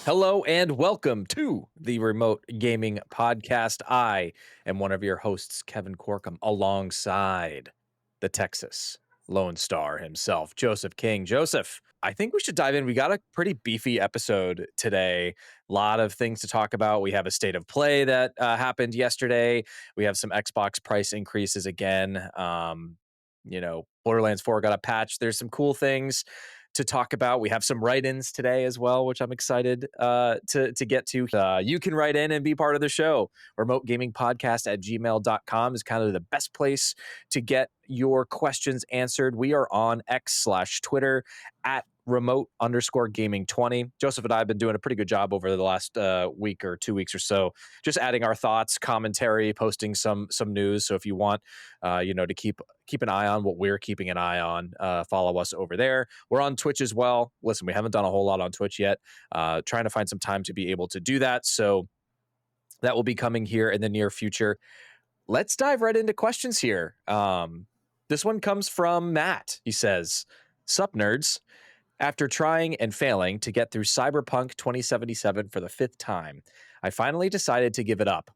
Hello and welcome to the Remote Gaming Podcast. I am one of your hosts, Kevin Corkum, alongside the Texas Lone Star himself, Joseph King. Joseph, I think we should dive in. We got a pretty beefy episode today. A lot of things to talk about. We have a state of play that happened yesterday. We have some Xbox price increases again. Borderlands 4 got a patch. There's some cool things to talk about. We have some write-ins today as well, which I'm excited to get to. You can write in and be part of the show. remotegamingpodcast@gmail.com is kind of the best place to get your questions answered. We are on X/Twitter at remote_gaming20. Joseph and I have been doing a pretty good job over the last week or 2 weeks or so, just adding our thoughts, commentary, posting some news. So if you want, to keep an eye on what we're keeping an eye on, follow us over there. We're on Twitch as well. Listen, we haven't done a whole lot on Twitch yet. Trying to find some time to be able to do that. So that will be coming here in the near future. Let's dive right into questions here. This one comes from Matt. He says, "Sup, nerds. After trying and failing to get through Cyberpunk 2077 for the fifth time, I finally decided to give it up.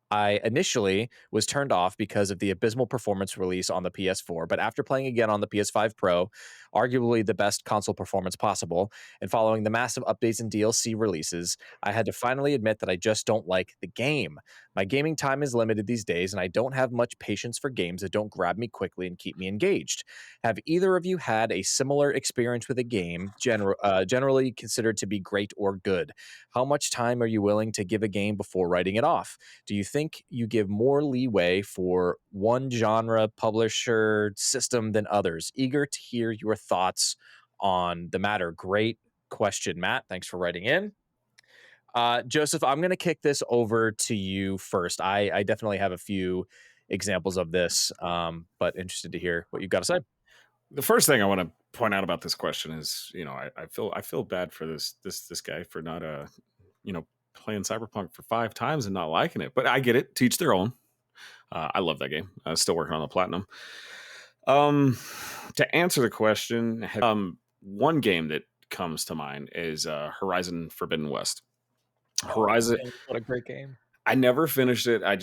I initially was turned off because of the abysmal performance release on the PS4, but after playing again on the PS5 Pro, arguably the best console performance possible, and following the massive updates and DLC releases, I had to finally admit that I just don't like the game. My gaming time is limited these days, and I don't have much patience for games that don't grab me quickly and keep me engaged. Have either of you had a similar experience with a game, generally considered to be great or good? How much time are you willing to give a game before writing it off? Do you think you give more leeway for one genre, publisher, system than others? Eager to hear your thoughts on the matter." Great question, Matt. Thanks for writing in. Joseph, I'm going to kick this over to you first. I definitely have a few examples of this, but interested to hear what you've got to say. The first thing I want to point out about this question is, I feel bad for this guy for not playing Cyberpunk for 5 times and not liking it, but I get it. Teach their own. I love that game. I'm still working on the platinum. To answer the question, one game that comes to mind is Horizon Forbidden West. Horizon, what a great game. I never finished it. I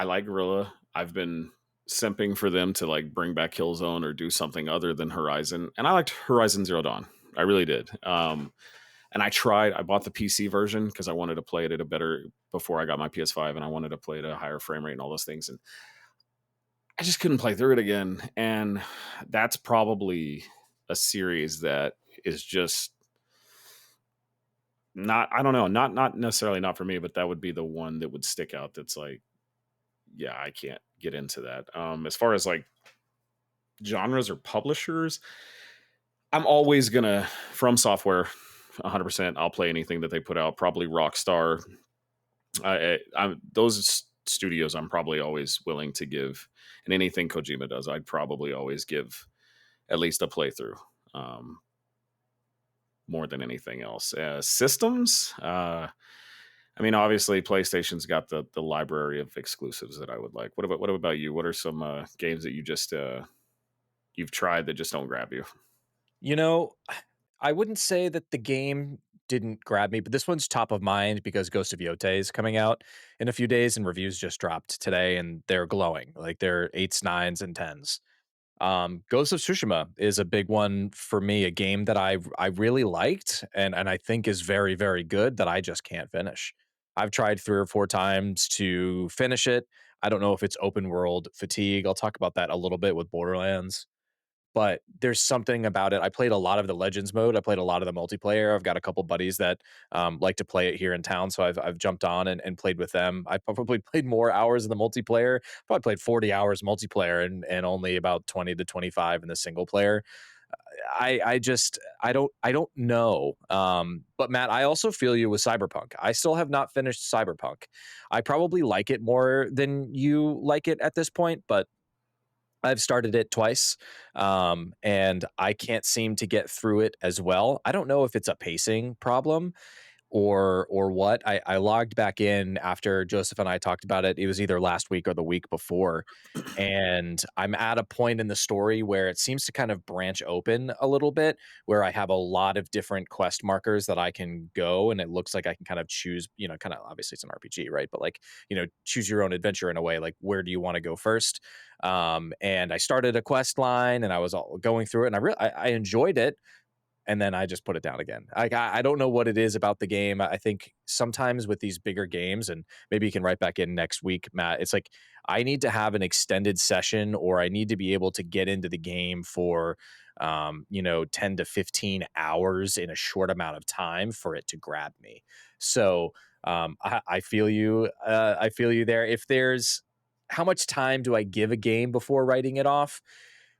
like Guerrilla. I've been simping for them to like bring back Killzone or do something other than Horizon, and I liked Horizon Zero Dawn. I really did. And I bought the PC version because I wanted to play it at a better before I got my PS5, and I wanted to play at a higher frame rate and all those things. And I just couldn't play through it again. And that's probably a series that is just not, I don't know, not necessarily not for me, but that would be the one that would stick out. That's like, yeah, I can't get into that. As far as like genres or publishers, I'm always gonna From Software 100%. I'll play anything that they put out. Probably Rockstar. Those studios I'm probably always willing to give, and anything Kojima does, I'd probably always give at least a playthrough. More than anything else. Systems. I mean, obviously, PlayStation's got the library of exclusives that I would like. What about you? What are some games that you just you've tried that just don't grab you? I wouldn't say that the game didn't grab me, but this one's top of mind because Ghost of Yotei is coming out in a few days, and reviews just dropped today, and they're glowing. Like they're 8s, 9s, and 10s. Ghost of Tsushima is a big one for me, a game that I really liked and I think is very, very good that I just can't finish. I've tried 3 or 4 times to finish it. I don't know if it's open world fatigue. I'll talk about that a little bit with Borderlands, but there's something about it. I played a lot of the Legends mode. I played a lot of the multiplayer. I've got a couple buddies that like to play it here in town, so I've jumped on and played with them. I probably played more hours in the multiplayer. Probably played 40 hours multiplayer and only about 20 to 25 in the single player. I don't know. But Matt, I also feel you with Cyberpunk. I still have not finished Cyberpunk. I probably like it more than you like it at this point, but I've started it twice, and I can't seem to get through it as well. I don't know if it's a pacing problem or what. I logged back in after Joseph and I talked about it. It was either last week or the week before. And I'm at a point in the story where it seems to kind of branch open a little bit, where I have a lot of different quest markers that I can go. And it looks like I can kind of choose, kind of obviously it's an RPG, right? But like, choose your own adventure in a way. Like, where do you want to go first? And I started a quest line and I was all going through it and I enjoyed it, and then I just put it down again. I don't know what it is about the game. I think sometimes with these bigger games, and maybe you can write back in next week, Matt, it's like I need to have an extended session, or I need to be able to get into the game for 10 to 15 hours in a short amount of time for it to grab me. So I feel you. I feel you there. If there's how much time do I give a game before writing it off?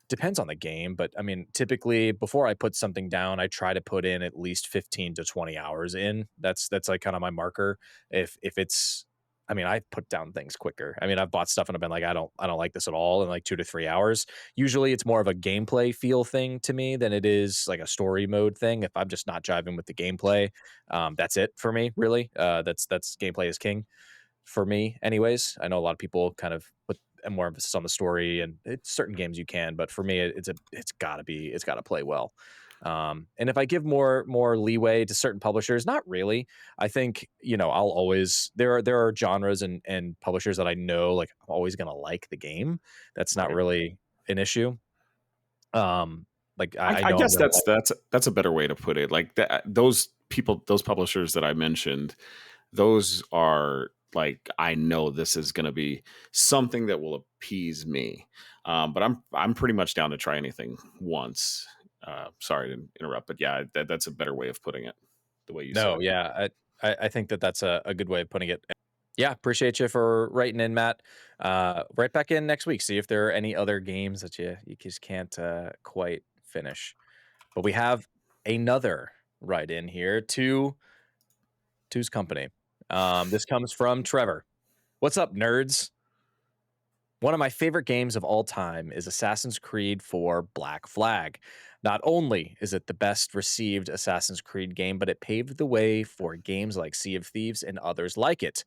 Depends on the game, but I mean, typically before I put something down, I try to put in at least 15 to 20 hours in. That's like kind of my marker. If it's I mean, I put down things quicker. I mean, I've bought stuff and I've been like, I don't like this at all in like 2 to 3 hours. Usually it's more of a gameplay feel thing to me than it is like a story mode thing. If I'm just not jiving with the gameplay, that's it for me, really. That's gameplay is king for me anyways. I know a lot of people kind of put more emphasis on the story, and it's certain games you can, but for me it's gotta play well. And if I give more leeway to certain publishers, not really. I think I'll always there are genres and publishers that I know like I'm always gonna like the game. That's not Right. really an issue. Like I I know I'm guess gonna that's a better way to put it. Like those people, those publishers that I mentioned, those are like, I know this is going to be something that will appease me. But I'm pretty much down to try anything once. Sorry to interrupt, but yeah, that's a better way of putting it. The way you said no, it. yeah, I think that's a good way of putting it. Yeah, appreciate you for writing in, Matt. Right back in next week. See if there are any other games that you just can't quite finish. But we have another write in here to Two's Company. This comes from Trevor. What's up, nerds? One of my favorite games of all time is Assassin's Creed 4 Black Flag. Not only is it the best received Assassin's Creed game, but it paved the way for games like Sea of Thieves and others like it.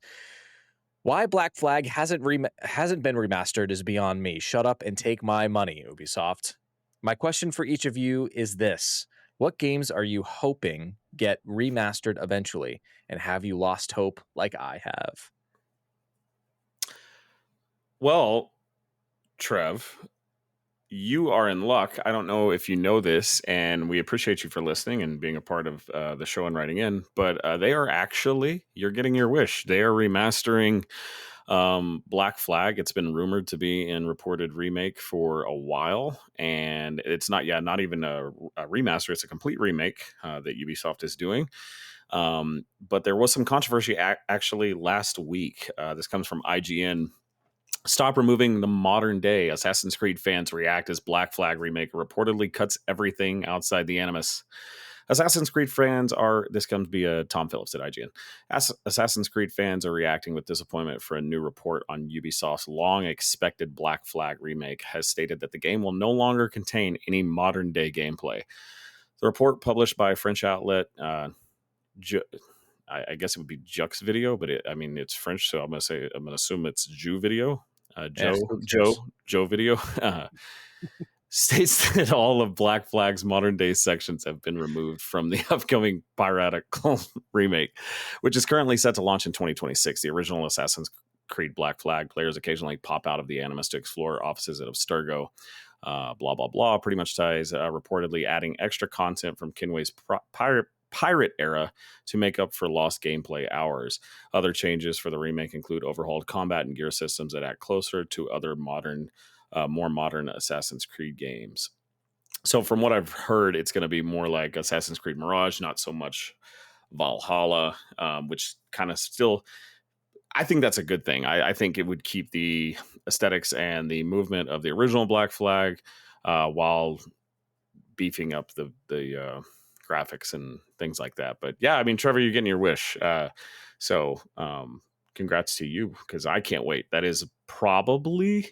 Why Black Flag hasn't been remastered is beyond me. Shut up and take my money, Ubisoft. My question for each of you is this: what games are you hoping get remastered eventually, and have you lost hope like I have? Well, Trev, you are in luck. I don't know if you know this, and we appreciate you for listening and being a part of the show and writing in. But they are actually, you're getting your wish. They are remastering Black Flag. It's been rumored to be in reported remake for a while, and it's not even a remaster. It's a complete remake that Ubisoft is doing. But there was some controversy actually last week. This comes from IGN. Stop removing the modern day. Assassin's Creed fans react as Black Flag remake reportedly cuts everything outside the Animus. Assassin's Creed fans are, this comes via Tom Phillips at IGN. Assassin's Creed fans are reacting with disappointment for a new report on Ubisoft's long expected Black Flag remake has stated that the game will no longer contain any modern day gameplay. The report, published by a French outlet, I guess it would be Jux Video, but it's French, so I'm gonna assume it's Jew Video. Yeah, who cares? Joe Video states that all of Black Flag's modern day sections have been removed from the upcoming piratical remake, which is currently set to launch in 2026. The original Assassin's Creed Black Flag players occasionally pop out of the Animus to explore offices at Abstergo. Blah blah blah. Pretty much ties reportedly adding extra content from Kinway's pirate era to make up for lost gameplay hours. Other changes for the remake include overhauled combat and gear systems that act closer to other more modern Assassin's Creed games. So from what I've heard, it's going to be more like Assassin's Creed Mirage, not so much Valhalla, which kind of still, I think that's a good thing. I think it would keep the aesthetics and the movement of the original Black Flag while beefing up the graphics and things like that. But yeah, I mean, Trevor, you're getting your wish. So congrats to you, because I can't wait. That is probably,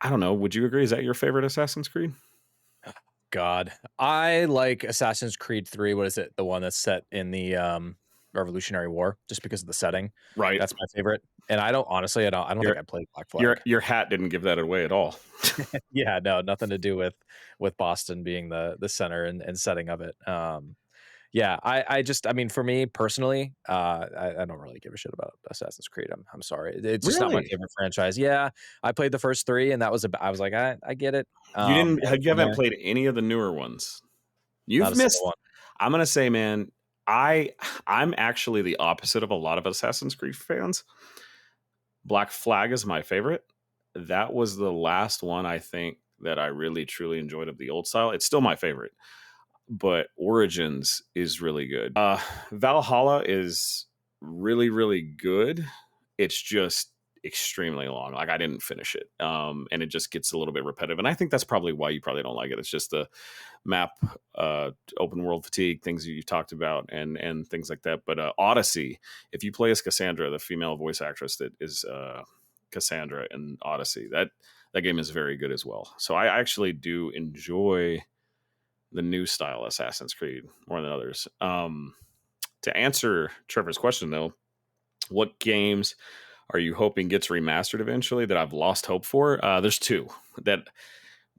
I don't know, would you agree? Is that your favorite Assassin's Creed? God, I like Assassin's Creed 3. What is it? The one that's set in the Revolutionary War, just because of the setting. Right. That's my favorite. And I don't honestly, I don't think Your I played Black Flag. your hat didn't give that away at all. Yeah, no, nothing to do with Boston being the center and setting of it. Yeah, I just, I mean, for me personally, I don't really give a shit about Assassin's Creed. I'm sorry, it's just not my Really? favorite franchise. Yeah, I played the first three, and that was I was like, I get it. And You from haven't there, played any of the newer ones. not You've a single missed. one. I'm gonna say, man, I I'm actually the opposite of a lot of Assassin's Creed fans. Black Flag is my favorite. That was the last one I think that I really truly enjoyed of the old style. It's still my favorite, but Origins is really good. Valhalla is really, really good. It's just extremely long. Like I didn't finish it, and it just gets a little bit repetitive. And I think that's probably why you probably don't like it. It's just the map, open world fatigue, things that you talked about, and things like that. But Odyssey, if you play as Cassandra, the female voice actress that is Cassandra in Odyssey, that game is very good as well. So I actually do enjoy the new style Assassin's Creed more than others. To answer Trevor's question, though, what games are you hoping gets remastered eventually that I've lost hope for? There's two that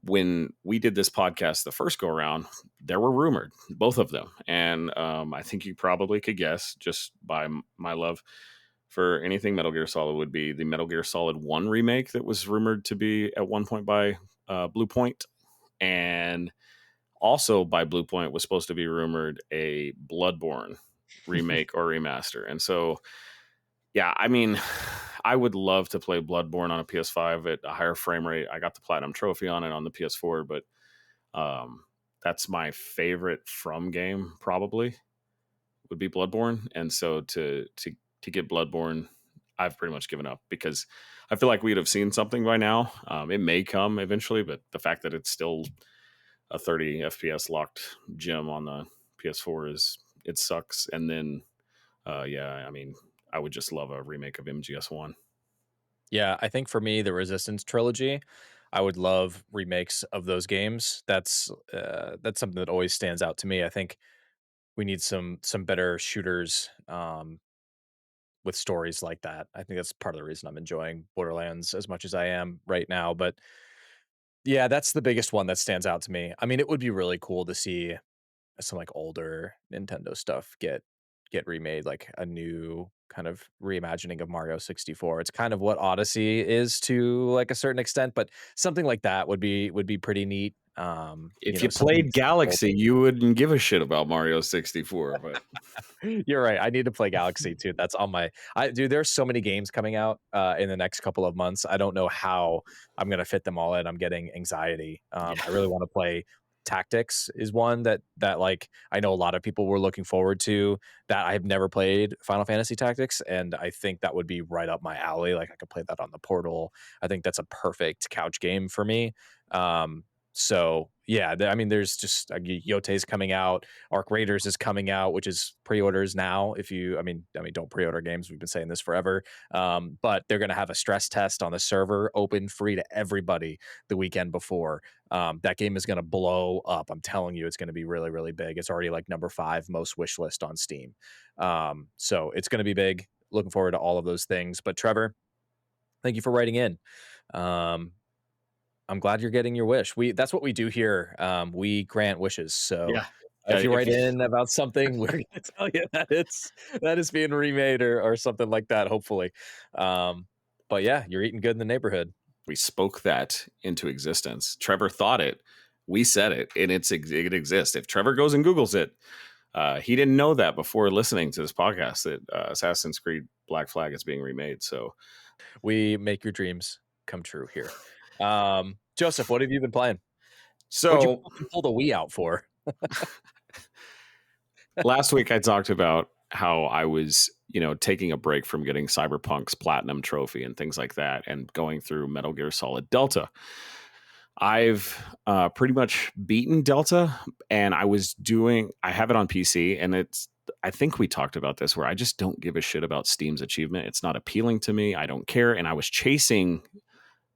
when we did this podcast the first go around, there were rumored, both of them. And I think you probably could guess just by my love for anything Metal Gear Solid would be the Metal Gear Solid 1 remake that was rumored to be at one point by Blue Point. And also by Blue Point was supposed to be rumored a Bloodborne remake or remaster. And so, yeah, I mean, I would love to play Bloodborne on a PS5 at a higher frame rate. I got the platinum trophy on it on the PS4, but that's my favorite From game probably would be Bloodborne. And so to get Bloodborne, I've pretty much given up because I feel like we'd have seen something by now. It may come eventually, but the fact that it's still a 30 FPS locked gem on the PS4 it sucks. And then, yeah, I mean, I would just love a remake of MGS1. Yeah, I think for me, the Resistance trilogy, I would love remakes of those games. That's something that always stands out to me. I think we need some better shooters with stories like that. I think that's part of the reason I'm enjoying Borderlands as much as I am right now. But yeah, that's the biggest one that stands out to me. I mean, it would be really cool to see some like older Nintendo stuff get remade, like a new kind of reimagining of Mario 64. It's kind of what Odyssey is to like a certain extent, but something like that would be pretty neat. If you Something played old. Galaxy, you wouldn't give a shit about Mario 64, but You're right. I need to play Galaxy too. That's on my dude, there's so many games coming out in the next couple of months. I don't know how I'm gonna fit them all in. I'm getting anxiety. yeah. I really want to play Tactics is one that like I know a lot of people were looking forward to that. I have never played Final Fantasy Tactics, and I think that would be right up my alley. Like I could play that on the Portal. I think that's a perfect couch game for me. So yeah, I mean, there's just Yote's coming out. Arc Raiders is coming out, which is pre-orders now. If you, I mean, don't pre-order games. We've been saying this forever. But they're going to have a stress test on the server, open free to everybody the weekend before. That game is going to blow up. I'm telling you, it's going to be really, really big. It's already like number 5 most wish list on Steam. So it's going to be big. Looking forward to all of those things. But Trevor, thank you for writing in. Um, I'm glad you're getting your wish. That's what we do here. We grant wishes. So Yeah. Yeah. if you If write you, in about something, we're gonna tell you that that is being remade or something like that, hopefully. Um, but yeah, you're eating good in the neighborhood. we spoke that into existence. Trevor thought it. We said it, and it exists. If Trevor goes and Googles it, he didn't know that before listening to this podcast that Assassin's Creed Black Flag is being remade. So We make your dreams come true here. Joseph, what have you been playing? What'd you so fucking pull the Wii out for? last week I talked about how I was, taking a break from getting Cyberpunk's platinum trophy and things like that and going through Metal Gear Solid Delta. I've pretty much beaten Delta, and I have it on PC, and I think we talked about this where I just don't give a shit about Steam's achievement. It's not appealing to me. I don't care. And I was chasing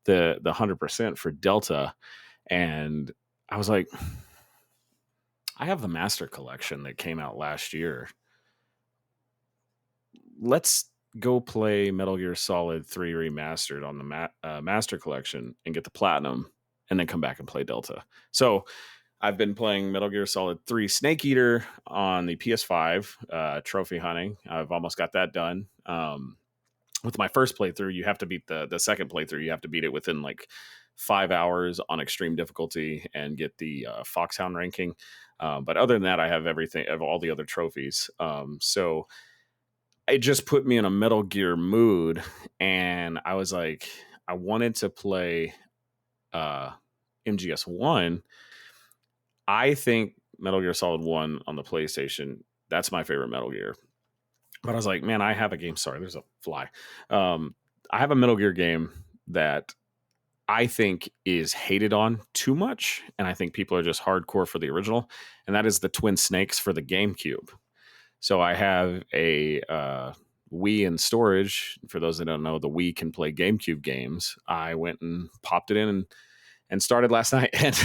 the 100% for Delta, and I was like, I have the Master Collection that came out last year. Let's go play Metal Gear Solid 3 Remastered on the Master Collection and get the Platinum, and then come back and play Delta. So I've been playing Metal Gear Solid 3 Snake Eater on the PS5, trophy hunting. I've almost got that done. With my first playthrough, you have to beat the second playthrough. You have to beat it within like 5 hours on extreme difficulty and get the Foxhound ranking. But other than that, I have everything, of all the other trophies. So it just put me in a Metal Gear mood, and I was like, I wanted to play MGS1. I think Metal Gear Solid 1 on the PlayStation, that's my favorite Metal Gear. But I was like, man, I have a game. Sorry, there's a fly. I have a Metal Gear game that I think is hated on too much, and I think people are just hardcore for the original, and that is the Twin Snakes for the GameCube. So I have a Wii in storage. For those that don't know, the Wii can play GameCube games. I went and popped it in and started last night, and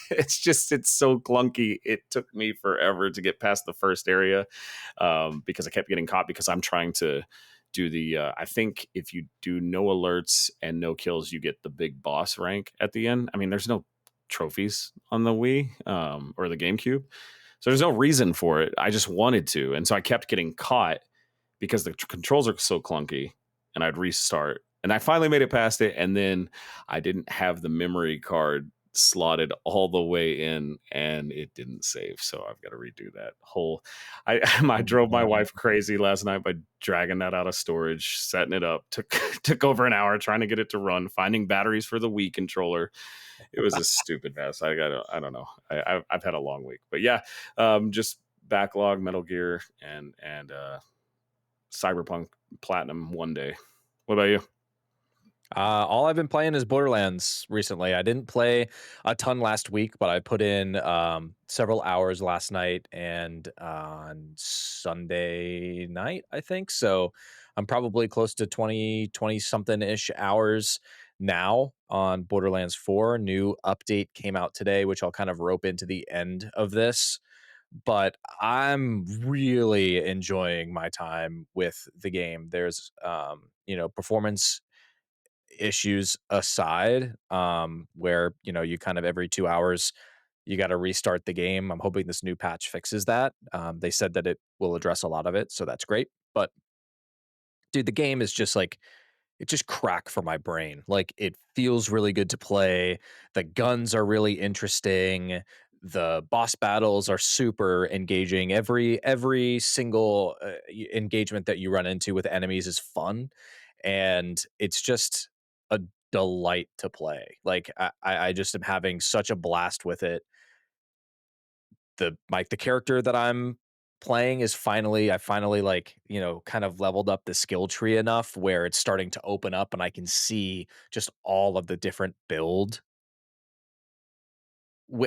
it's so clunky. It took me forever to get past the first area because I kept getting caught because I'm trying to do the I think if you do no alerts and no kills, you get the big boss rank at the end. I mean, there's no trophies on the Wii or the GameCube, so there's no reason for it. I just wanted to, and so I kept getting caught because the controls are so clunky, and I'd restart. And I finally made it past it, and then I didn't have the memory card slotted all the way in, and it didn't save. So I've got to redo that whole. I drove my wife crazy last night by dragging that out of storage, setting it up. Took over an hour trying to get it to run, finding batteries for the Wii controller. It was a stupid mess. I don't know. I've had a long week, but yeah, just backlog Metal Gear and Cyberpunk Platinum one day. What about you? All I've been playing is Borderlands recently. I didn't play a ton last week, but I put in several hours last night and on Sunday night, I think. So I'm probably close to 20 something ish hours now on Borderlands 4. New update came out today, which I'll kind of rope into the end of this. But I'm really enjoying my time with the game. There's, performance issues aside, where you kind of every 2 hours you got to restart the game. I'm hoping this new patch fixes that. They said that it will address a lot of it, so that's great. But dude, the game is just like it just crack for my brain. Like it feels really good to play. The guns are really interesting. The boss battles are super engaging. Every single engagement that you run into with enemies is fun, and it's just a delight to play. Like I just am having such a blast with it. The character that I'm playing is I finally like, kind of leveled up the skill tree enough where it's starting to open up and I can see just all of the different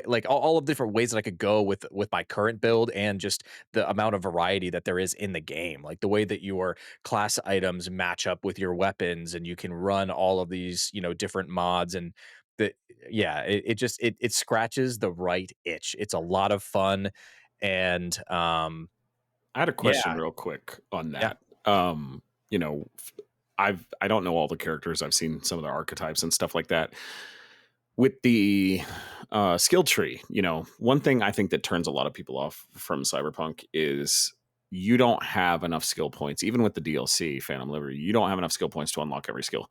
like all of the different ways that I could go with my current build and just the amount of variety that there is in the game. Like the way that your class items match up with your weapons and you can run all of these, different mods and the yeah, it just it scratches the right itch. It's a lot of fun and I had a question yeah, real quick on yeah. that. You know, I don't know all the characters. I've seen some of the archetypes and stuff like that. With the skill tree, one thing I think that turns a lot of people off from Cyberpunk is you don't have enough skill points, even with the DLC Phantom Liberty. You don't have enough skill points to unlock every skill.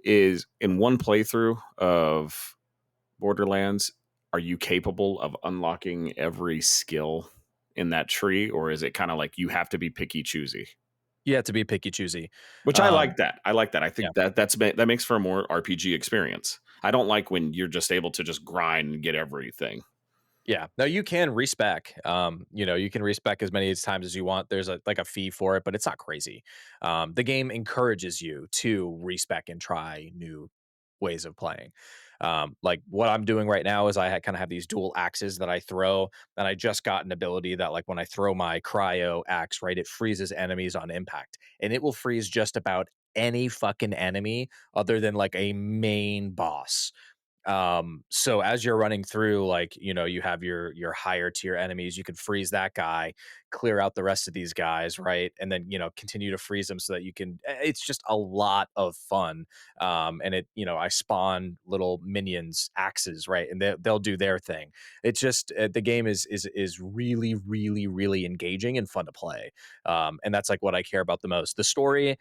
Is in one playthrough of Borderlands, are you capable of unlocking every skill in that tree, or is it kind of like you have to be picky choosy? You have to be picky choosy. Which I like Um, that. I like that. I yeah. think that makes for a more RPG experience. I don't like when you're just able to just grind and get everything. Yeah. No, you can respec. You can respec as many times as you want. There's a fee for it, but it's not crazy. The game encourages you to respec and try new ways of playing. Like what I'm doing right now is I kind of have these dual axes that I throw, and I just got an ability that like when I throw my cryo axe, right, it freezes enemies on impact, and it will freeze just about any fucking enemy other than like a main boss. So as you're running through, like, you have your higher tier enemies, you can freeze that guy, clear out the rest of these guys, right? And then, continue to freeze them so that you can, it's just a lot of fun. And I spawn little minions, axes, right? And they'll do their thing. It's just, the game is really, really, really engaging and fun to play. And that's like what I care about the most. The story,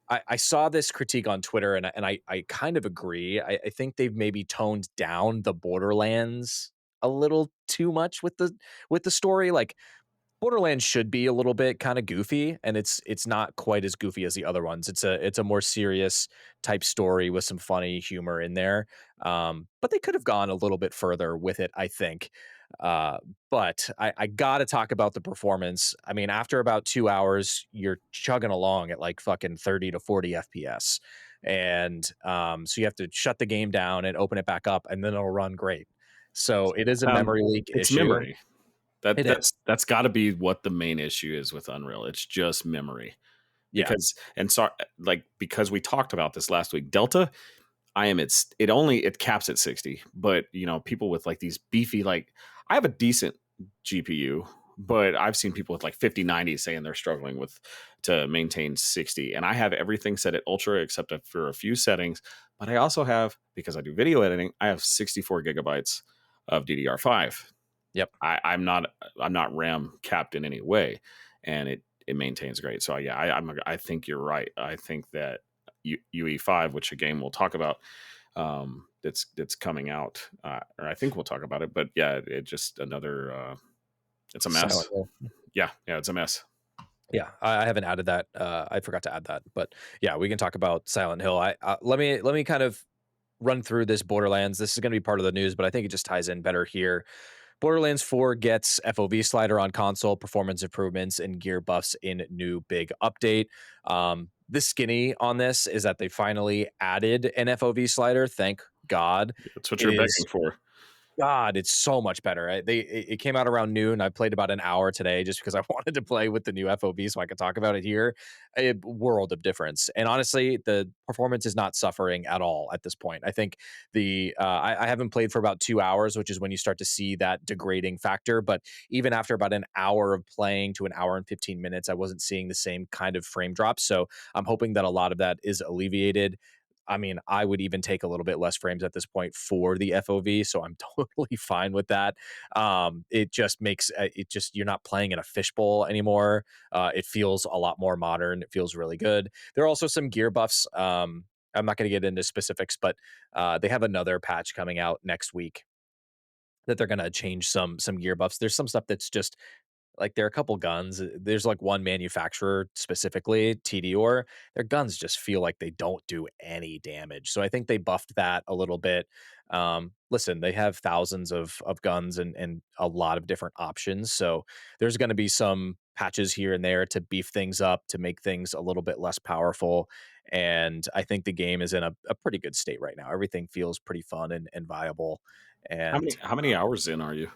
I saw this critique on Twitter, and I kind of agree. I think they've maybe toned down the Borderlands a little too much with the story. Like, Borderlands should be a little bit kind of goofy, and it's not quite as goofy as the other ones. It's a more serious type story with some funny humor in there. But they could have gone a little bit further with it, I think. Uh, but I got to talk about the performance. I mean, after about 2 hours, you're chugging along at like fucking 30 to 40 FPS, and so you have to shut the game down and open it back up, and then it'll run great. So it is a memory leak It's issue. memory. That It is. that's got to be what the main issue is with Unreal. It's just memory. Yeah. Because we talked about this last week. Delta, it caps at 60, but people with like these beefy, like, I have a decent GPU, but I've seen people with like 5090 saying they're struggling with to maintain 60, and I have everything set at ultra except for a few settings. But I also have, because I do video editing, I have 64 gigabytes of DDR5. Yep. I'm not RAM capped in any way, and it maintains great. So yeah, I think you're right. I think that UE5, which a game we'll talk about, that's coming out, or I think we'll talk about it. But yeah, it just another. It's a Silent mess. Hill. Yeah, it's a mess. Yeah, I haven't added that. I forgot to add that, but yeah, we can talk about Silent Hill. Let me kind of run through this Borderlands. This is going to be part of the news, but I think it just ties in better here. Borderlands 4 gets FOV slider on console, performance improvements, and gear buffs in new big update. The skinny on this is that they finally added an FOV slider. Thank God. That's what It you're is begging for. God, it's so much better. It came out around noon. I played about an hour today just because I wanted to play with the new FOV so I could talk about it here. A world of difference. And honestly, the performance is not suffering at all at this point. I think I haven't played for about 2 hours, which is when you start to see that degrading factor. But even after about an hour of playing to an hour and 15 minutes, I wasn't seeing the same kind of frame drop. So I'm hoping that a lot of that is alleviated. I mean, I would even take a little bit less frames at this point for the FOV, so I'm totally fine with that. It just makes you're not playing in a fishbowl anymore. It feels a lot more modern. It feels really good. There are also some gear buffs. I'm not going to get into specifics, but they have another patch coming out next week that they're going to change some gear buffs. There's some stuff that's just like, there are a couple guns. There's like one manufacturer specifically, TDOR. Their guns just feel like they don't do any damage. So I think they buffed that a little bit. Listen, they have thousands of guns and a lot of different options. So there's going to be some patches here and there to beef things up, to make things a little bit less powerful. And I think the game is in a pretty good state right now. Everything feels pretty fun and viable. How And many how many hours in are you?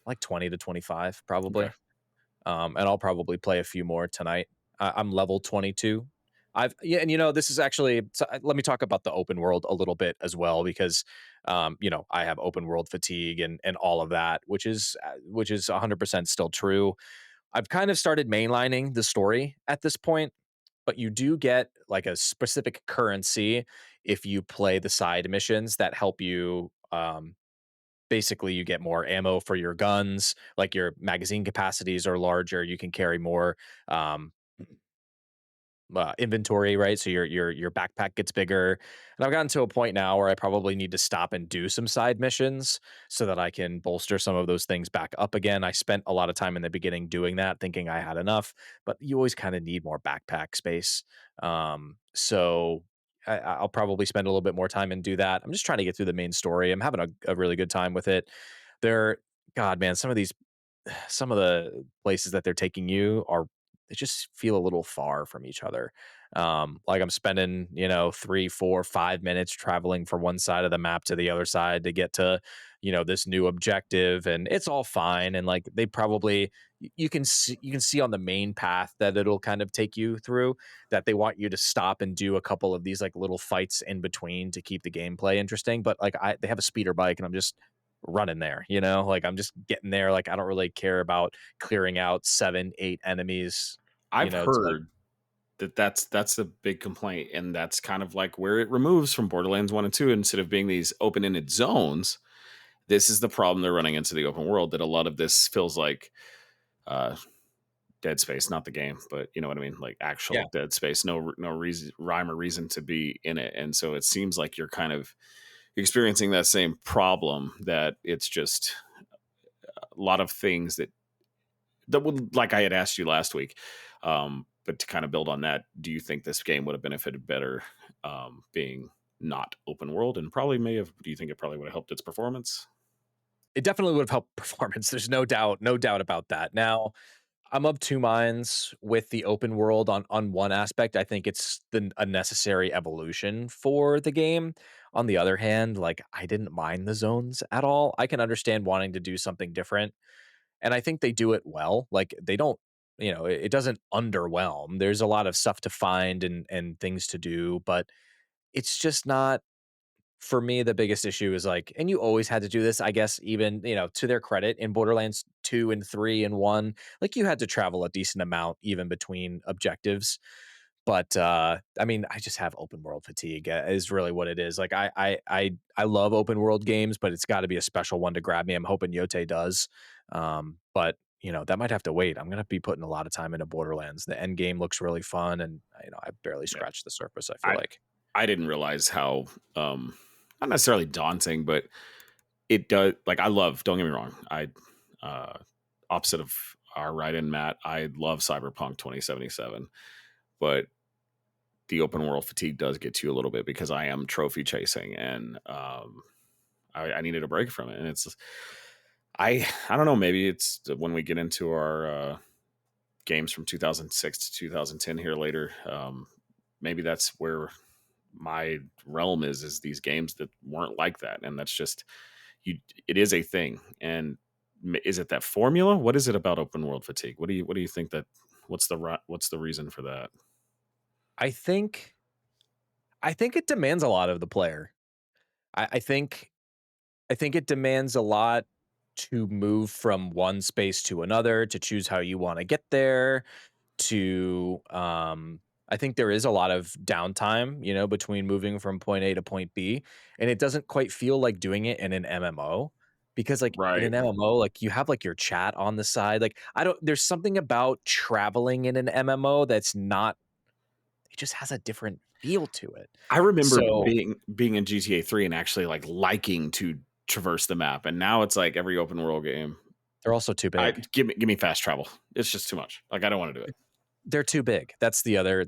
like 20 to 25, Okay. probably. And I'll probably play a few more tonight. I'm level 22. Yeah, and this is actually, so let me talk about the open world a little bit as well, because I have open world fatigue and all of that, which is 100% still true. I've kind of started mainlining the story at this point, but you do get like a specific currency if you play the side missions that help you. Basically, you get more ammo for your guns, like your magazine capacities are larger, you can carry more um, inventory, right? So your backpack gets bigger. And I've gotten to a point now where I probably need to stop and do some side missions so that I can bolster some of those things back up again. I spent a lot of time in the beginning doing that, thinking I had enough, but you always kind of need more backpack space. So I'll probably spend a little bit more time and do that. I'm just trying to get through the main story. I'm having a really good time with it. There, God, man, some of the places that they're taking you are they just feel a little far from each other. Like I'm spending, 3, 4, 5 minutes traveling from one side of the map to the other side to get to, this new objective, and it's all fine. And like they probably, you can see on the main path that it'll kind of take you through, that they want you to stop and do a couple of these like little fights in between to keep the gameplay interesting. But like they have a speeder bike, and I'm just running there, like I'm just getting there. Like I don't really care about clearing out 7, 8 enemies, I've to heard that's a big complaint, and that's kind of like where it removes from Borderlands 1 and 2. Instead of being these open-ended zones, this is the problem they're running into the open world, that a lot of this feels like Dead Space, not the game, but you know what I mean, like yeah. actual Dead Space. No reason, rhyme or reason to be in it, and so it seems like you're kind of experiencing that same problem, that it's just a lot of things that would, like I had asked you last week. But to kind of build on that, do you think this game would have benefited better being not open world, and probably may have? Do you think it probably would have helped its performance? It definitely would have helped performance. There's no doubt about that. Now, I'm of two minds with the open world on one aspect. I think it's a necessary evolution for the game. On the other hand, like I didn't mind the zones at all. I can understand wanting to do something different, and I think they do it well. Like they don't, it doesn't underwhelm. There's a lot of stuff to find and things to do, but it's just not, for me. The biggest issue is like, and you always had to do this, I guess, even, to their credit, in Borderlands 2 and 3 and 1, like you had to travel a decent amount even between objectives. But I mean, I just have open world fatigue, is really what it is. Like I love open world games, but it's got to be a special one to grab me. I'm hoping Yote does. But that might have to wait. I'm gonna be putting a lot of time into Borderlands. The end game looks really fun, and I barely Yeah, scratched the surface, I feel I like. I didn't realize how not necessarily daunting, but it does. Like I love. Don't get me wrong. Uh, opposite of our right in Matt, I love Cyberpunk 2077, but the open world fatigue does get to you a little bit, because I am trophy chasing, and I needed a break from it. And it's I don't know, maybe it's when we get into our games from 2006 to 2010 here later, maybe that's where my realm is these games that weren't like that. And that's just you, it is a thing. And is it that formula? What is it about open world fatigue? What do you think that what's the reason for that? I think I think it demands a lot of the player. I think it demands a lot to move from one space to another, to choose how you want to get there, to I think there is a lot of downtime, between moving from point A to point B, and it doesn't quite feel like doing it in an MMO, because like in Right. an MMO, like you have like your chat on the side. Like I don't there's something about traveling in an MMO that's not, it just has a different feel to it. I remember So being in GTA 3 and actually like liking to traverse the map, and now it's like every open world game. they're also too I big. give me fast travel. It's just too much. Like I don't want to do it. They're too big. That's the other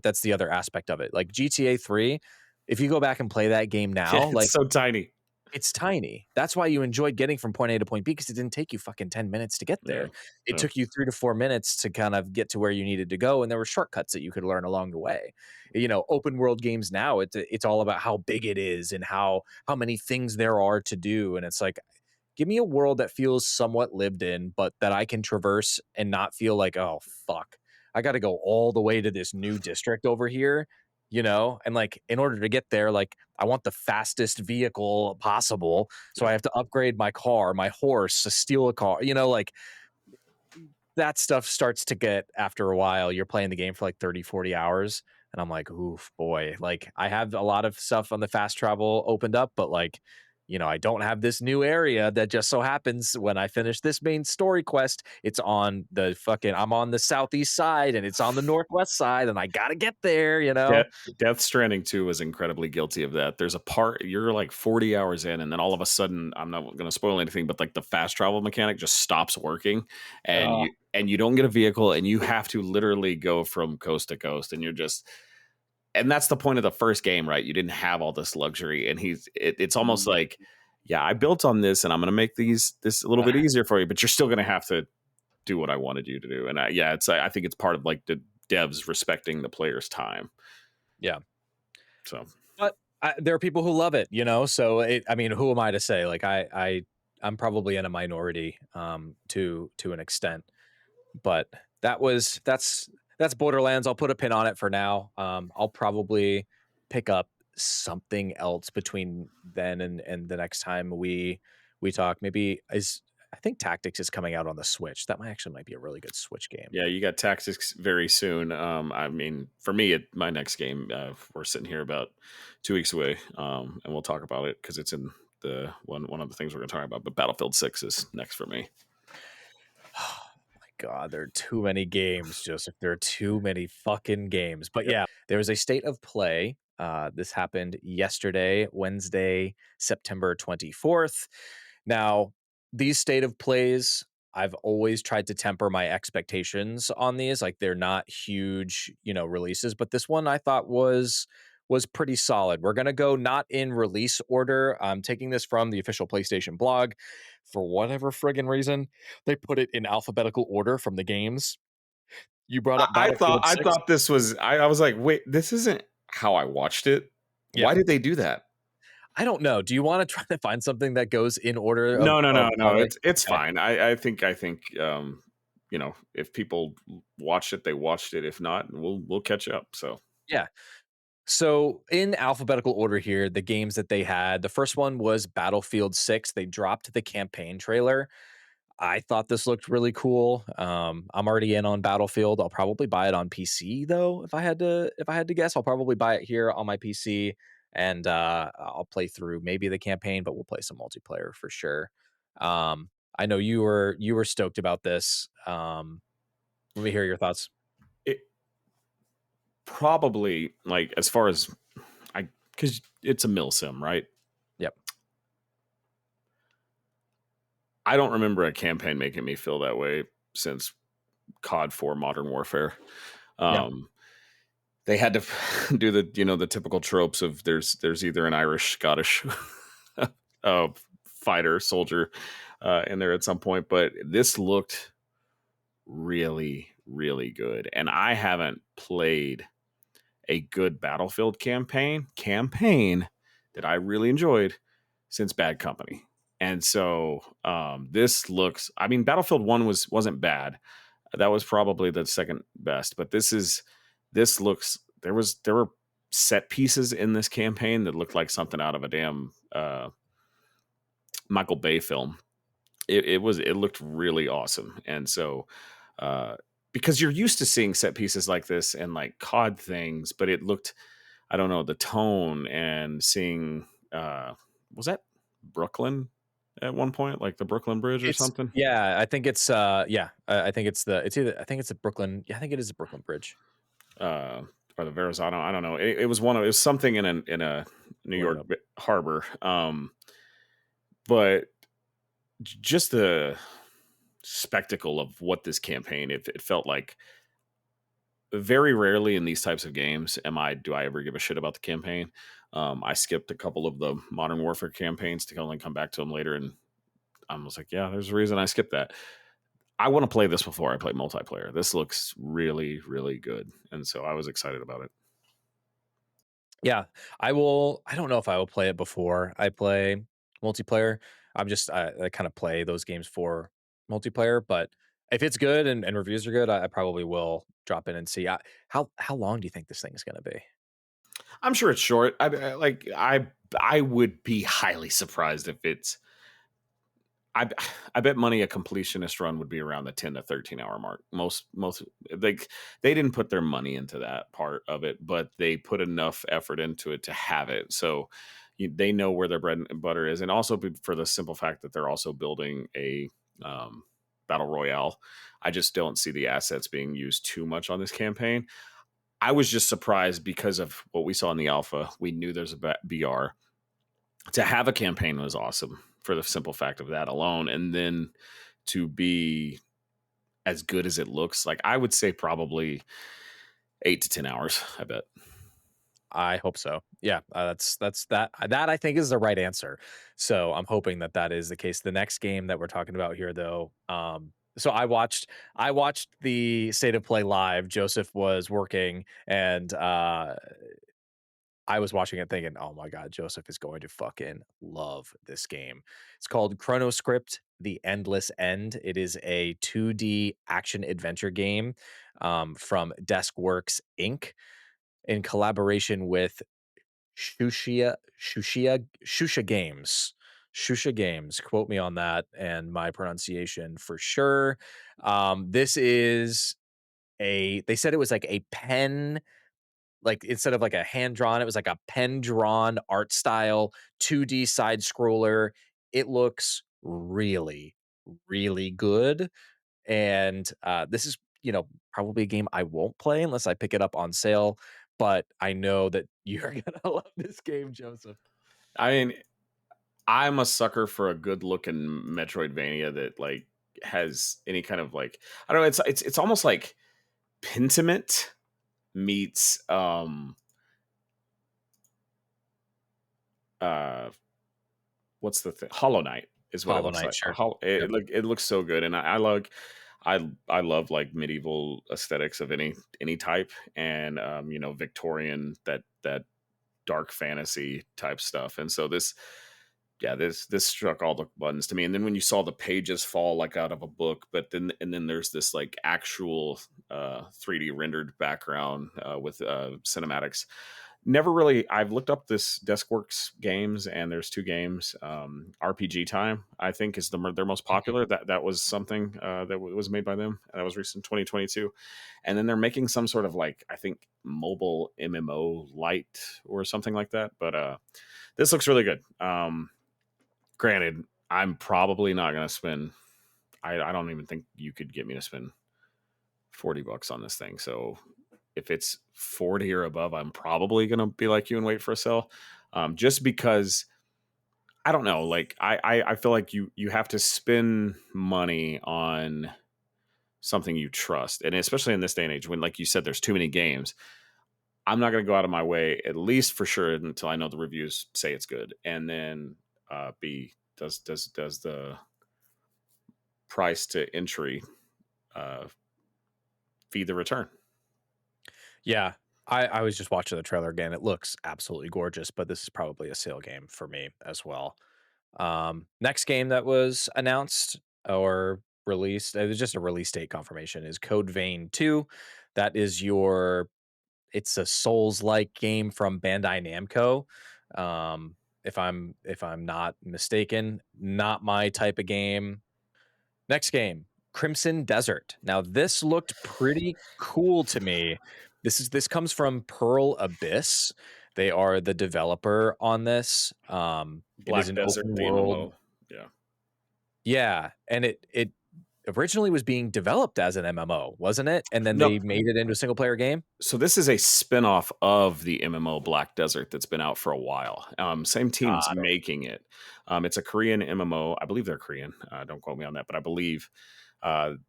aspect of it. Like GTA 3, if you go back and play that game Yeah, now, it's like so tiny. it's tiny. That's why you enjoyed getting from point A to point B, because it didn't take you fucking 10 minutes to get Yeah. there. It Yeah. took you 3 to 4 minutes to kind of get to where you needed to go, and there were shortcuts that you could learn along the way. Open world games now, it's all about how big it is and how many things there are to do, and it's like, give me a world that feels somewhat lived in, but that I can traverse and not feel like, oh fuck, I got to go all the way to this new district over here, and like in order to get there, like I want the fastest vehicle possible, so Yeah. I have to upgrade my car, my horse, to steal a car, like that stuff starts to get, after a while, you're playing the game for like 30, 40 hours. And I'm like, oof, boy, like I have a lot of stuff on the fast travel opened up, but like, I don't have this new area that just so happens when I finish this main story quest, it's on I'm on the southeast side and it's on the northwest side and I got to get there. Death Stranding 2 was incredibly guilty of that. There's a part you're like 40 hours in, and then all of a sudden, I'm not going to spoil anything, but like the fast travel mechanic just stops working, and Oh, you don't get a vehicle, and you have to literally go from coast to coast, and you're just, and that's the point of the first game, right? You didn't have all this luxury, and it's almost like, yeah, I built on this, and I'm going to make this a little bit easier for you, but you're still going to have to do what I wanted you to do. And yeah, I think it's part of like devs respecting the player's time. Yeah. So But there are people who love it, so I mean, who am I to say? Like I'm probably in a minority to an extent, but that's Borderlands. I'll put a pin on it for now. I'll probably pick up something else between then and the next time we talk. Maybe I think Tactics is coming out on the Switch. That might be a really good Switch game. yeah, you got Tactics very soon. I mean, for me, my next game, we're sitting here about 2 weeks away, and we'll talk about it because it's in the one of the things we're going to talk about. But Battlefield 6 is next for me. Oh my God, there are too many games, Joseph. There are too many fucking games. But Yep. yeah, there was a state of play. This happened yesterday, Wednesday, September 24th. Now, these state of plays, I've always tried to temper my expectations on these. Like they're not huge, releases, but this one I thought was pretty solid. We're going to go not in release order. I'm taking this from the official PlayStation blog. For whatever friggin' reason, they put it in alphabetical order from the games. You brought up Battlefield I 6. thought this was. I was like, wait, this isn't how I watched it. Yeah. Why did they do that? I don't know. Do you want to try to find something that goes in order No, no, no, of how no. they It's okay. fine. I think if people watched it, they watched it. If not, we'll catch up. So Yeah. So in alphabetical order here, the games that they had, the first one was Battlefield 6. They dropped the campaign trailer. I thought this looked really cool. I'm already in on Battlefield. I'll probably buy it on PC though. If I had to guess, I'll probably buy it here on my PC and I'll play through maybe the campaign, but we'll play some multiplayer for sure. I know you were stoked about this. Let me hear your thoughts. it probably like as far as I because it's a mil sim, right? Yep. I don't remember a campaign making me feel that way since COD 4 Modern Warfare. Yeah. Um, they had to do the typical tropes of there's either an Irish Scottish uh, fighter soldier in there at some point, but this looked really really good, and I haven't played a good Battlefield campaign that I really enjoyed since Bad Company. And so this looks. I mean, Battlefield 1 wasn't bad. That was probably the second best, but this looks. There were set pieces in this campaign that looked like something out of a damn Michael Bay film. It looked really awesome, and so uh, because you're used to seeing set pieces like this and like COD things, but it looked, I don't know, the tone and seeing was that Brooklyn at one point, like the Brooklyn Bridge or It's something? yeah, I think it's I think it's either I think it's a Brooklyn. Yeah, I think it is a Brooklyn Bridge. Uh, or the Verrazano, I don't know. It was one of it was something in a New Pull it York up. harbor. But just the spectacle of what this campaign, it felt like very rarely in these types of games do I ever give a shit about the campaign. I skipped a couple of the Modern Warfare campaigns to only come back to them later, and I was like, yeah, there's a reason I skipped that. I want to play this before I play multiplayer. This looks really, really good, and so I was excited about it. Yeah, I will. I don't know if I will play it before I play multiplayer. I kind of play those games for multiplayer, but if it's good and reviews are good, I probably will drop in and see. How long do you think this thing is going to be? I'm sure it's short. I would be highly surprised if it's. I bet money a completionist run would be around the 10 to 13 hour mark. Most like they didn't put their money into that part of it, but they put enough effort into it to have it. So they know where their bread and butter is, and also for the simple fact that they're also building a um, battle royale. I just don't see the assets being used too much on this campaign. I was just surprised because of what we saw in the alpha. We knew there's a BR. To have a campaign was awesome for the simple fact of that alone. And then to be as good as it looks, like I would say probably 8 to 10 hours, I bet. I hope so. Yeah, that I think is the right answer. So I'm hoping that that is the case. The next game that we're talking about here, though, So I watched the State of Play live. Joseph was working, and I was watching it thinking, "Oh my god, Joseph is going to fucking love this game." It's called Chronoscript: The Endless End. It is a 2D action adventure game from Deskworks Inc. in collaboration with Shusha Games. Shusha Games. Quote me on that and my pronunciation for sure. This is they said it was like a pen, like instead of like a hand drawn, it was like a pen drawn art style 2D side scroller. It looks really, really good. And this is, probably a game I won't play unless I pick it up on sale. But I know that you're gonna love this game, Joseph. I mean, I'm a sucker for a good looking Metroidvania that like has any kind of like, I don't know. It's almost like Pentiment meets uh what's the thing? Hollow Knight is what it Hollow looks Knight, like. sure. Yep. It looks so good, and I love like medieval aesthetics of any type, and Victorian, that dark fantasy type stuff, and so this struck all the buttons to me. And then when you saw the pages fall like out of a book, but then there's this like actual 3D rendered background with cinematics. Never really. I've looked up this DeskWorks games, and there's two games. RPG Time, I think, is their most Mhm. popular. That was something that was made by them. That was recent 2022, and then they're making some sort of like, I think, mobile MMO light or something like that. But this looks really good. Granted, I'm probably not going to spend. I don't even think you could get me to spend $40 on this thing. So if it's 40 or above, I'm probably going to be like you and wait for a sale. Just because I don't know. Like I feel like you have to spend money on something you trust, and especially in this day and age when, like you said, there's too many games. I'm not going to go out of my way, at least for sure, until I know the reviews say it's good, and then B, does the price to entry uh, feed the return? Yeah. I was just watching the trailer again. It looks absolutely gorgeous, but this is probably a sale game for me as well. Next game that was announced or released, it was just a release date confirmation, is Code Vein 2. That is it's a Souls-like game from Bandai Namco. If I'm not mistaken, not my type of game. Next game, Crimson Desert. Now this looked pretty cool to me. This comes from Pearl Abyss. They are the developer on this. It is Black an Desert, open the world. MMO. Yeah. Yeah, and it originally was being developed as an MMO, wasn't it? And then No, they made it into a single player game. so this is a spin-off of the MMO Black Desert that's been out for a while. Same team's Got it. making it. It's a Korean MMO. I believe they're Korean. Don't quote me on that, but I believe.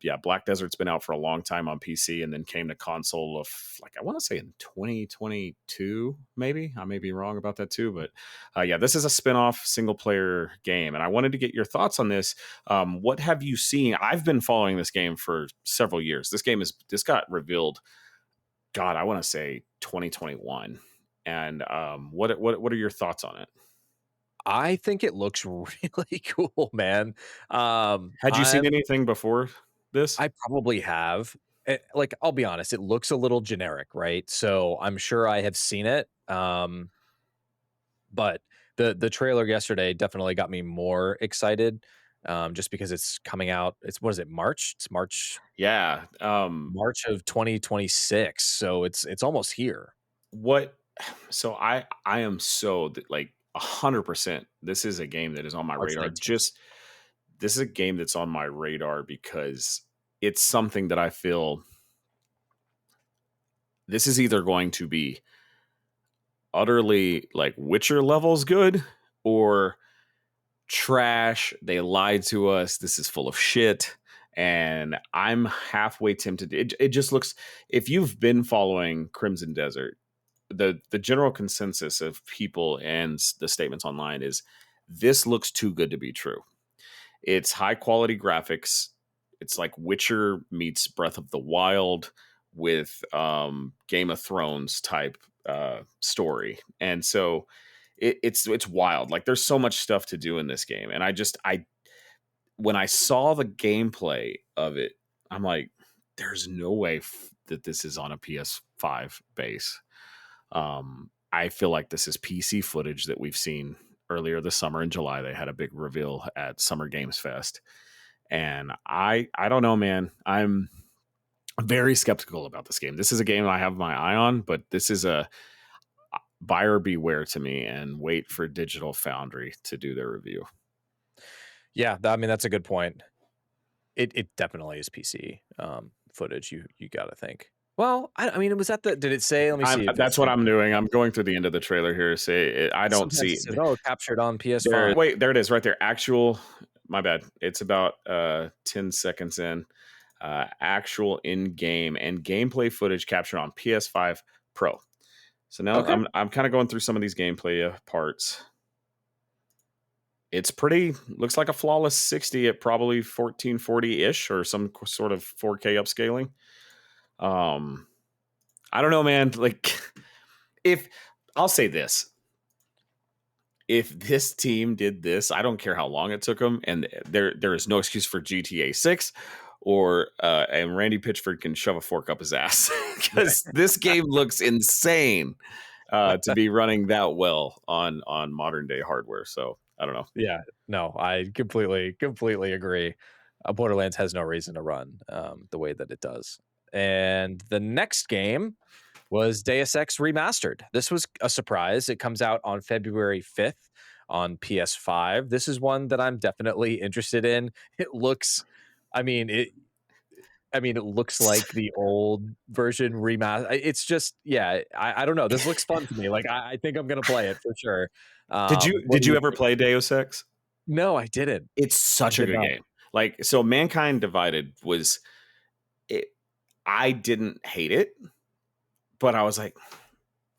Yeah, Black Desert's been out for a long time on PC, and then came to console of, like, I want to say in 2022, maybe. I may be wrong about that too, but yeah, this is a spin-off single player game, and I wanted to get your thoughts on this. What have you seen? I've been following this game for several years. This got revealed, God, I want to say 2021. And what are your thoughts on it? I think it looks really cool, man. Had you seen anything before this? I probably have. Like, I'll be honest, it looks a little generic, right? So I'm sure I have seen it. But the trailer yesterday definitely got me more excited. Just because it's coming out. It's what is it, March? It's Yeah. March of 2026. So it's almost here. What? So I am like 100%. This is a game that is on my March radar. 19th. Just this is a game that's on my radar because it's something that I feel this is either going to be utterly like Witcher levels good, or trash. They lied to us. This is full of shit. And I'm halfway tempted. It just looks, if you've been following Crimson Desert, the general consensus of people and the statements online is this looks too good to be true. It's high quality graphics. It's like Witcher meets Breath of the Wild with Game of Thrones type story, and so it's wild. Like there's so much stuff to do in this game, and I when I saw the gameplay of it, I'm like, there's no way that this is on a PS5 base. I feel like this is PC footage that we've seen earlier this summer in July. They had a big reveal at Summer Games Fest, and I don't know, man. I'm very skeptical about this game. This is a game I have my eye on, but this is a buyer beware to me, and wait for Digital Foundry to do their review. Yeah, I mean that's a good point. It definitely is PC footage. You got to think. Well, I mean, was that the? Did it say? Let me see if That's what I'm doing. I'm going through the end of the trailer here. I don't sometimes see it says, "Oh, captured on there. PS5." Wait, there it is, right there. Actual. My bad. It's about 10 seconds in. Actual in-game and gameplay footage captured on PS5 Pro. So now Okay. I'm kind of going through some of these gameplay parts. It's looks like a flawless 60 at probably 1440-ish or some sort of 4K upscaling. I don't know, man. Like, if I'll say this, if this team did this, I don't care how long it took them, and there is no excuse for GTA 6 or and Randy Pitchford can shove a fork up his ass because this game looks insane to be running that well on modern day hardware. So I don't know. Yeah, no, I completely agree. Borderlands has no reason to run the way that it does. And the next game was Deus Ex Remastered. This was a surprise. It comes out on February 5th on PS5. This is one that I'm definitely interested in. It looks, I mean, it looks like the old version remaster. It's just, yeah, I don't know. This looks fun to me. Like, I think I'm gonna play it for sure. What Did do you you ever think? play Deus Ex? No, I didn't. It's I such a did good not. game. Like, so Mankind Divided was it. I didn't hate it, but I was like,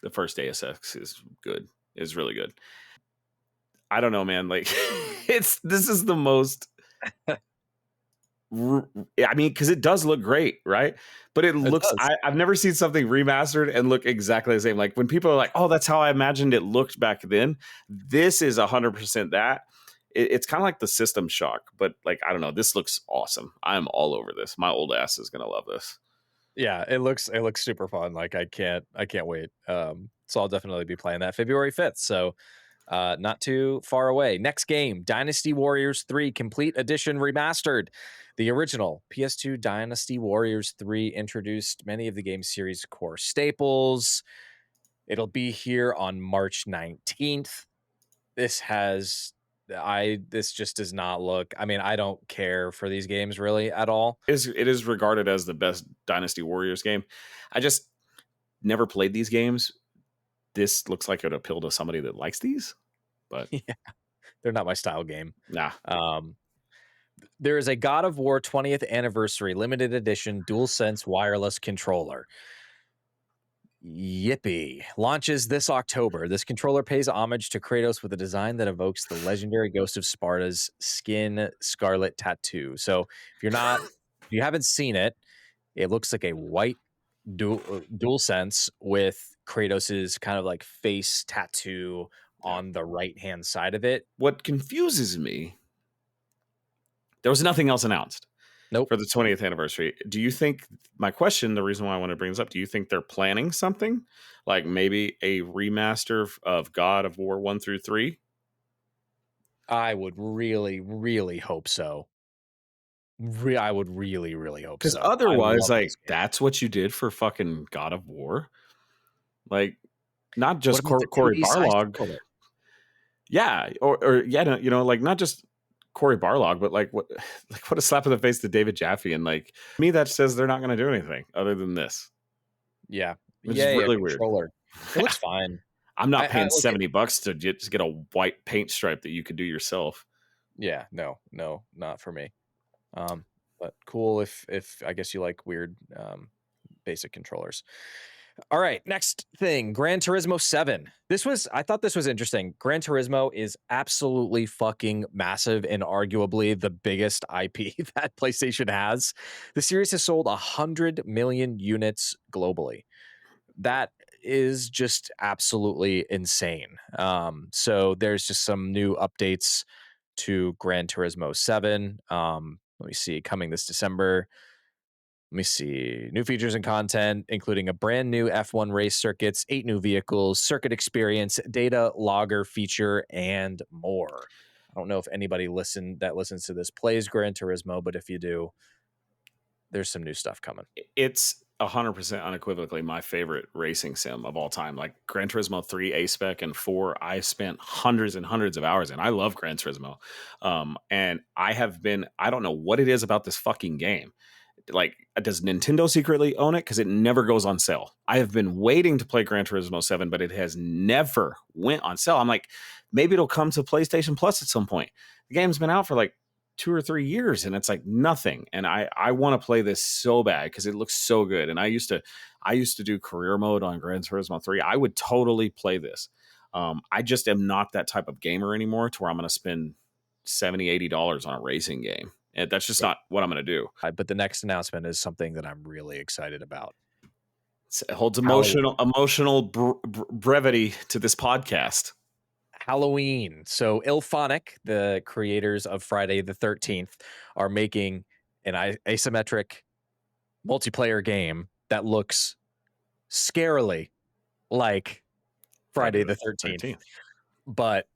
the first Deus Ex is good. Is really good. I don't know, man. Like, this is the most. I mean, because it does look great, right? But it It looks. does. I've never seen something remastered and look exactly the same. Like when people are like, "Oh, that's how I imagined it looked back then." This is 100% that. It's kind of like the System Shock, but like I don't know. This looks awesome. I'm all over this. My old ass is gonna love this. Yeah, it looks super fun. Like I can't wait. So I'll definitely be playing that February 5th. So not too far away. Next game, Dynasty Warriors 3 Complete Edition Remastered. The original PS2 Dynasty Warriors 3 introduced many of the game series core staples. It'll be here on March 19th. This has this just does not look. I mean, I don't care for these games really at all. It is regarded as the best Dynasty Warriors game. I just never played these games. This looks like it would appeal to somebody that likes these, but Yeah, they're not my style game. nah. Um, there is a God of War 20th Anniversary Limited Edition DualSense wireless controller. Yippee. Launches this October. This controller pays homage to Kratos with a design that evokes the legendary Ghost of Sparta's skin scarlet tattoo. So if you haven't seen it, it looks like a white dual sense with Kratos's kind of like face tattoo Yeah. on the right hand side of it. What confuses me, there was nothing else announced Nope. for the 20th anniversary. Do you think, my question, the reason why I want to bring this up, do you think they're planning something like maybe a remaster of God of War 1 through 3? I would really, really hope so. I would really, really hope Because so. I otherwise, love like, those games. that's what you did for fucking God of War. Like, not What just about the Corey 2D side Barlog. scroller? Yeah. Or yeah, you know, like not just Corey Barlog, but like what a slap in the face to David Jaffe. And like, me, that says they're not going to do anything other than this, Yeah. which is Yeah, yeah, really weird. controller. It looks fine. I'm not I paying look at $70 to just get a white paint stripe that you could do yourself. yeah, no, not for me. But cool if I guess you like weird basic controllers. All right, next thing, Gran Turismo 7. I thought this was interesting. Gran Turismo is absolutely fucking massive and arguably the biggest IP that PlayStation has. The series has sold 100 million units globally. That is just absolutely insane. So there's just some new updates to Gran Turismo 7. Let me see, coming this December. Let me see. New features and content, including a brand new F1 race circuits, 8 new vehicles, circuit experience, data logger feature, and more. I don't know if anybody listens to this plays Gran Turismo, but if you do, there's some new stuff coming. It's 100% unequivocally my favorite racing sim of all time. Like Gran Turismo 3 A Spec and 4, I spent hundreds and hundreds of hours in. I love Gran Turismo. And I don't know what it is about this fucking game. Like, does Nintendo secretly own it? Because it never goes on sale. I have been waiting to play Gran Turismo 7, but it has never went on sale. I'm like, maybe it'll come to PlayStation Plus at some point. The game's been out for like 2 or 3 years and it's like nothing. And I want to play this so bad because it looks so good. And I used to do career mode on Gran Turismo 3. I would totally play this. I just am not that type of gamer anymore to where I'm going to spend $70-$80 on a racing game. And that's just not what I'm going to do. But the next announcement is something that I'm really excited about. It holds emotional brevity to this podcast. Halloween. So Ilphonic, the creators of Friday the 13th, are making an asymmetric multiplayer game that looks scarily like Friday the 13th. But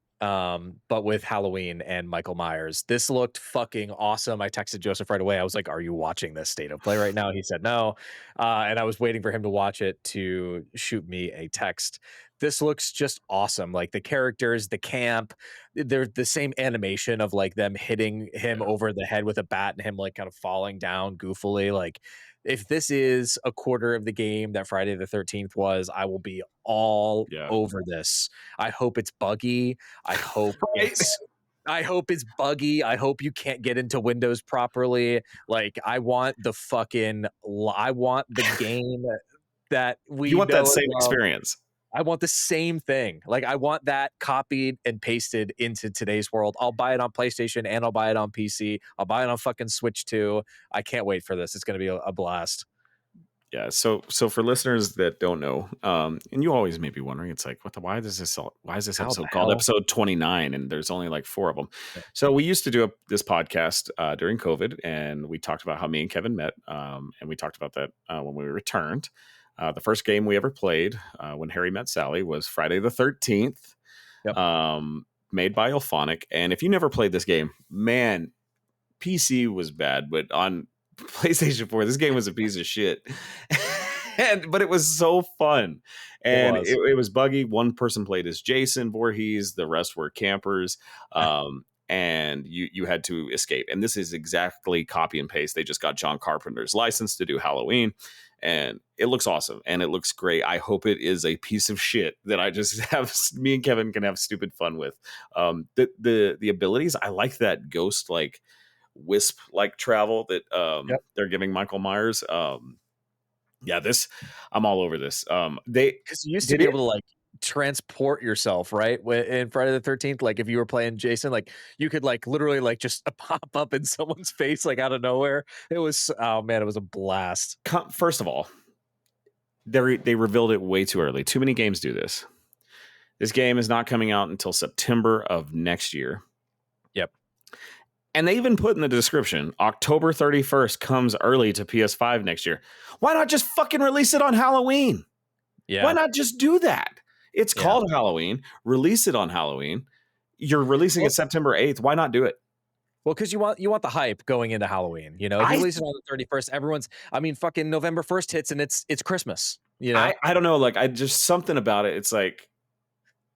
with Halloween and Michael Myers. This looked fucking awesome. I texted Joseph right away. I was like, "Are you watching this state of play right now?" He said no. And I was waiting for him to watch it to shoot me a text. This looks just awesome. Like the characters, the camp, they're the same animation of like them hitting him over the head with a bat and him like kind of falling down goofily. Like if this is a quarter of the game that Friday the 13th was, I will be all over this. I hope it's buggy. I hope it's buggy. I hope you can't get into Windows properly. Like I want the game that you want that same experience. I want the same thing. Like I want that copied and pasted into today's world. I'll buy it on PlayStation and I'll buy it on PC. I'll buy it on fucking Switch too. I can't wait for this. It's going to be a blast. Yeah. So for listeners that don't know, and you always may be wondering, it's like, why is this episode called episode 29? And there's only like 4 of them. Yeah. So we used to do this podcast during COVID, and we talked about how me and Kevin met, and we talked about that when we returned. The first game we ever played when Harry met Sally was Friday the 13th, made by Ilphonic. And if you never played this game, man, PC was bad, but on PlayStation 4, this game was a piece of shit. But it was so fun. And it was buggy. One person played as Jason Voorhees, the rest were campers. And you had to escape. And this is exactly copy and paste. They just got John Carpenter's license to do Halloween. And it looks awesome and it looks great. I hope it is a piece of shit that I just have me and Kevin can have stupid fun with. The abilities, I like that ghost like wisp like travel that they're giving Michael Myers. I'm all over this. Because you used to be able to like transport yourself, right? In Friday the 13th, like if you were playing Jason, like you could like literally like just pop up in someone's face like out of nowhere. It was it was a blast. First of all, they revealed it way too early. Too many games do this. This game is not coming out until September of next year. Yep. And they even put in the description, October 31st comes early to PS5 next year. Why not just fucking release it on Halloween? Yeah. Why not just do that? It's called Halloween. Release it on Halloween. You're releasing it September 8th. Why not do it? Well, because you want the hype going into Halloween. You know, if you release it on the 31st, fucking November 1st hits and it's Christmas. You know, I don't know. Like, I just something about it. It's like,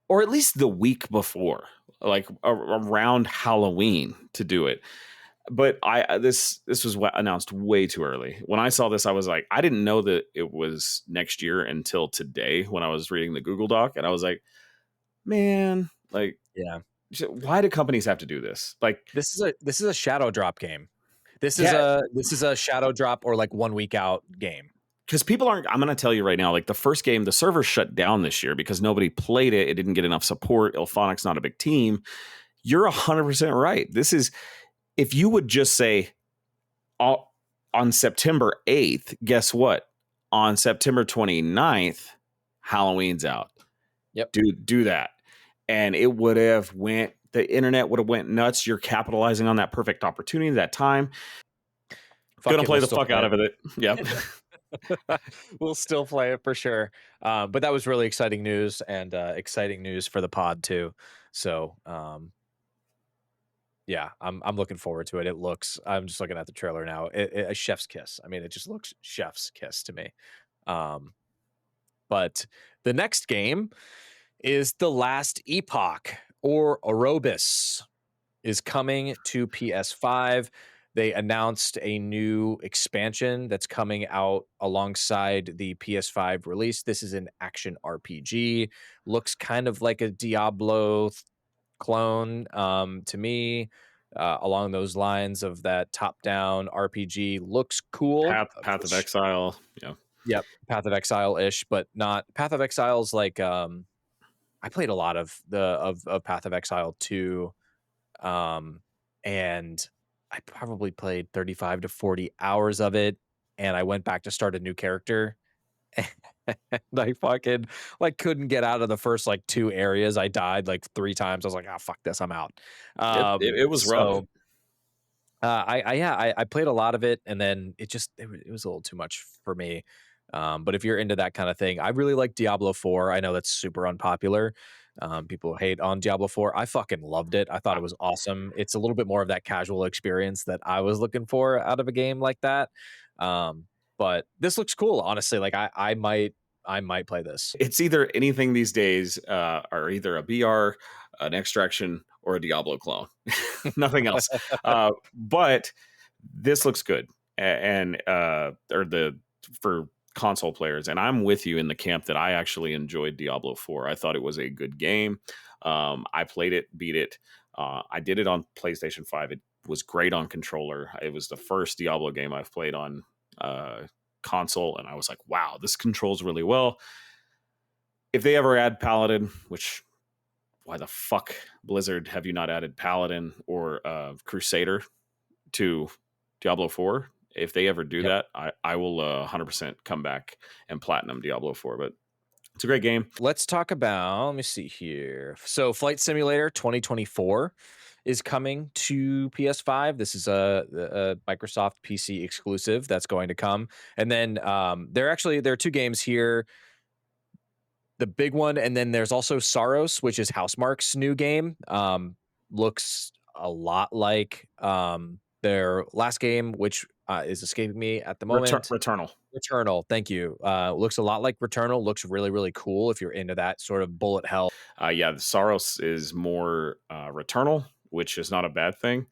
or at least the week before, like around Halloween to do it. But this was announced way too early. When I saw this, I was like, I didn't know that it was next year until today when I was reading the Google Doc, and I was like, man, like, why do companies have to do this? Like, this is a shadow drop game. This is a shadow drop or like 1 week out game. because people aren't. I'm going to tell you right now, like the first game, the server shut down this year because nobody played it. It didn't get enough support. Ilphonic's not a big team. You're 100% right. This is, if you would just say on September 8th, guess what? On September 29th, Halloween's out. Yep. Do that. And it would have the internet would have went nuts. You're capitalizing on that perfect opportunity, that time. Gonna play the fuck out of it. Yep. We'll still play it for sure. But that was really exciting news, and exciting news for the pod too. So yeah, I'm looking forward to it. I'm just looking at the trailer now. A chef's kiss. I mean, it just looks chef's kiss to me. But the next game is The Last Epoch, or Orobis, is coming to PS5. They announced a new expansion that's coming out alongside the PS5 release. This is an action RPG. Looks kind of like a Diablo clone to me, along those lines of that top-down RPG. Looks cool. Path of Exile. Yeah. Yep, Path of Exile-ish, but not Path of Exile's like I played a lot of Path of Exile 2, and I probably played 35 to 40 hours of it, and I went back to start a new character. And I fucking like couldn't get out of the first like 2 areas. I died like 3 times. I was like, "Ah, fuck this, I'm out." It was rough. I played a lot of it, and then it was a little too much for me. But if you're into that kind of thing, I really like Diablo 4. I know that's super unpopular. People hate on Diablo 4. I fucking loved it. I thought it was awesome. It's a little bit more of that casual experience that I was looking for out of a game like that. But this looks cool, honestly. Like I might play this. It's either anything these days, or either a BR, an extraction, or a Diablo clone. Nothing else. But this looks good, and for console players. And I'm with you in the camp that I actually enjoyed Diablo 4. I thought it was a good game. I played it, beat it. I did it on PlayStation 5. It was great on controller. It was the first Diablo game I've played on console, and I was like, wow, this controls really well. If they ever add Paladin, which, why the fuck, Blizzard, have you not added Paladin or Crusader to Diablo 4? If they ever do that, I will 100% come back and platinum Diablo 4. But it's a great game. Let's talk about, let me see here. So Flight Simulator 2024 is coming to PS5. This is a Microsoft PC exclusive that's going to come. And then there are 2 games here. The big one, and then there's also Saros, which is Housemarque's new game. Looks a lot like their last game, which is escaping me at the moment. Returnal. Thank you. Looks a lot like Returnal. Looks really, really cool if you're into that sort of bullet hell. Yeah, the Saros is more Returnal, which is not a bad thing.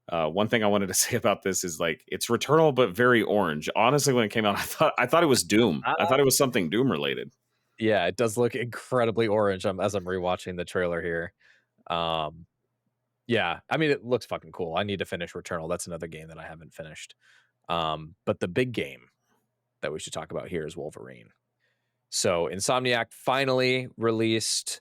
One thing I wanted to say about this is like it's Returnal but very orange. Honestly, when it came out, I thought it was Doom. I thought it was something Doom related. Yeah, it does look incredibly orange as I'm rewatching the trailer here. Yeah, I mean, it looks fucking cool. I need to finish Returnal. That's another game that I haven't finished. But the big game that we should talk about here is Wolverine. So Insomniac finally released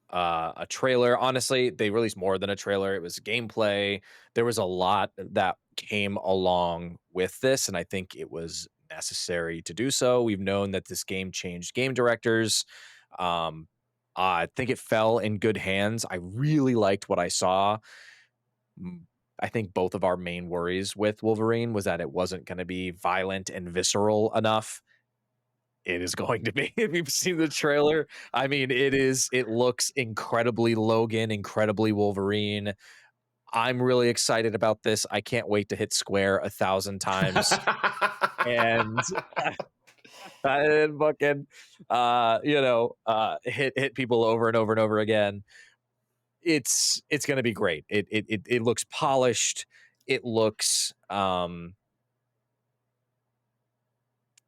a trailer. Honestly, they released more than a trailer. It was gameplay. There was a lot that came along with this, and I think it was necessary to do so. We've known that this game changed game directors. I think it fell in good hands. I really liked what I saw. I think both of our main worries with Wolverine was that it wasn't going to be violent and visceral enough. It is going to be. If you've seen the trailer, I mean, it looks incredibly Logan, incredibly Wolverine. I'm really excited about this. I can't wait to hit square 1,000 times and fucking hit people over and over and over again. It's going to be great. It looks polished. It looks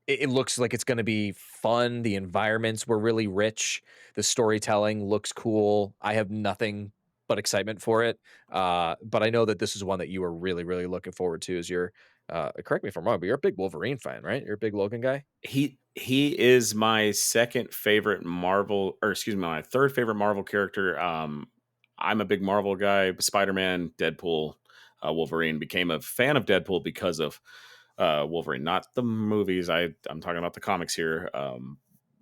it looks like it's going to be fun. The environments were really rich. The storytelling looks cool. I have nothing but excitement for it. But I know that this is one that you were really, really looking forward to as your Correct me if I'm wrong, but you're a big Wolverine fan, right? You're a big Logan guy. He is my second favorite Marvel, or excuse me, my third favorite Marvel character. I'm a big Marvel guy. Spider-Man, Deadpool, Wolverine. Became a fan of Deadpool because of Wolverine, not the movies. I'm talking about the comics here.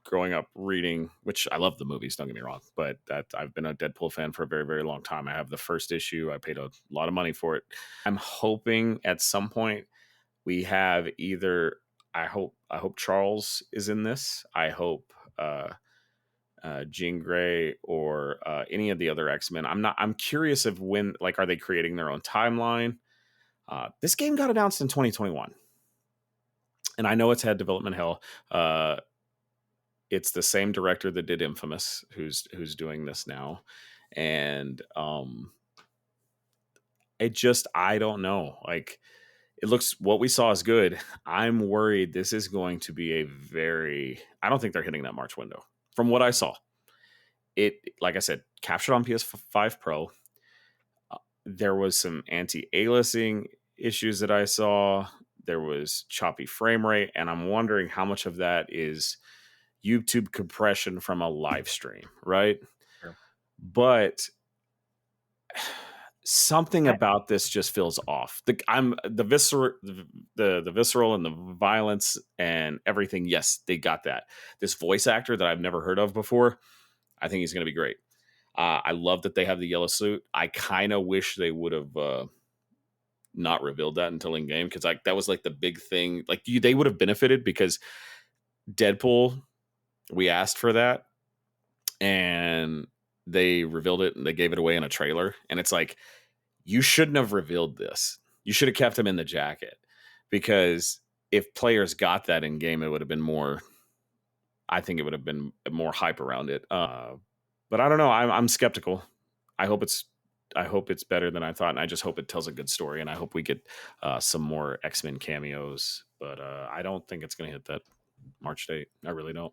Growing up reading, which I love the movies, don't get me wrong, but that I've been a Deadpool fan for a very, very long time. I have the first issue. I paid a lot of money for it. I'm hoping at some point we have either I hope Charles is in this. I hope Jean Grey or any of the other X-Men. I'm curious of when, like, are they creating their own timeline? This game got announced in 2021, and I know it's had development hell. It's the same director that did Infamous who's doing this now, and I don't know. Like, it looks, what we saw is good. I'm worried this is going to be I don't think they're hitting that March window. From what I saw, it, like I said, captured on PS5 Pro. There was some anti-aliasing issues that I saw. There was choppy frame rate, and I'm wondering how much of that is YouTube compression from a live stream, right? Sure. But something I, about this just feels off. The visceral and the violence and everything. Yes, they got that. This voice actor that I've never heard of before, I think he's going to be great. I love that they have the yellow suit. I kind of wish they would have not revealed that until in game, because like that was like the big thing. Like they would have benefited because Deadpool, we asked for that, and they revealed it and they gave it away in a trailer, and it's like, you shouldn't have revealed this. You should have kept him in the jacket, because if players got that in game, it would have been more. I think it would have been more hype around it. But I don't know. I'm skeptical. I hope it's better than I thought, and I just hope it tells a good story, and I hope we get some more X-Men cameos. But I don't think it's going to hit that March date. I really don't.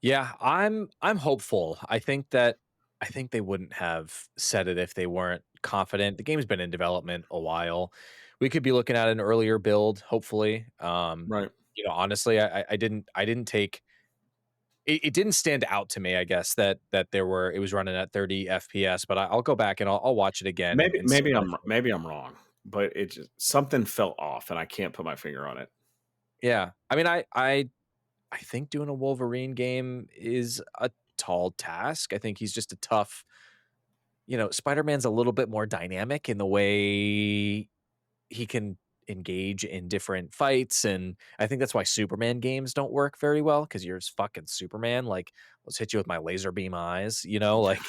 yeah, I'm hopeful. I think they wouldn't have said it if they weren't confident. The game's been in development a while. We could be looking at an earlier build, hopefully. Right. Honestly, I didn't take it didn't stand out to me, I guess, that it was running at 30 FPS, but I'll go back and I'll watch it again Maybe and see maybe what I I'm think. maybe I'm wrong, but it just, something felt off, and I can't put my finger on it. Yeah. I mean, I think doing a Wolverine game is a tall task. I think he's just a tough, Spider-Man's a little bit more dynamic in the way he can engage in different fights, and I think that's why Superman games don't work very well, because you're fucking Superman. Like, let's hit you with my laser beam eyes. Like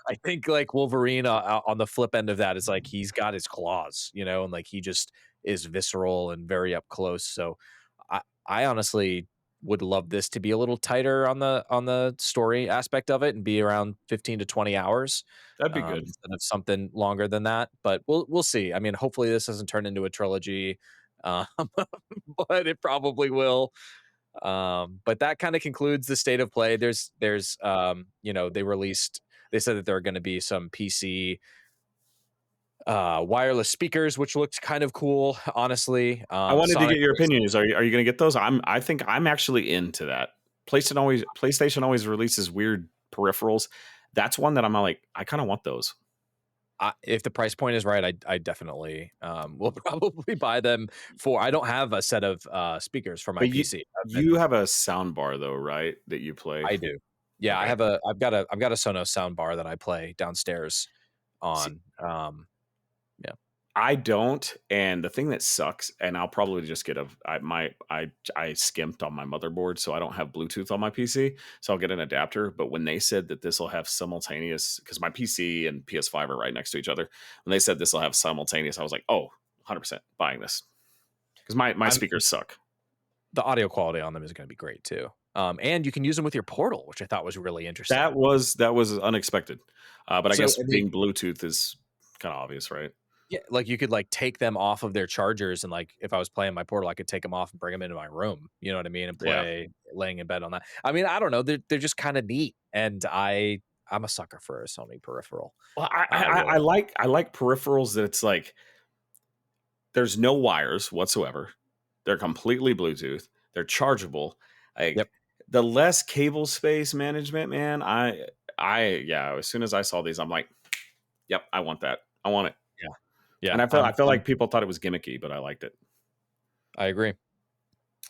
I think like Wolverine on the flip end of that is like he's got his claws, and like he just is visceral and very up close. So I honestly would love this to be a little tighter on the story aspect of it and be around 15 to 20 hours, That'd be good. instead of something longer than that. But we'll see. I mean, hopefully this doesn't turn into a trilogy, um, but it probably will. But that kind of concludes the state of play. There's they said that there are going to be some PC wireless speakers, which looked kind of cool, honestly. I wanted to Sonic get your was opinions. Are you going to get those? I think I'm actually into that. PlayStation always releases weird peripherals. That's one that I'm like, I kind of want those. if the price point is right, I definitely will probably buy them. For I don't have a set of speakers for my But you PC. you have a sound bar though, right? That you play. I do. Yeah, Okay. I've got a Sonos sound bar that I play downstairs See, on. Yeah. I don't, and the thing that sucks, and I'll probably just get I skimped on my motherboard, so I don't have Bluetooth on my PC, so I'll get an adapter. But when they said that this will have simultaneous, because my PC and PS5 are right next to each other, when they said this will have simultaneous, I was like, oh, 100% buying this, because my I'm speakers suck. The audio quality on them is going to be great too. And you can use them with your portal, which I thought was really That interesting. was unexpected, but I So guess and they being Bluetooth is kind of obvious, right? Yeah, like you could like take them off of their chargers, and like if I was playing my portal, I could take them off and bring them into my room. You know what I mean? And Yeah. play laying in bed on that. I mean, I don't know. They're just kind of neat, and I'm a sucker for a Sony peripheral. Well, I really I like peripherals that it's like there's no wires whatsoever. They're completely Bluetooth. They're chargeable. Like Yep. the less cable space management, man. Yeah. As soon as I saw these, I'm like, yep, I want that. I want it. Yeah. Yeah. And I feel like people thought it was gimmicky, but I liked it. I agree.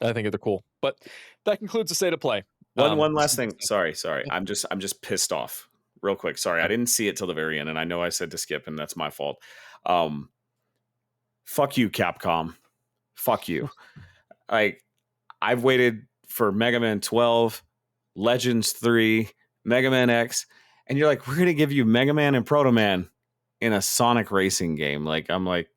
I think they're cool. But that concludes the state of play. One last thing. Sorry. I'm just pissed off. Real quick. Sorry, I didn't see it till the very end, and I know I said to skip, and that's my fault. Fuck you, Capcom. Fuck you. Like, I've waited for Mega Man 12, Legends 3, Mega Man X, and you're like, we're gonna give you Mega Man and Proto Man in a Sonic racing game. Like, I'm like,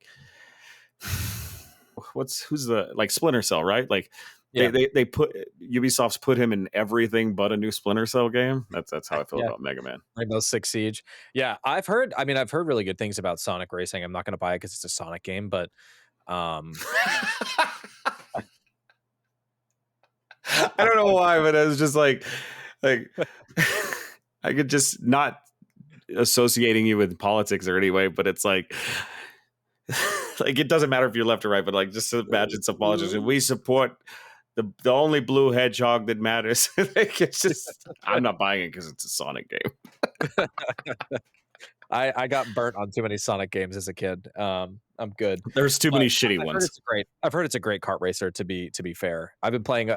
who's the like Splinter Cell, right? Like, Yeah. they put Ubisoft's put him in everything but a new Splinter Cell game. That's how I feel about Mega Man. Rainbow Six Siege. Yeah, I've heard really good things about Sonic Racing. I'm not going to buy it because it's a Sonic game, but I don't know why, but I was just like I could just not associating you with politics or anyway, but it's like like it doesn't matter if you're left or right, but like just imagine some politicians and we support the only blue hedgehog that matters. Like, it's just I'm not buying it because it's a Sonic game. I got burnt on too many Sonic games as a kid. I'm good. There's too many shitty ones. I've heard it's a great kart racer. To be fair, I've been playing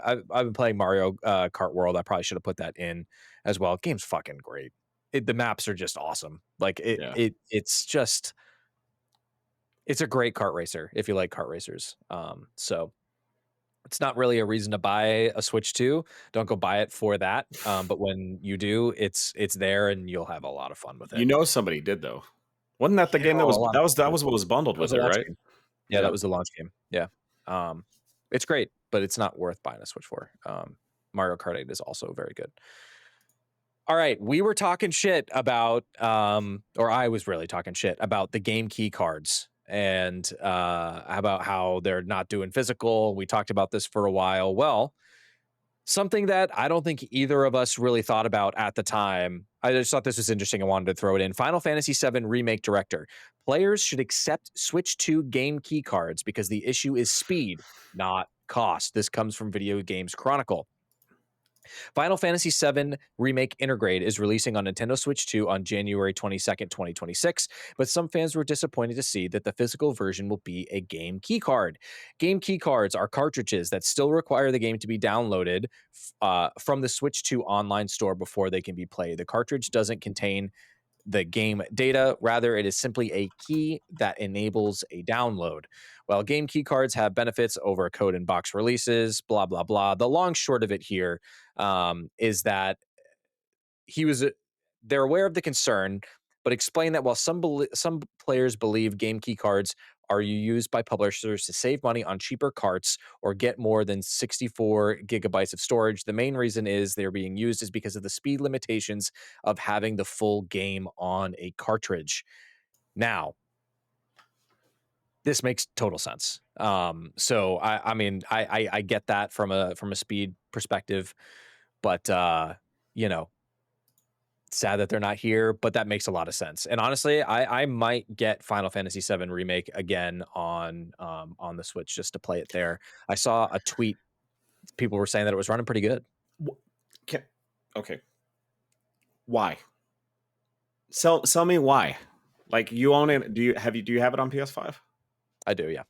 Mario Kart World. I probably should have put that in as well. Game's fucking great. The maps are just awesome. Like it's just it's a great kart racer if you like kart racers. So it's not really a reason to buy a Switch 2. Don't go buy it for that. But when you do, it's there and you'll have a lot of fun with it. You know somebody did though. Wasn't that the game that was what was bundled with it, right? Yeah, that was the launch game. Yeah. It's great, but it's not worth buying a Switch for. Mario Kart 8 is also very good. All right, we were talking shit about or I was really talking shit about the game key cards and about how they're not doing physical. We talked about this for a while. Well, something that I don't think either of us really thought about at the time. I just thought this was interesting. I wanted to throw it in. Final Fantasy VII Remake Director. Players should accept Switch 2 game key cards because the issue is speed, not cost. This comes from Video Games Chronicle. Final Fantasy VII Remake Intergrade is releasing on Nintendo Switch 2 on January 22nd, 2026, but some fans were disappointed to see that the physical version will be a game keycard. Game keycards are cartridges that still require the game to be downloaded from the Switch 2 online store before they can be played. The cartridge doesn't contain the game data. Rather, it is simply a key that enables a download. While game key cards have benefits over code and box releases, blah, blah, blah. The long short of it here is that they're aware of the concern, but explain that while some players believe game key cards are used by publishers to save money on cheaper carts or get more than 64 gigabytes of storage, the main reason is they're being used is because of the speed limitations of having the full game on a cartridge. Now, this makes total sense. So I get that from a speed perspective, but sad that they're not here, but that makes a lot of sense. And honestly, I might get Final Fantasy VII Remake again on the Switch just to play it there. I saw a tweet. People were saying that it was running pretty good. Okay. Why? Sell me why. Like, you own it. Do you have it on PS5? I do, yeah.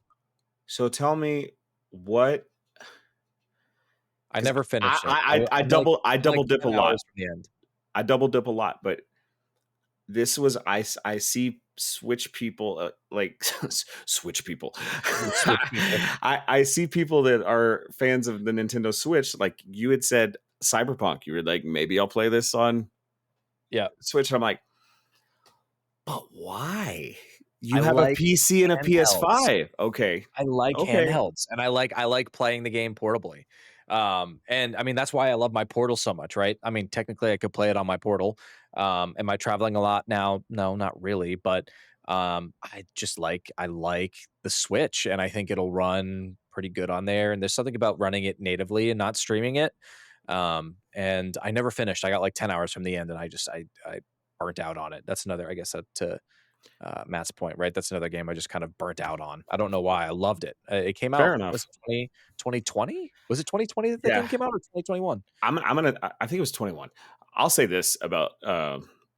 So tell me what. I never finished it. I double dip a lot. From the end. I double dip a lot, but this was I see Switch people Switch people. I see people that are fans of the Nintendo Switch. Like you had said, Cyberpunk. You were like, maybe I'll play this on Switch. And I'm like, but why? You have a PC and a PS5. Okay. I like handhelds, and I like playing the game portably. And I mean, that's why I love my Portal so much, right? I mean, technically I could play it on my Portal. Am I traveling a lot now? No, not really. But I like the Switch, and I think it'll run pretty good on there. And there's something about running it natively and not streaming it. And I never finished. I got like 10 hours from the end, and I burnt out on it. That's another, I guess, to Matt's point, right? That's another game I just kind of burnt out on. I don't know why. I loved it. It came Fair out, was enough. it 2020? Was it 2020 that Yeah. game came out, or 2021? I think it was 21. I'll say this about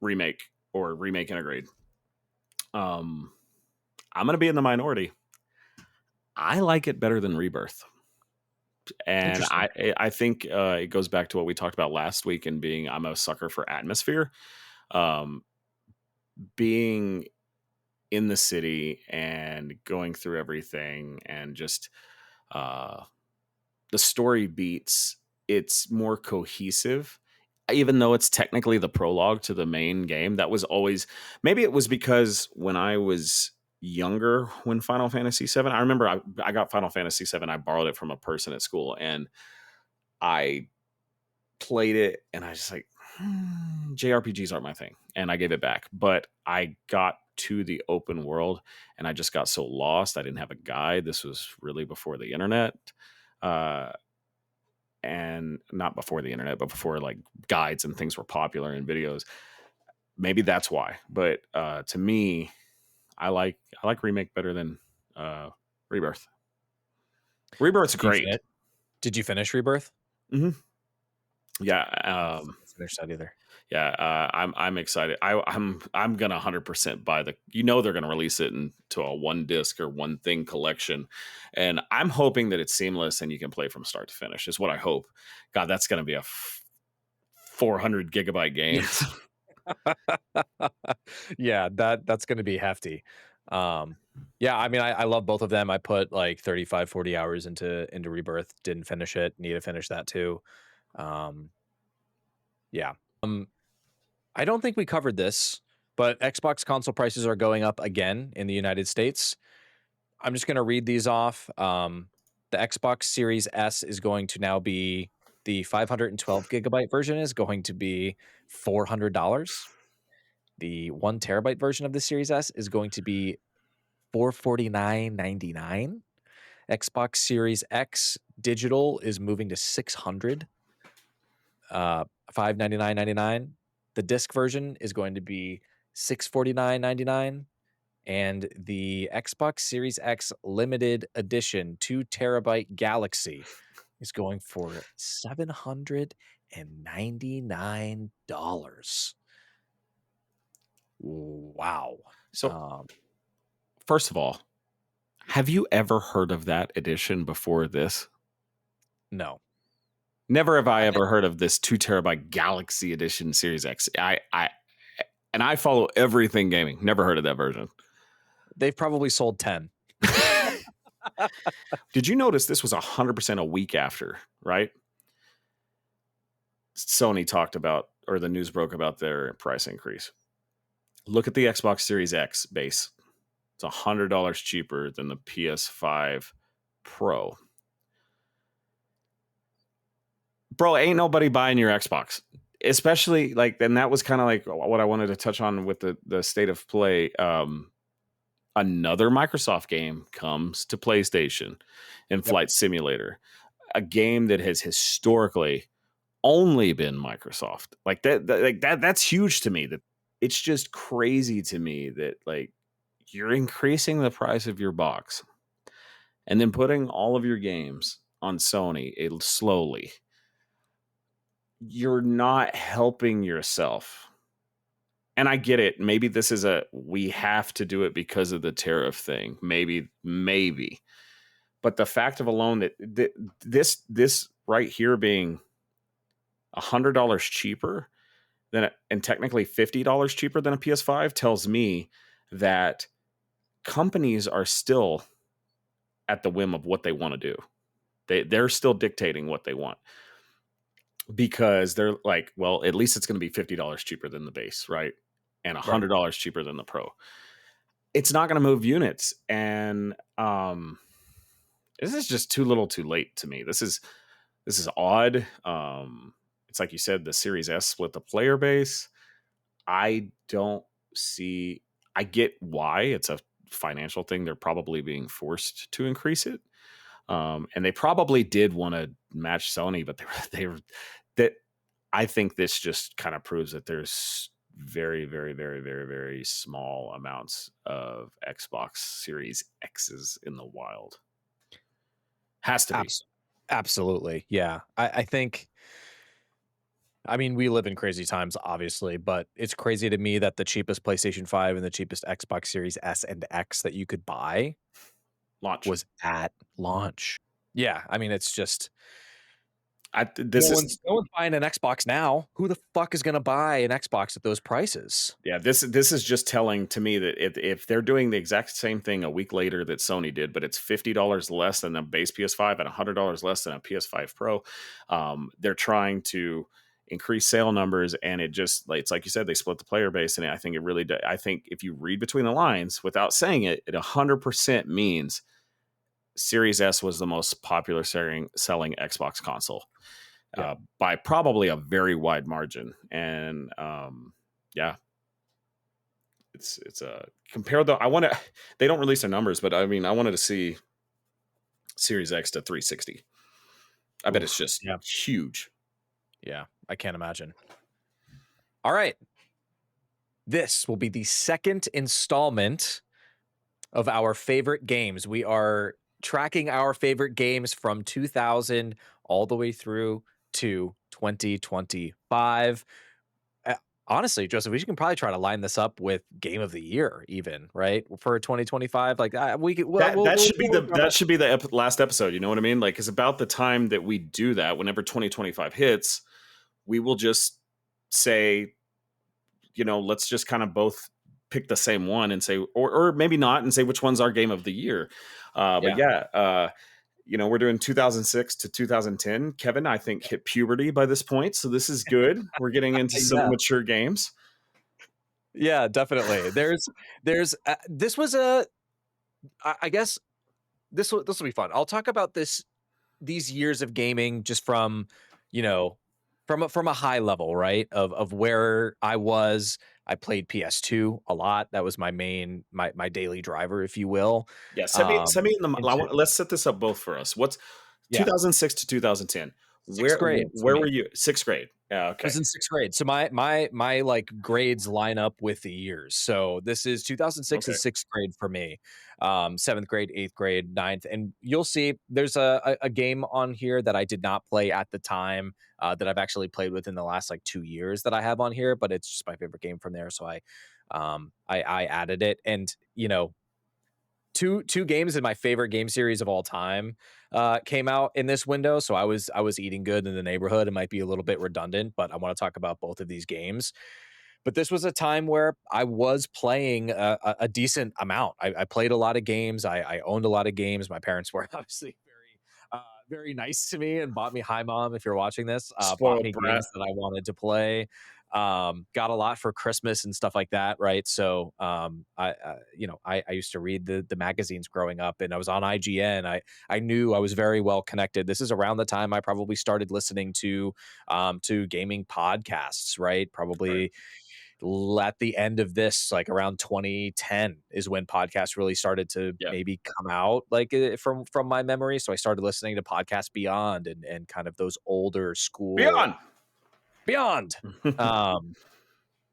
remake or remake integrate. I'm gonna be in the minority. I like it better than Rebirth. And Interesting. I think it goes back to what we talked about last week, and being I'm a sucker for atmosphere. Um, being in the city and going through everything, and just the story beats, it's more cohesive, even though it's technically the prologue to the main game. That was always, maybe it was because when I was younger, when Final Fantasy 7, I remember I got Final Fantasy 7, I borrowed it from a person at school, and I played it, and I just like, JRPGs aren't my thing, and I gave it back. But I got to the open world, and I just got so lost. I didn't have a guide. This was really before the internet. And not before the internet, but before like guides and things were popular in videos. Maybe that's why. But to me, I like remake better than Rebirth. Rebirth's great. Did you finish Rebirth? Mm-hmm. Yeah. I didn't finish that either. Yeah, I'm excited. I'm gonna 100% buy the. They're gonna release it into a one disc or one thing collection, and I'm hoping that it's seamless and you can play from start to finish. Is what I hope. God, that's gonna be a 400 gigabyte game. Yeah, that's gonna be hefty. Yeah, I mean, I love both of them. I put like 35, 40 hours into Rebirth. Didn't finish it. Need to finish that too. Yeah. I don't think we covered this, but Xbox console prices are going up again in the United States. I'm just going to read these off. The Xbox Series S is going to now be, the 512 gigabyte version is going to be $400. The 1 terabyte version of the Series S is going to be $449.99. Xbox Series X digital is moving to $600, $599.99. The disc version is going to be $649.99. And the Xbox Series X limited edition 2 terabyte Galaxy is going for $799. Wow. So, first of all, have you ever heard of that edition before this? No. Never have I ever heard of this 2 terabyte Galaxy Edition Series X. I follow everything gaming. Never heard of that version. They've probably sold 10. Did you notice this was 100% a week after, right? Sony talked about, or the news broke about their price increase. Look at the Xbox Series X base. It's $100 cheaper than the PS5 Pro. Bro, ain't nobody buying your Xbox. Especially like, and that was kind of like what I wanted to touch on with the state of play. Another Microsoft game comes to PlayStation in Flight Simulator, a game that has historically only been Microsoft. Like that's huge to me. That it's just crazy to me that like you're increasing the price of your box and then putting all of your games on Sony slowly. You're not helping yourself. And I get it. Maybe this is we have to do it because of the tariff thing. Maybe. But the fact of alone that this right here being $100 cheaper and technically $50 cheaper than a PS5 tells me that companies are still at the whim of what they want to do. They're still dictating what they want. Because they're like, well, at least it's going to be $50 cheaper than the base, right? And $100 cheaper than the Pro. It's not going to move units, and this is just too little, too late to me. This is odd. It's like you said, the Series S split the player base. I don't see. I get why it's a financial thing. They're probably being forced to increase it, and they probably did want to match Sony, but they were that. I think this just kind of proves that there's very, very, very, very, very small amounts of Xbox Series X's in the wild. Has to be. Absolutely. Yeah. I think, I mean, we live in crazy times, obviously, but it's crazy to me that the cheapest PlayStation 5 and the cheapest Xbox Series S and X that you could buy Launch. was at launch. Yeah. I mean, it's just, This is no one's buying an Xbox now. Who the fuck is going to buy an Xbox at those prices? Yeah, this is just telling to me that if they're doing the exact same thing a week later that Sony did, but it's $50 less than a base PS5 and $100 less than a PS5 Pro, they're trying to increase sale numbers, and it's like you said, they split the player base, and I think it really. I think if you read between the lines without saying it, it 100% means Series S was the most popular selling Xbox console by probably a very wide margin, and yeah. It's a compare though. They don't release their numbers, but I mean, I wanted to see Series X to 360. I bet it's just huge. Yeah, I can't imagine. All right. This will be the second installment of our favorite games. We are tracking our favorite games from 2000 all the way through to 2025. Honestly, Joseph, we can probably try to line this up with Game of the Year, even right for 2025. Like we could. That should be the last episode. You know what I mean? Like, it's about the time that we do that. Whenever 2025 hits, we will just say, let's just kind of both pick the same one and say, or maybe not, and say which one's our Game of the Year. But we're doing 2006 to 2010. Kevin, I think, hit puberty by this point, so this is good. We're getting into some mature games. Yeah, definitely. There's this was I guess this will be fun. I'll talk about these years of gaming just from, from a high level, right? Of where I was. I played PS2 a lot. That was my main my daily driver, if you will. Yeah, send me in the. Let's set this up both for us. What's 2006 to 2010? Sixth grade. Where were you? Sixth grade. Yeah, okay. I was in sixth grade. So my like grades line up with the years. So this is 2006 is sixth grade for me. Seventh grade, eighth grade, ninth. And you'll see there's a game on here that I did not play at the time that I've actually played within the last like 2 years that I have on here, but it's just my favorite game from there. So I added it. And two games in my favorite game series of all time came out in this window. So I was eating good in the neighborhood. It might be a little bit redundant, but I want to talk about both of these games. But this was a time where I was playing a decent amount. I played a lot of games. I owned a lot of games. My parents were obviously very nice to me and bought me, hi mom, if you're watching this, bought me games that I wanted to play. Got a lot for Christmas and stuff like that, right? So I used to read the magazines growing up, and I was on IGN. I knew I was very well connected. This is around the time I probably started listening to gaming podcasts, right? Probably at the end of this, like around 2010 is when podcasts really started to maybe come out, like from my memory. So I started listening to Podcast Beyond and kind of those older school Beyond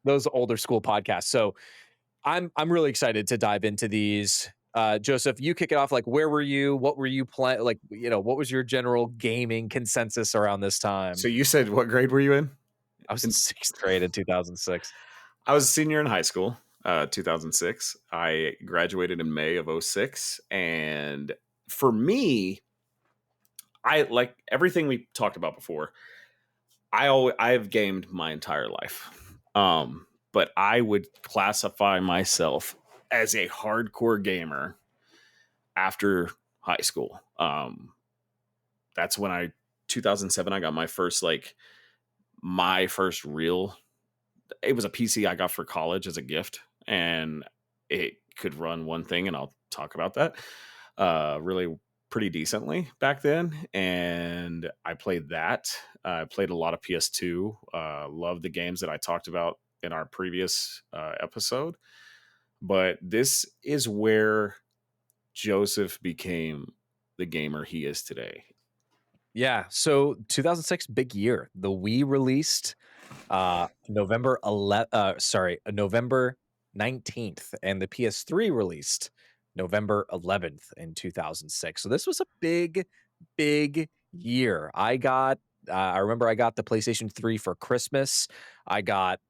those older school podcasts. So I'm really excited to dive into these. Joseph, you kick it off. Like, where were you? What were you playing? Like, what was your general gaming consensus around this time? So you said, what grade were you in? I was in sixth grade in 2006. I was a senior in high school, 2006. I graduated in May of 06. And for me, I like everything we talked about before. I've gamed my entire life. But I would classify myself as a hardcore gamer after high school. That's when 2007, I got my first real, it was a PC I got for college as a gift, and it could run one thing, and I'll talk about that really pretty decently back then. And I played that. I played a lot of PS2. Loved the games that I talked about in our previous episode. But this is where Joseph became the gamer he is today. Yeah. So 2006, big year. The Wii released. November 19th, and the PS3 released November 11th in 2006. So this was a big year. I remember I got the PlayStation 3 for Christmas. I got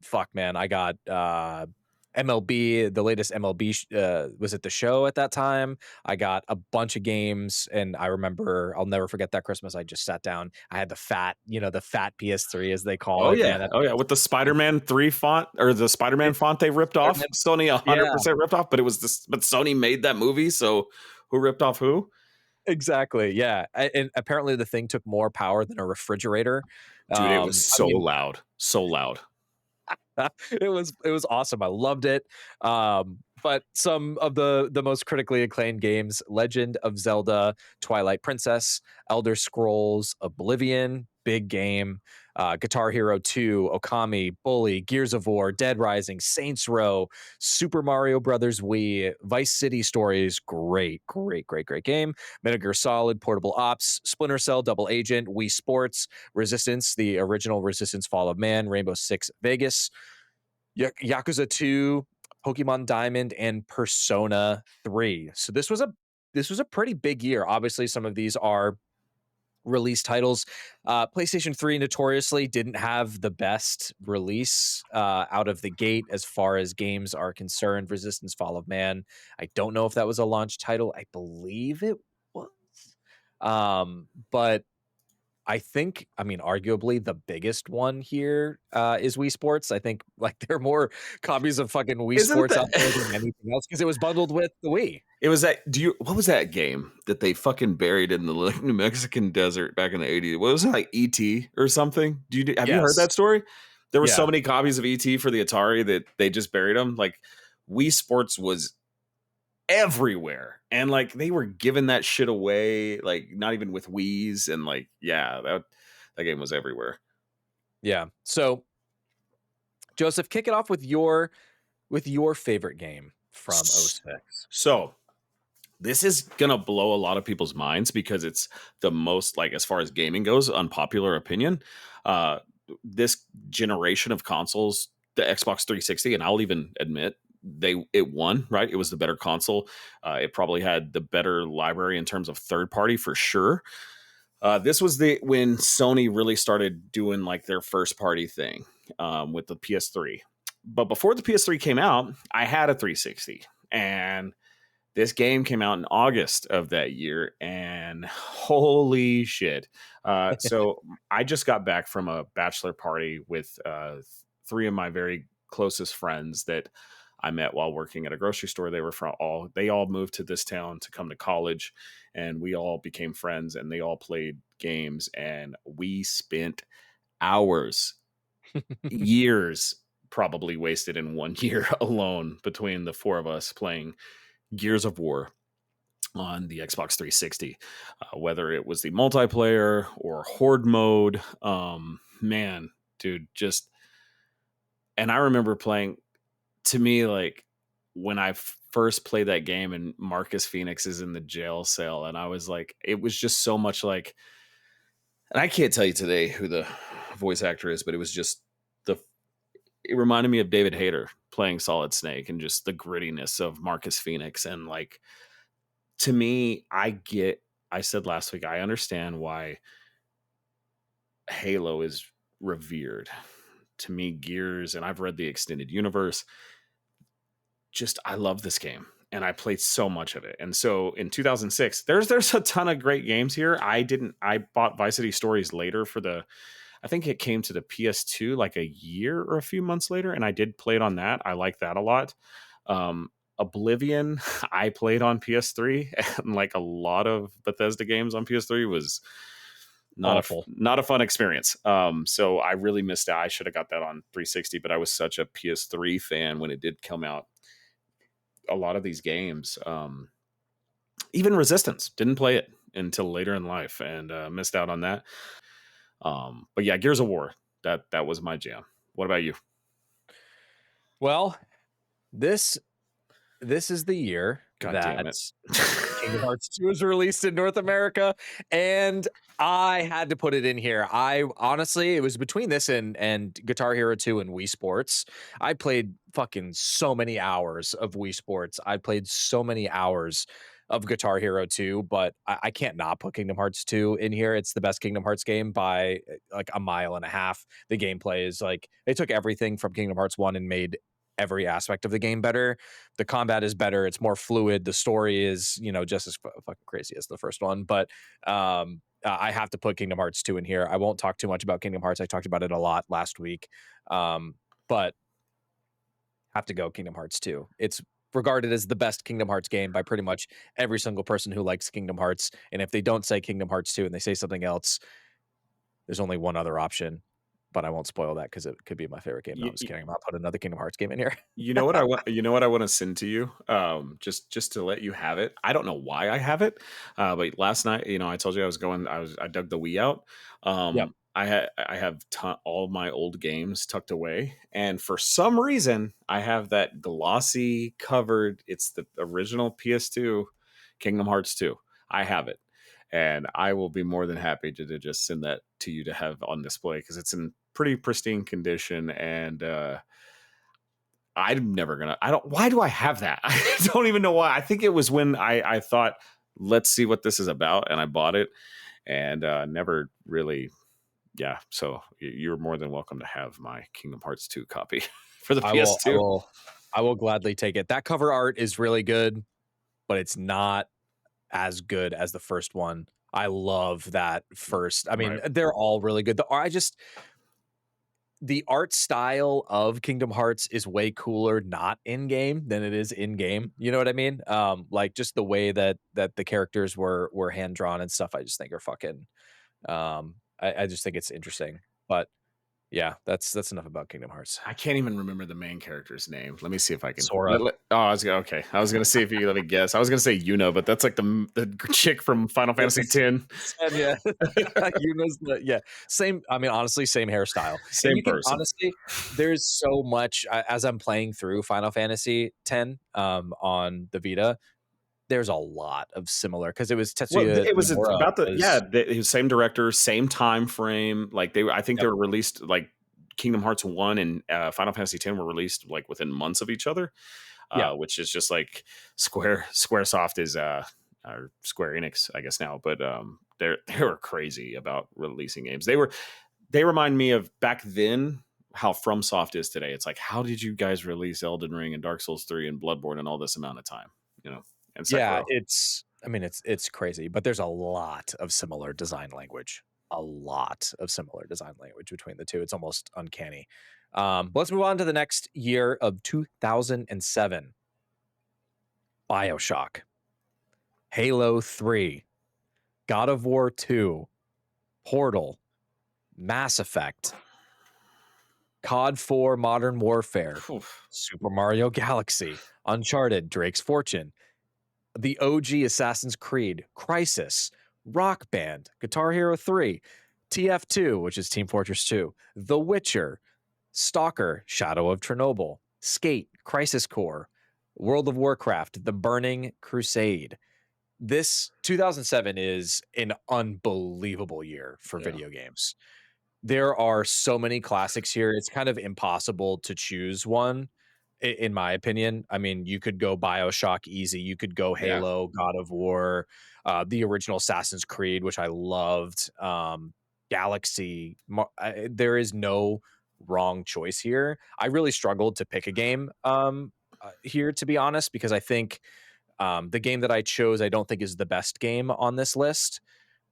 MLB, the latest MLB was it the show at that time. I got a bunch of games, and I remember I'll never forget that Christmas. I just sat down. I had the fat PS3 as they call Oh it. yeah, Man, that oh yeah, with the Spider-Man 3 font or the Spider-Man font they ripped off. Spider-Man, Sony yeah, 100% ripped off, but it was this. But Sony made that movie, so who ripped off who? exactly. Yeah, and apparently the thing took more power than a refrigerator. Dude, it was I so mean, loud, so loud. it was awesome. I loved it. But some of the most critically acclaimed games: Legend of Zelda, Twilight Princess, Elder Scrolls Oblivion, big game, Guitar Hero 2, Okami, Bully, Gears of War, Dead Rising, Saints Row, Super Mario Brothers Wii, Vice City Stories, great game, Metal Gear Solid, Portable Ops, Splinter Cell, Double Agent, Wii Sports, Resistance, the original Resistance Fall of Man, Rainbow Six Vegas, Yakuza 2, Pokemon Diamond, and Persona 3. So this was a pretty big year. Obviously, some of these are release titles. PlayStation 3 notoriously didn't have the best release out of the gate as far as games are concerned. Resistance Fall of Man. I don't know if that was a launch title. I believe it was. But I mean, arguably the biggest one here is Wii Sports. I think like there are more copies of fucking Wii Isn't Sports that? out there than anything else because it was bundled with the Wii. It was that. What was that game that they fucking buried in the New Mexican desert back in the 80s? What was it, like ET or something? Have you heard Yes. that story? There were so Yeah. many copies of ET for the Atari that they just buried them. Like Wii Sports was everywhere, and like they were giving that shit away, like not even with Wii's, and like yeah, that game was everywhere. Yeah. So, Joseph, kick it off with your favorite game from S- '06. So this is gonna blow a lot of people's minds because it's the most, like, as far as gaming goes, unpopular opinion. Uh, this generation of consoles, the Xbox 360, and I'll even admit it won. Right, it was the better console. It probably had the better library in terms of third party for sure. This was the when Sony really started doing like their first party thing with the PS3. But before the PS3 came out, I had a 360, and this game came out in August of that year, and holy shit. So I just got back from a bachelor party with three of my very closest friends that I met while working at a grocery store. They all moved to this town to come to college, and we all became friends, and they all played games, and we spent hours, years probably wasted in one year alone between the four of us playing Gears of War on the Xbox 360, whether it was the multiplayer or horde mode. Man, dude, just, and I remember playing, to me, like when I first played that game and Marcus Phoenix is in the jail cell, and I was like, it was just so much like, and I can't tell you today who the voice actor is, but it was just the, it reminded me of David Hayter playing Solid Snake and just the grittiness of Marcus Phoenix. And like, to me, I said last week, I understand why Halo is revered. To me, Gears, and I've read the extended universe, just, I love this game. And I played so much of it. And so in 2006, there's a ton of great games here. I bought Vice City Stories later I think it came to the PS2 like a year or a few months later, and I did play it on that. I like that a lot. Oblivion, I played on PS3, and like a lot of Bethesda games on PS3 was Awful. not a fun experience. So I really missed out. I should have got that on 360, but I was such a PS3 fan when it did come out. A lot of these games, even Resistance, didn't play it until later in life, and missed out on that. But yeah, Gears of War, that was my jam. What about you? Well, this is the year God damn that it. Kingdom Hearts 2 was released in North America, and I had to put it in here. I honestly, it was between this and Guitar Hero 2 and Wii Sports. I played fucking so many hours of Wii Sports. I played so many hours of Guitar Hero 2, but I can't not put Kingdom Hearts 2 in here. It's the best Kingdom Hearts game by like a mile and a half. The gameplay is like they took everything from Kingdom Hearts 1 and made every aspect of the game better. The combat is better. It's more fluid. The story is, just as fucking crazy as the first one. But I have to put Kingdom Hearts 2 in here. I won't talk too much about Kingdom Hearts. I talked about it a lot last week. But have to go Kingdom Hearts 2. It's regarded as the best Kingdom Hearts game by pretty much every single person who likes Kingdom Hearts. And if they don't say Kingdom Hearts 2 and they say something else, there's only one other option. But I won't spoil that because it could be my favorite game. No, I'm just kidding. I'm not putting another Kingdom Hearts game in here. You know what I want? You know what I want to send to you? Just to let you have it. I don't know why I have it, but last night, I told you I dug the Wii out. Yep. I have all my old games tucked away, and for some reason, I have that glossy covered. It's the original PS2 Kingdom Hearts 2. I have it, and I will be more than happy to just send that to you to have on display because it's in pretty pristine condition. And I'm never gonna. Why do I have that? I don't even know why. I think it was when I thought, let's see what this is about, and I bought it, and never really. Yeah, so you're more than welcome to have my Kingdom Hearts 2 copy for the PS2. I will gladly take it. That cover art is really good, but it's not as good as the first one. I love that first. I mean, Right. they're all really good. The art style of Kingdom Hearts is way cooler not in game than it is in game. You know what I mean? Like just the way that the characters were hand drawn and stuff. I just think are fucking. I just think it's interesting. But yeah, that's enough about Kingdom Hearts. I can't even remember the main character's name. Let me see if I can. Sora. Okay. I was gonna see if you let me guess. I was gonna say Yuna, but that's like the chick from Final Fantasy X. Yeah, same. I mean, honestly, same hairstyle. Same And you can person. honestly, there's so much as I'm playing through Final Fantasy X on the Vita. There's a lot of similar because it was Tetsuya. Well, it was Nomura about the same director, same time frame. Like I think they were released like Kingdom Hearts 1 and Final Fantasy X were released like within months of each other. Which is just like Squaresoft is or Square Enix, I guess now, but they were crazy about releasing games. They remind me of back then how FromSoft is today. It's like, how did you guys release Elden Ring and Dark Souls 3 and Bloodborne in all this amount of time? And Sekiro. It's crazy, but there's a lot of similar design language. A lot of similar design language between the two. It's almost uncanny. Let's move on to the next year of 2007. BioShock, Halo 3, God of War 2, Portal, Mass Effect, COD 4 Modern Warfare, Super Mario Galaxy, Uncharted, Drake's Fortune, the OG Assassin's Creed, Crysis, Rock Band, Guitar Hero 3, TF2, which is Team Fortress 2, The Witcher, Stalker, Shadow of Chernobyl, Skate, Crisis Core, World of Warcraft, The Burning Crusade. This 2007 is an unbelievable year for video games. There are so many classics here. It's kind of impossible to choose one, in my opinion. I mean, you could go BioShock easy. You could go Halo, God of War, the original Assassin's Creed, which I loved, Galaxy. There is no wrong choice here. I really struggled to pick a game here, to be honest, because I think the game that I chose, I don't think is the best game on this list,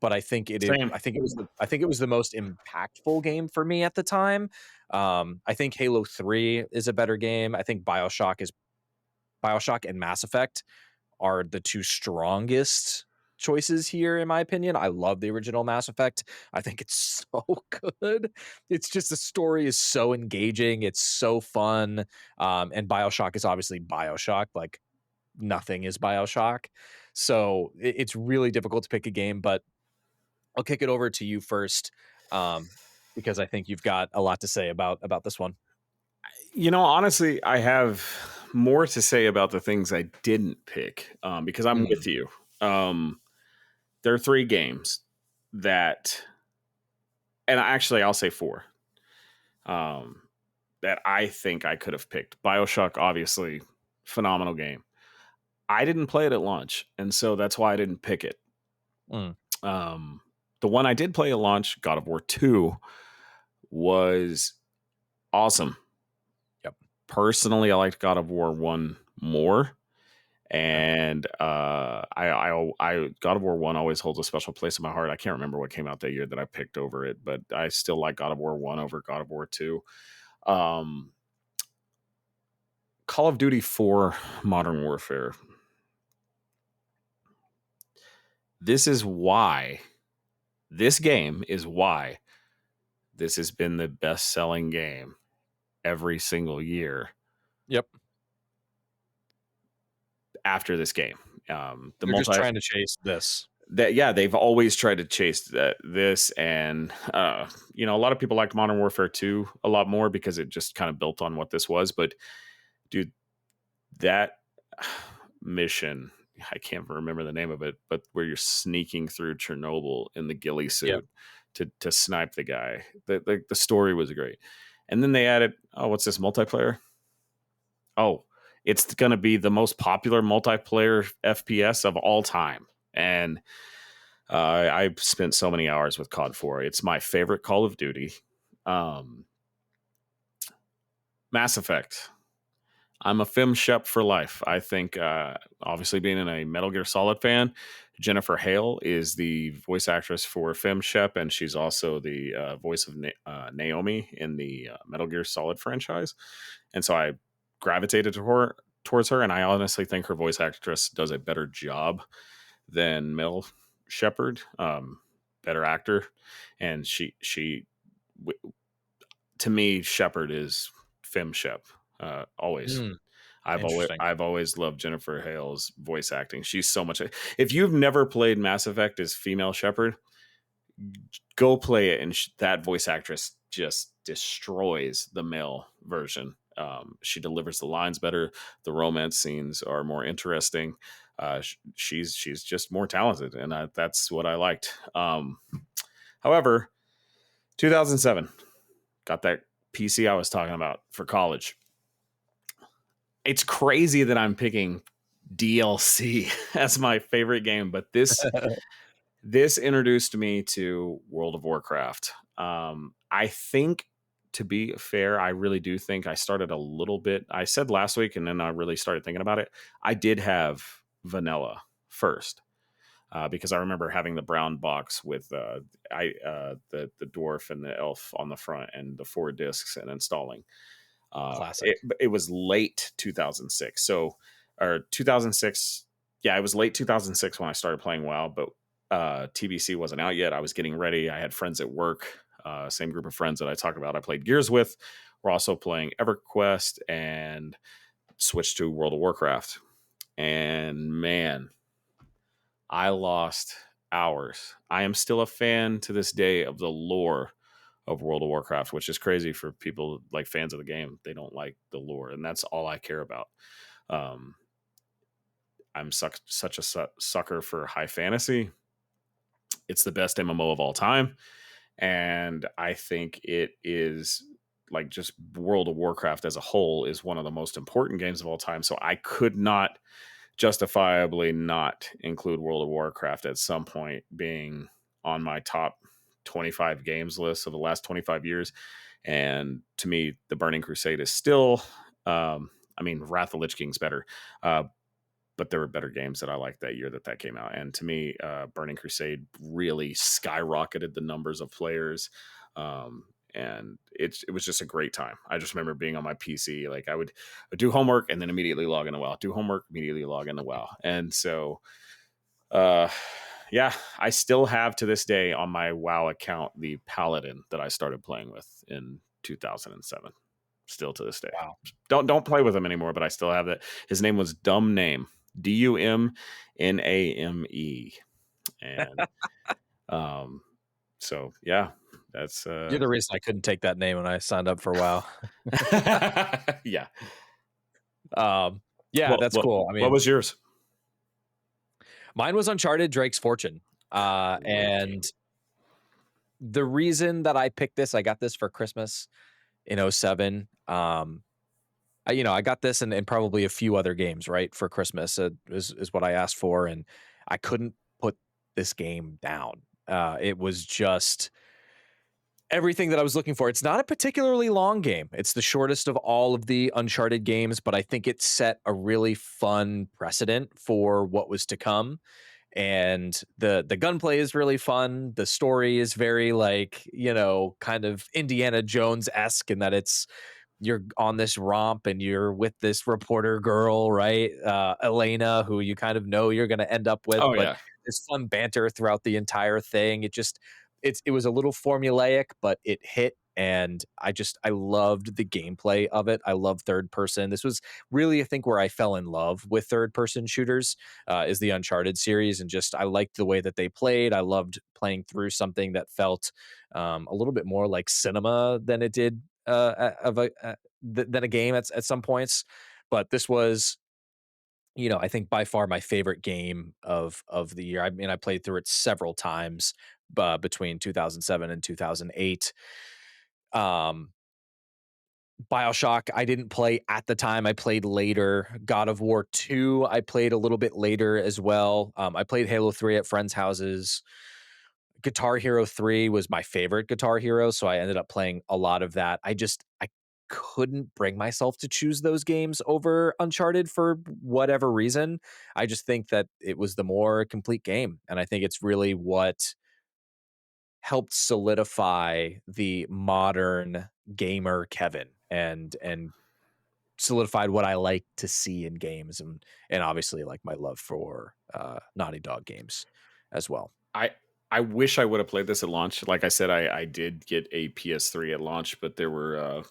but I think it was the most impactful game for me at the time. I think Halo 3 is a better game. I think BioShock and Mass Effect are the two strongest choices here, in my opinion. I love the original Mass Effect. I think it's so good. It's just the story is so engaging. It's so fun. And BioShock is obviously BioShock. Like nothing is BioShock. So it's really difficult to pick a game, but I'll kick it over to you first, because I think you've got a lot to say about this one. Honestly, I have more to say about the things I didn't pick because I'm with you. There are 3 games that, and actually I'll say 4, that I think I could have picked. BioShock, obviously, phenomenal game. I didn't play it at launch, and so that's why I didn't pick it. The one I did play at launch, God of War 2, was awesome. Yep. Personally, I liked God of War 1 more. And I God of War 1 always holds a special place in my heart. I can't remember what came out that year that I picked over it, but I still like God of War 1 over God of War 2. Call of Duty 4 Modern Warfare. This game is why this has been the best-selling game every single year. Yep. After this game, They're just trying to chase this. They've always tried to chase this, and a lot of people liked Modern Warfare 2 a lot more because it just kind of built on what this was. But dude, that mission, I can't remember the name of it, but where you're sneaking through Chernobyl in the ghillie suit to snipe the guy, the story was great. And then they added, what's this, multiplayer? It's going to be the most popular multiplayer FPS of all time. And I've spent so many hours with COD 4. It's my favorite Call of Duty. Mass Effect. I'm a Fem Shep for life. I think, obviously, being a Metal Gear Solid fan, Jennifer Hale is the voice actress for Fem Shep, and she's also the voice of Naomi in the Metal Gear Solid franchise. And so I gravitated towards her, and I honestly think her voice actress does a better job than Mel Shepherd, better actor. And she to me, Shepherd is Fem Shep, always. I've always loved Jennifer Hale's voice acting. She's so much. If you've never played Mass Effect as female Shepherd, go play it, and that voice actress just destroys the male version. She delivers the lines better. The romance scenes are more interesting. She's just more talented, and that's what I liked. However, 2007 got that PC I was talking about for college. It's crazy that I'm picking DLC as my favorite game, but this introduced me to World of Warcraft. I think, to be fair, I really do think I started a little bit. I said last week, and then I really started thinking about it. I did have vanilla first, because I remember having the brown box with the dwarf and the elf on the front and the 4 discs and installing. Classic. It was late 2006. Or 2006. Yeah, it was late 2006 when I started playing WoW, but TBC wasn't out yet. I was getting ready. I had friends at work, same group of friends that I talk about I played Gears with. We're also playing EverQuest and switched to World of Warcraft. And man, I lost hours. I am still a fan to this day of the lore of World of Warcraft, which is crazy for people like fans of the game. They don't like the lore, and that's all I care about. I'm such a sucker for high fantasy. It's the best MMO of all time, and I think it is, like, just World of Warcraft as a whole is one of the most important games of all time. So I could not justifiably not include World of Warcraft at some point being on my top 25 games list of the last 25 years. And to me, the Burning Crusade is still, Wrath of the Lich King's better, but there were better games that I liked that year that came out. And to me, Burning Crusade really skyrocketed the numbers of players. And it was just a great time. I just remember being on my PC, like I would do homework and then immediately log into WoW, do homework, immediately log into WoW. And so, yeah, I still have to this day on my WoW account the Paladin that I started playing with in 2007. Still to this day. Wow. Don't play with him anymore, but I still have that. His name was Dumb Name, Dumname. And so yeah, that's You're the reason I couldn't take that name when I signed up for WoW. Yeah. Yeah, that's cool. I mean, what was yours? Mine was Uncharted Drake's Fortune. And the reason that I picked this, I got this for Christmas in '07. I got this and probably a few other games, right, for Christmas is what I asked for, and I couldn't put this game down. It was just everything that I was looking for. It's not a particularly long game. It's the shortest of all of the Uncharted games, but I think it set a really fun precedent for what was to come. And the gunplay is really fun. The story is very kind of Indiana Jones-esque in that you're on this romp and you're with this reporter girl, right? Elena, who you kind of know you're going to end up with, Oh but yeah. there's fun banter throughout the entire thing. It was a little formulaic, but it hit. And I loved the gameplay of it. I love third person. This was really, I think, where I fell in love with third person shooters, is the Uncharted series. And I liked the way that they played. I loved playing through something that felt a little bit more like cinema than it did than a game at some points. But this was, I think by far my favorite game of the year. I mean, I played through it several times between 2007 and 2008. Um, BioShock, I didn't play at the time. I played later. God of War 2, I played a little bit later as well. I played Halo 3 at friends' houses. Guitar Hero 3 was my favorite Guitar Hero, so I ended up playing a lot of that. I couldn't bring myself to choose those games over Uncharted for whatever reason. I just think that it was the more complete game, and I think it's really what helped solidify the modern gamer Kevin and solidified what I like to see in games and obviously like my love for Naughty Dog games as well. I wish I would have played this at launch. Like I said, I did get a PS3 at launch, but there were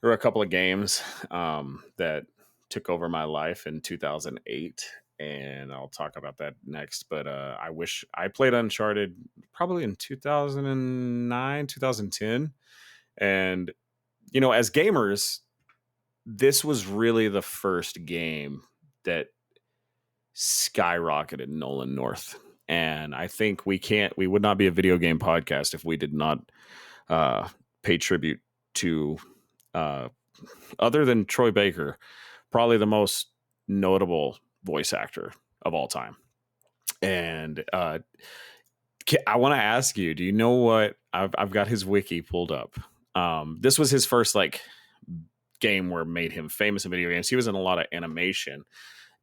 a couple of games that took over my life in 2008, and I'll talk about that next. But I wish I played Uncharted probably in 2009, 2010. And, as gamers, this was really the first game that skyrocketed Nolan North. And I think we would not be a video game podcast if we did not pay tribute to, other than Troy Baker, probably the most notable voice actor of all time. And I want to ask you, do you know what I've got his wiki pulled up? This was his first game where made him famous in video games. He was in a lot of animation.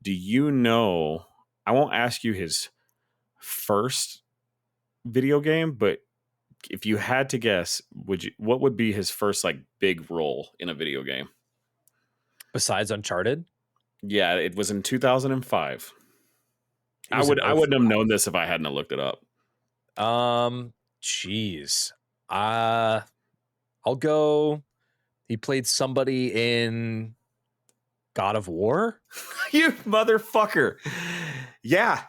Do you know? I won't ask you his first video game, but if you had to guess, what would be his first big role in a video game? Besides Uncharted? Yeah, it was in 2005. I In wouldn't have known this if I hadn't looked it up. Jeez. I'll go. He played somebody in God of War. You motherfucker. Yeah.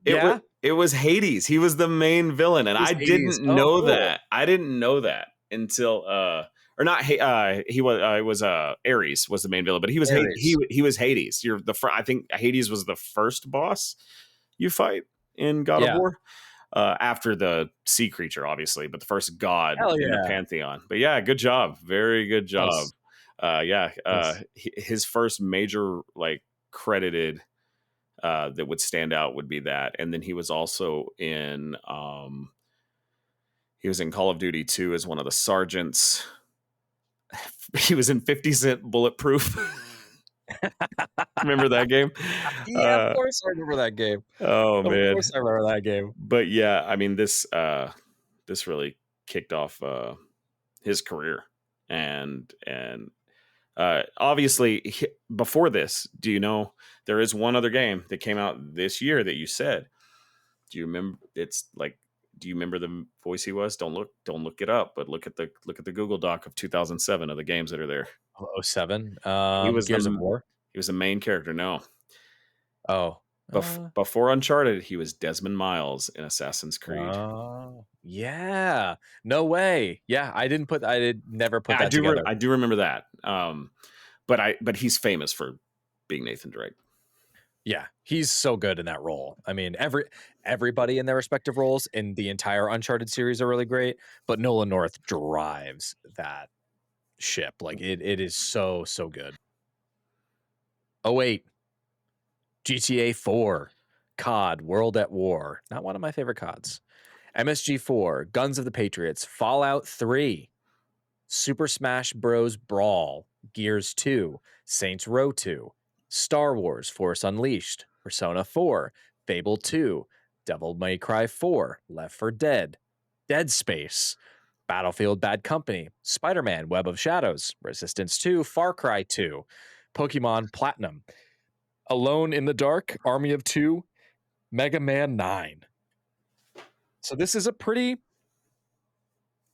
Yeah. It was Hades. He was the main villain, and I didn't know that. I didn't know that until or not. He was it was Ares was the main villain, but he was he was Hades. I think Hades was the first boss you fight in God of War. After the sea creature, obviously, but the first god in the pantheon. But yeah, good job, very good job. His first major credited that would stand out would be that, and then he was also in Call of Duty 2 as one of the sergeants. He was in 50 Cent Bulletproof. Remember that game? Yeah, of course I remember that game. Oh man, of course I remember that game. But yeah, I mean this really kicked off his career, and obviously before this, do you know there is one other game that came out this year that you said? Do you remember? Do you remember the voice he was? Don't look it up, but look at the Google Doc of 2007 of the games that are there. 07. He was Gears of War. He was the main character. No. Oh. Before Uncharted, he was Desmond Miles in Assassin's Creed. Oh, yeah. No way. Yeah, I did never put that together. I do remember that. But he's famous for being Nathan Drake. Yeah, he's so good in that role. I mean, everybody in their respective roles in the entire Uncharted series are really great, but Nolan North drives that ship. Like it is so good. Oh wait, GTA 4, COD, World at War. Not one of my favorite CODs. MSG4, Guns of the Patriots, Fallout 3, Super Smash Bros. Brawl, Gears 2, Saints Row 2, Star Wars Force Unleashed, Persona 4, Fable 2, Devil May Cry 4, Left 4 Dead, Dead Space, Battlefield Bad Company, Spider-Man Web of Shadows, Resistance 2, Far Cry 2, Pokemon Platinum, Alone in the Dark, Army of 2, Mega Man 9. So this is a pretty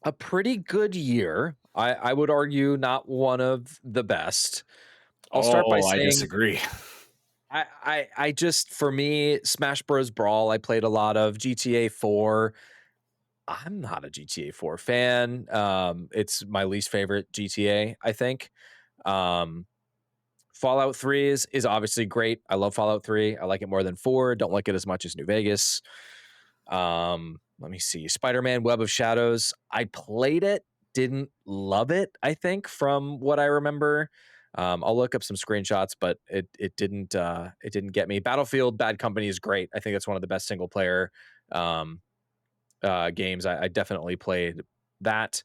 good year. I would argue not one of the best. I'll start by Oh, I saying disagree. I just, for me, Smash Bros. Brawl, I played a lot of. GTA 4. I'm not a GTA 4 fan. It's my least favorite GTA, I think. Um, Fallout 3 is obviously great. I love Fallout 3. I like it more than 4. Don't like it as much as New Vegas. Let me see. Spider-Man Web of Shadows. I played it, didn't love it, I think, from what I remember. I'll look up some screenshots, but it didn't get me. Battlefield Bad Company is great. I think it's one of the best single player um games. I definitely played that.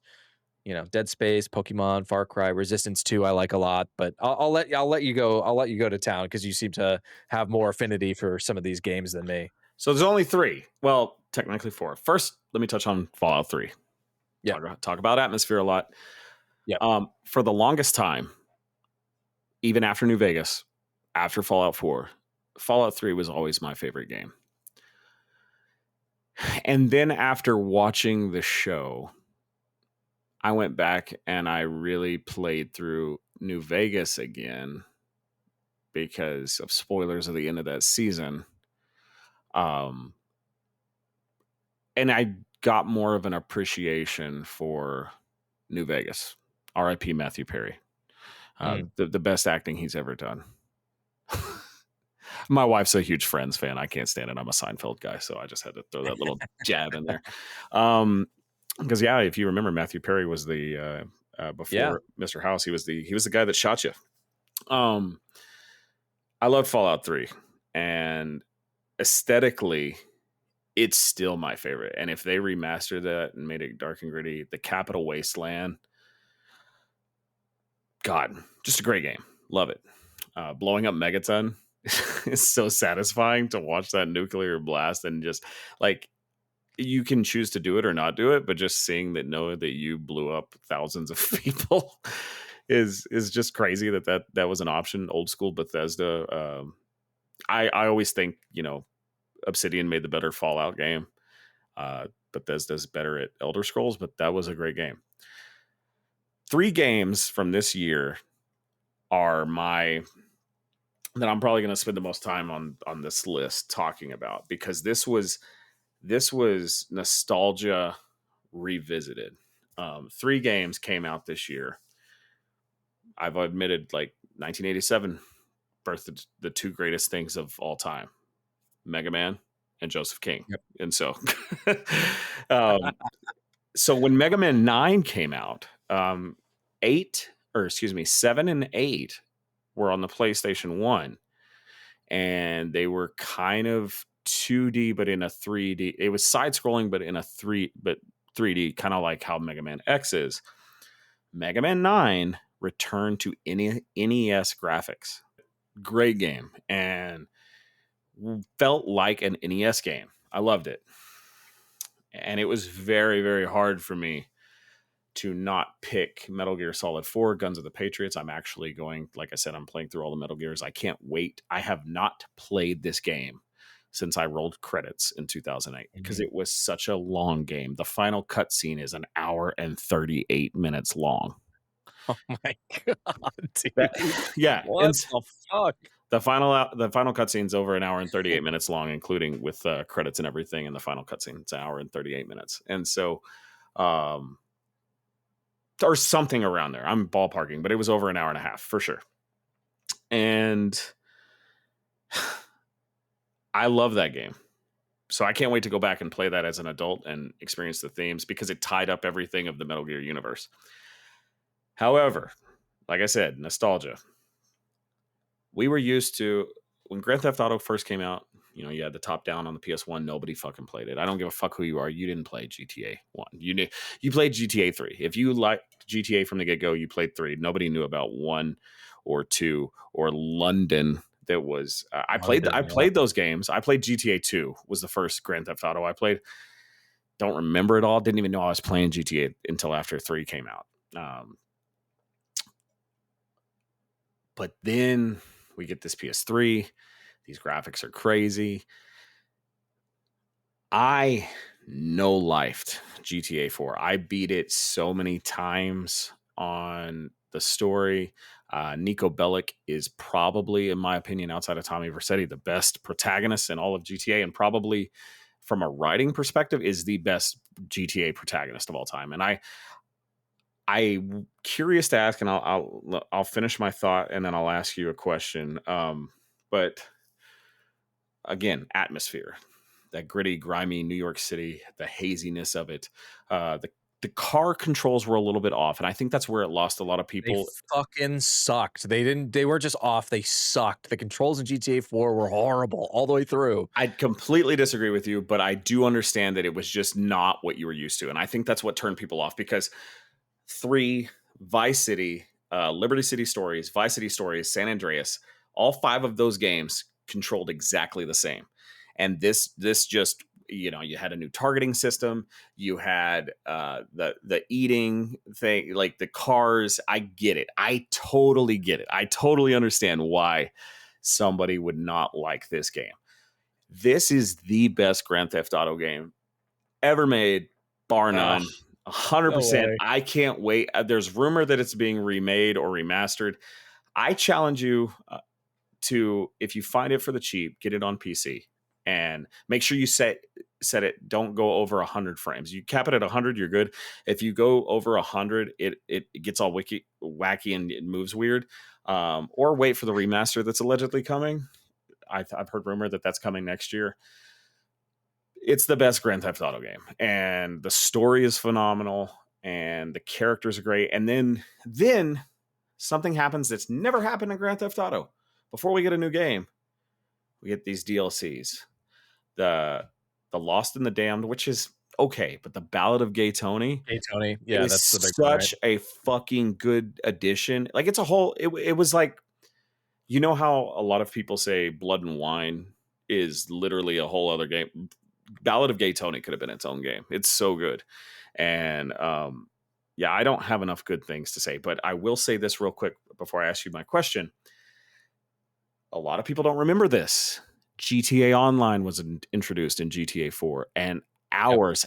Dead Space, Pokemon, Far Cry, Resistance 2 I like a lot, but I'll let you go. I'll let you go to town because you seem to have more affinity for some of these games than me. So there's only 3. Well, technically 4. First, let me touch on Fallout 3. Yeah. Talk about atmosphere a lot. Yep. For the longest time, even after New Vegas, after Fallout 4, Fallout 3 was always my favorite game. And then after watching the show, I went back and I really played through New Vegas again because of spoilers at the end of that season. And I got more of an appreciation for New Vegas. R.I.P. Matthew Perry. The best acting he's ever done. My wife's a huge Friends fan. I can't stand it. I'm a Seinfeld guy, so I just had to throw that little jab in there. Because if you remember, Matthew Perry was the before Mr. House. He was the guy that shot you. I love Fallout 3, and aesthetically, it's still my favorite. And if they remastered that and made it dark and gritty, the Capital Wasteland, God, just a great game. Love it. Blowing up Megaton is so satisfying to watch that nuclear blast, and just like, you can choose to do it or not do it, but just seeing that, know that you blew up thousands of people is just crazy that was an option. Old school Bethesda. I always think, Obsidian made the better Fallout game. Bethesda's better at Elder Scrolls, but that was a great game. 3 games from this year are that I'm probably going to spend the most time on this list talking about, because this was nostalgia revisited. 3 games came out this year. I've admitted, like, 1987 birthed the 2 greatest things of all time: Mega Man and Joseph King. Yep. And so, so when Mega Man 9 came out, 7 and 8 were on the PlayStation 1, and they were kind of 2D, but in a 3D. It was side scrolling, but in a 3D, kind of like how Mega Man X is. Mega Man 9 returned to NES graphics. Great game, and felt like an NES game. I loved it. And it was very, very hard for me to not pick Metal Gear Solid 4, Guns of the Patriots. I'm actually going, like I said, I'm playing through all the Metal Gears. I can't wait. I have not played this game since I rolled credits in 2008 because it was such a long game. The final cutscene is an hour and 38 minutes long. Oh my God, dude. What the fuck? The final cutscene's over an hour and 38 minutes long, including with credits and everything. And the final cutscene, it's an hour and 38 minutes. And so, or something around there. I'm ballparking, but it was over an hour and a half for sure. And I love that game. So I can't wait to go back and play that as an adult and experience the themes because it tied up everything of the Metal Gear universe. However, like I said, nostalgia. We were used to when Grand Theft Auto first came out, you had the top down on the PS1, nobody fucking played it. I don't give a fuck who you are. You didn't play GTA 1. You played GTA 3. If you liked GTA from the get-go, you played 3. Nobody knew about 1 or 2 or London. That was I played those games. I played GTA 2 was the first Grand Theft Auto I played. Don't remember it all. Didn't even know I was playing GTA until after 3 came out. But then we get this PS3. These graphics are crazy. I no-lifed GTA 4. I beat it so many times on the story. Niko Bellic is probably, in my opinion, outside of Tommy Vercetti, the best protagonist in all of GTA, and probably from a writing perspective is the best GTA protagonist of all time. And I'm curious to ask, and I'll finish my thought, and then I'll ask you a question. But again, atmosphere, that gritty, grimy New York City, the haziness of it, the car controls were a little bit off, and I think that's where it lost a lot of people. They fucking sucked. They weren't just off, they sucked. The controls in GTA 4 were horrible all the way through. I completely disagree with you, but I do understand that it was just not what you were used to, and I think that's what turned people off because 3, Vice City, Liberty City Stories, Vice City Stories, San Andreas, all 5 of those games controlled exactly the same. And this just, you had a new targeting system. You had the eating thing, like the cars. I get it. I totally get it. I totally understand why somebody would not like this game. This is the best Grand Theft Auto game ever made, bar none. 100%. No, I can't wait. There's rumor that it's being remade or remastered. I challenge you to, if you find it for the cheap, get it on PC and make sure you set it. Don't go over 100 frames. You cap it at 100, you're good. If you go over 100, it gets all wacky and it moves weird. Or wait for the remaster that's allegedly coming. I've heard rumor that that's coming next year. It's the best Grand Theft Auto game, and the story is phenomenal, and the characters are great. And then something happens that's never happened in Grand Theft Auto. Before we get a new game, we get these DLCs, the Lost and the Damned, which is okay, but the Ballad of Gay Tony, yeah, is that's the big such a fucking good addition. Like it's a whole. It was like, how a lot of people say Blood and Wine is literally a whole other game. Ballad of Gay Tony could have been its own game. It's so good. And I don't have enough good things to say, but I will say this real quick before I ask you my question. A lot of people don't remember this. GTA Online was introduced in GTA 4, and hours.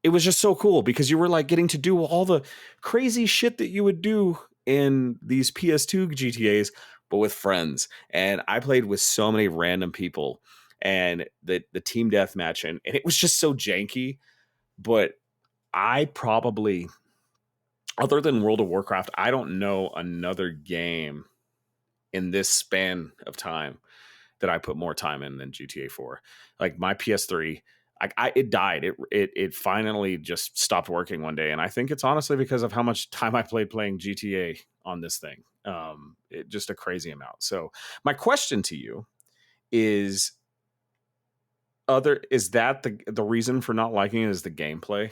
It was just so cool because you were like getting to do all the crazy shit that you would do in these PS2 GTAs, but with friends. And I played with so many random people. And the team deathmatch, and it was just so janky. But I probably, other than World of Warcraft, I don't know another game in this span of time that I put more time in than GTA 4. Like my PS3, it died. It finally just stopped working one day, and I think it's honestly because of how much time I played playing GTA on this thing. Just a crazy amount. So my question to you is, is that the reason for not liking it is the gameplay?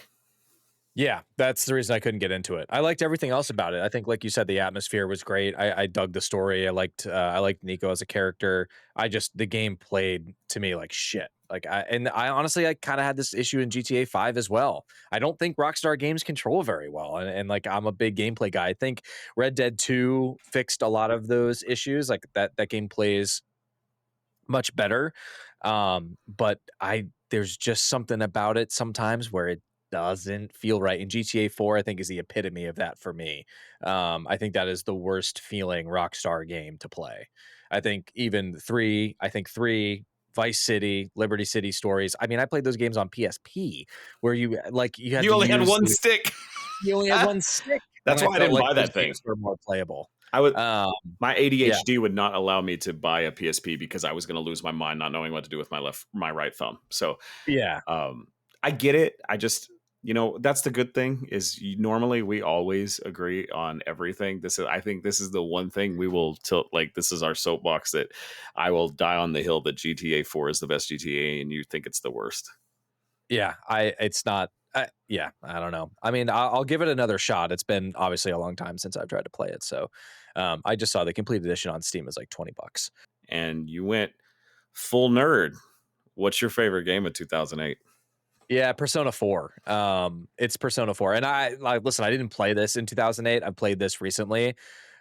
Yeah, that's the reason I couldn't get into it. I liked everything else about it. I think, like you said, the atmosphere was great. I dug the story. I liked Niko as a character. The game played to me like shit. I honestly, I kind of had this issue in GTA 5 as well. I don't think Rockstar games control very well, and like I'm a big gameplay guy. I think Red Dead 2 fixed a lot of those issues. Like that game plays much better. But there's just something about it sometimes where it doesn't feel right. And GTA 4, I think, is the epitome of that for me. I think that is the worst feeling Rockstar game to play. I think even 3, Vice City, Liberty City Stories. I mean, I played those games on PSP where you had only had one stick. You only had one stick. That's why I didn't buy that thing. Were more playable. I would. Um, My yeah, ADHD would not allow me to buy a PSP because I was going to lose my mind not knowing what to do with my right thumb. So yeah, I get it. I just, that's the good thing is normally we always agree on everything. I think this is the one thing we will tilt. Like this is our soapbox that I will die on the hill that GTA 4 is the best GTA and you think it's the worst. yeah. It's not. Yeah, I don't know. I mean, I'll give it another shot. It's been obviously a long time since I've tried to play it, so I just saw the complete edition on Steam is like $20. And you went full nerd. What's your favorite game of 2008? Yeah, Persona 4. It's Persona 4. And listen, I didn't play this in 2008. I played this recently.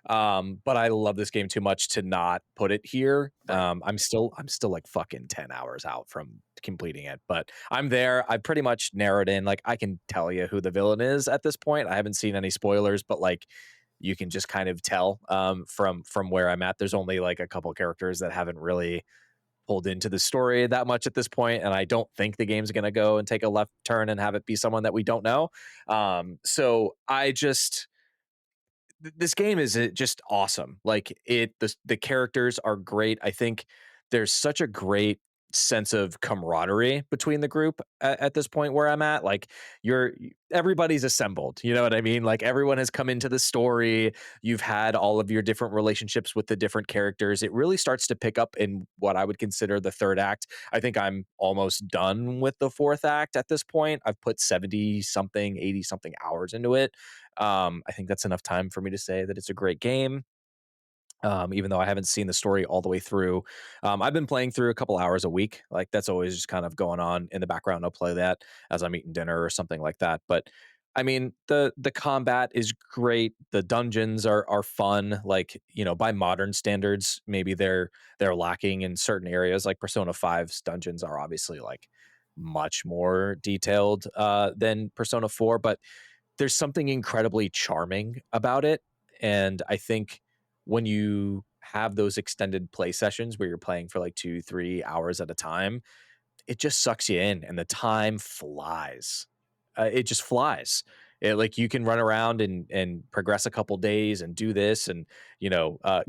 But I love this game too much to not put it here. Right. I'm still like fucking 10 hours out from completing it, but I'm there. I pretty much narrowed in. Like I can tell you who the villain is at this point. I haven't seen any spoilers, but like you can just kind of tell from where I'm at. There's only like a couple characters that haven't really pulled into the story that much at this point, and I don't think the game's going to go and take a left turn and have it be someone that we don't know. So I just this game is just awesome. Like the characters are great. I think there's such a great sense of camaraderie between the group at this point where I'm at. Like everybody's assembled. You know what I mean? Like everyone has come into the story. You've had all of your different relationships with the different characters. It really starts to pick up in what I would consider the third act. I think I'm almost done with the fourth act at this point. I've put 70 something, 80 something hours into it. I think that's enough time for me to say that it's a great game. Even though I haven't seen the story all the way through, I've been playing through a couple hours a week. Like that's always just kind of going on in the background. I'll play that as I'm eating dinner or something like that. But I mean, the combat is great. The dungeons are fun. Like by modern standards, maybe they're lacking in certain areas. Like Persona 5's dungeons are obviously like much more detailed than Persona 4, but there's something incredibly charming about it. And I think when you have those extended play sessions where you're playing for like 2-3 hours at a time, it just sucks you in and the time flies. It just flies. Like you can run around and progress a couple days and do this and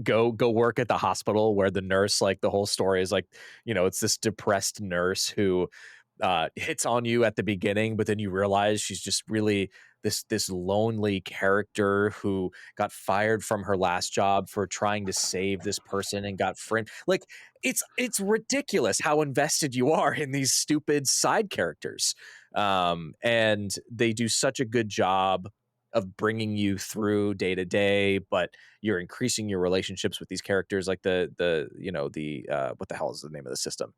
go work at the hospital where the nurse, like the whole story is like it's this depressed nurse who hits on you at the beginning, but then you realize she's just really this lonely character who got fired from her last job for trying to save this person and got framed. Like it's ridiculous how invested you are in these stupid side characters, and they do such a good job of bringing you through day to day, but you're increasing your relationships with these characters, like the what the hell is the name of the system?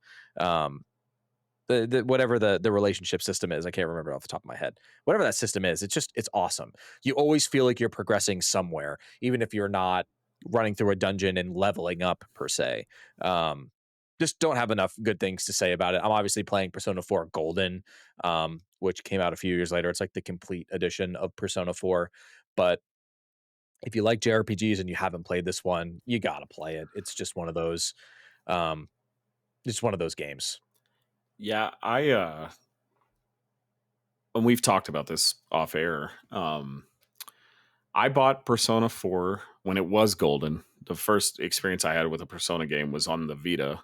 The whatever the relationship system is, I can't remember off the top of my head. Whatever that system is, it's awesome. You always feel like you're progressing somewhere, even if you're not running through a dungeon and leveling up per se. Just don't have enough good things to say about it. I'm obviously playing Persona 4 Golden, which came out a few years later. It's like the complete edition of Persona 4. But if you like JRPGs and you haven't played this one, you gotta play it. It's just one of those. Um, it's one of those games. Yeah, and we've talked about this off air. I bought Persona 4 when it was golden. The first experience I had with a Persona game was on the Vita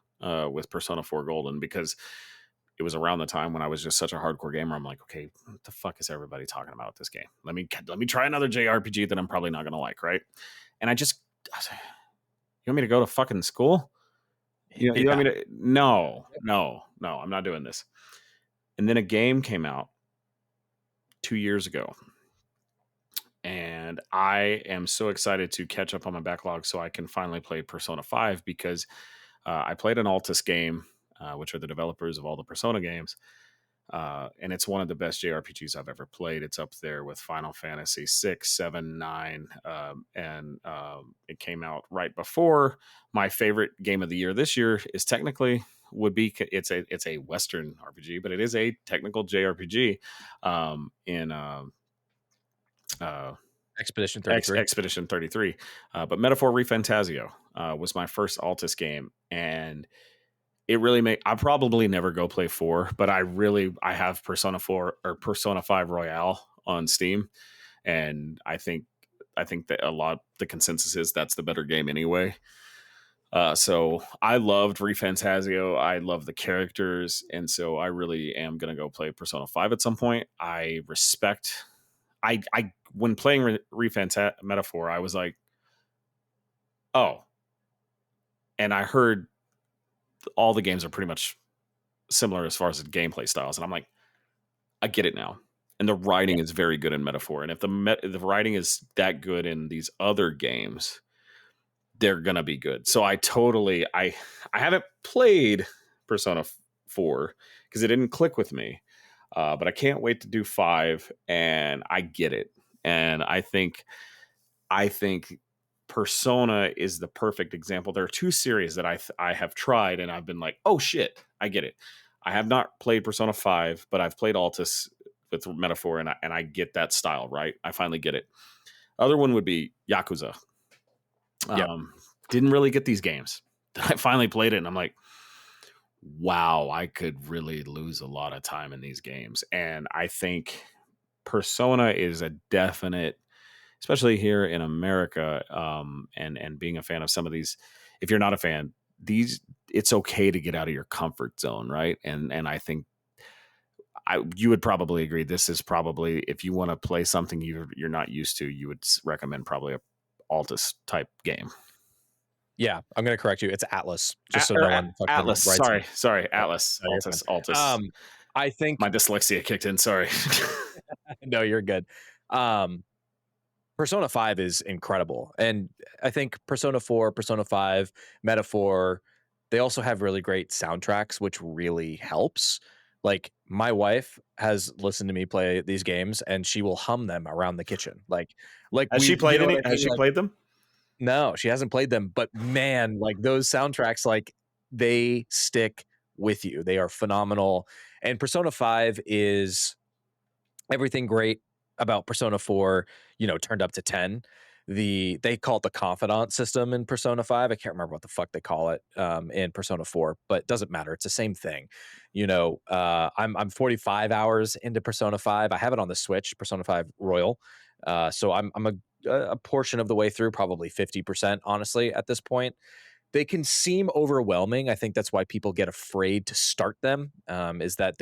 with Persona 4 Golden because it was around the time when I was just such a hardcore gamer. I'm like, okay, what the fuck is everybody talking about with this game? Let me try another JRPG that I'm probably not going to like, right? And I was like, you want me to go to fucking school? You want me to? No, I'm not doing this. And then a game came out 2 years ago. And I am so excited to catch up on my backlog so I can finally play Persona 5 because I played an Altus game, which are the developers of all the Persona games. And it's one of the best JRPGs I've ever played. It's up there with Final Fantasy 6, 7, 9. And it came out right before my favorite game of the year this year is technically would be it's a Western RPG, but it is a technical JRPG in Expedition 33. Expedition 33. But Metaphor ReFantazio was my first Altus game. And it really made, I probably never go play 4, but I have Persona 4 or Persona 5 Royale on Steam. And I think I think that the consensus is that's the better game anyway. So I loved ReFantazio. I love the characters, and so I really am gonna go play Persona 5 at some point. I respect. I when playing Metaphor, I was like, oh, and I heard all the games are pretty much similar as far as the gameplay styles, and I'm like, I get it now. And the writing is very good in Metaphor, and if the writing is that good in these other games, they're gonna be good. So I haven't played Persona 4 because it didn't click with me, but I can't wait to do 5, and I get it, and I think Persona is the perfect example. There are two series that I have tried, and I've been like, oh shit, I get it. I have not played Persona 5, but I've played Altus with Metaphor, and I get that style, right? I finally get it. Other one would be Yakuza. Yeah. Didn't really get these games. I finally played it, and I'm like, wow, I could really lose a lot of time in these games. And I think Persona is a definite, especially here in America, and being a fan of some of these. If you're not a fan, it's okay to get out of your comfort zone, right? And I think you would probably agree. This is probably, if you want to play something you're not used to, you would recommend probably a Altus type game. Yeah, I'm going to correct you. It's Atlas, just so no one Atlas. writes Sorry, Atlas. No, Altus. I think My dyslexia kicked in. Sorry. no, you're good. Persona 5 is incredible, and I think Persona 4, Persona 5, Metaphor, they also have really great soundtracks, which really helps. Like my wife has listened to me play these games, and she will hum them around the kitchen. Has she played any? Has she Like, played them? no, she hasn't played them, but man, like those soundtracks, like they stick with you. They are phenomenal. And Persona 5 is everything great about Persona 4, turned up to 10. They call it the confidant system in Persona 5. I can't remember what the fuck they call it in Persona 4, but it doesn't matter. It's the same thing. I'm 45 hours into Persona 5. I have it on the Switch, Persona 5 Royal. So I'm a portion of the way through, probably 50%, honestly, at this point. They can seem overwhelming. I think that's why people get afraid to start them. Is that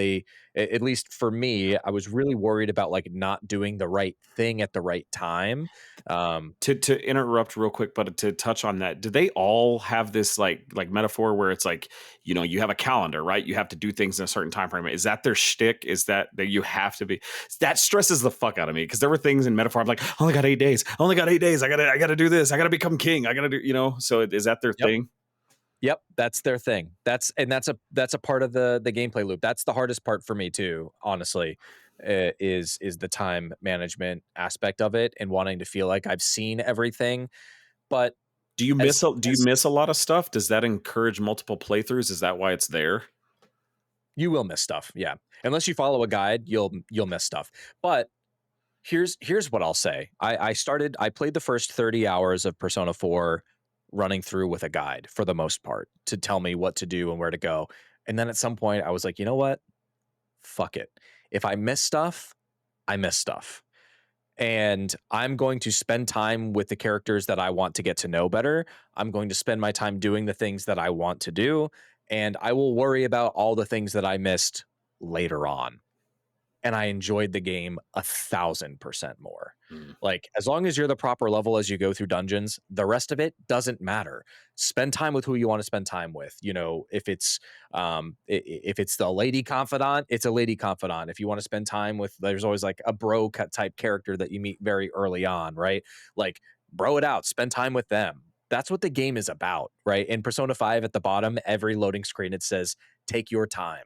at least for me, I was really worried about like not doing the right thing at the right time. To interrupt real quick, but to touch on that, do they all have this like Metaphor where it's like, you have a calendar, right? You have to do things in a certain time frame. Is that their shtick? Is that you have to be? That stresses the fuck out of me, because there were things in Metaphor I'm like, I only got 8 days. I only got 8 days. I gotta do this. I gotta become king. I gotta do. So is that their thing? Yep, that's their thing. That's a part of the gameplay loop. That's the hardest part for me too, honestly, is the time management aspect of it and wanting to feel like I've seen everything. But do you miss a lot of stuff? Does that encourage multiple playthroughs? Is that why it's there? You will miss stuff, yeah. Unless you follow a guide, you'll miss stuff. But here's what I'll say. I played the first 30 hours of Persona 4 running through with a guide for the most part to tell me what to do and where to go. And then at some point I was like, you know what? Fuck it. If I miss stuff, I miss stuff. And I'm going to spend time with the characters that I want to get to know better. I'm going to spend my time doing the things that I want to do. And I will worry about all the things that I missed later on. And I enjoyed the game 1,000% more. Like, as long as you're the proper level as you go through dungeons, the rest of it doesn't matter. Spend time with who you want to spend time with. If it's the lady confidant, it's a lady confidant. If you want to spend time with, there's always like a bro type character that you meet very early on, right? Like, bro it out, spend time with them. That's what the game is about, right? In Persona 5 at the bottom, every loading screen, it says, take your time,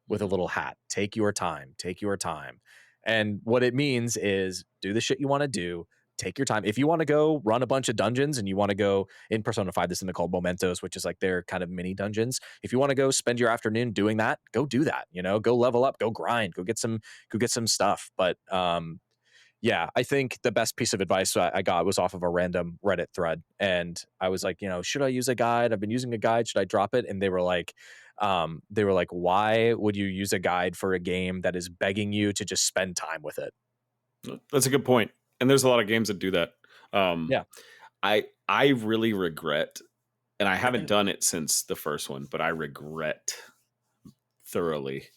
with a little hat. Take your time. Take your time. And what it means is do the shit you want to do. Take your time. If you want to go run a bunch of dungeons and you want to go in Persona 5, this is called Mementos, which is like their kind of mini dungeons. If you want to go spend your afternoon doing that, go do that. Go level up, go grind, go get some stuff. But yeah, I think the best piece of advice I got was off of a random Reddit thread. And I was like, should I use a guide? I've been using a guide. Should I drop it? And they were like, why would you use a guide for a game that is begging you to just spend time with it? That's a good point. And there's a lot of games that do that. Um, Yeah. I really regret, and I haven't done it since the first one, but I regret thoroughly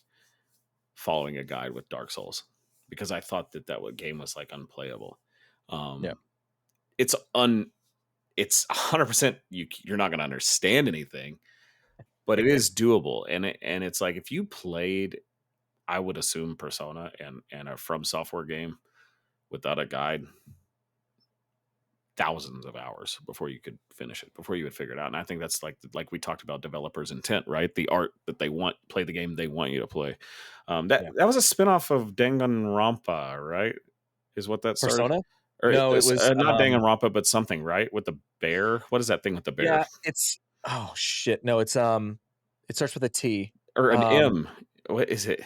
following a guide with Dark Souls because I thought that game was like unplayable. Yeah. Um, it's 100% you're not going to understand anything, but it is doable, and it's like if you played, I would assume Persona and a From Software game without a guide, thousands of hours before you could finish it, before you would figure it out. And I think that's like we talked about developers' intent, right? The art that they want, play the game they want you to play. Yeah. That was a spinoff of Danganronpa, right? Is what that started, Persona? or No, it was not Danganronpa, but something, right? With the bear. What is that thing with the bear? yeah, it's oh shit. No, it's it starts with a T. Or an Um M? What is it?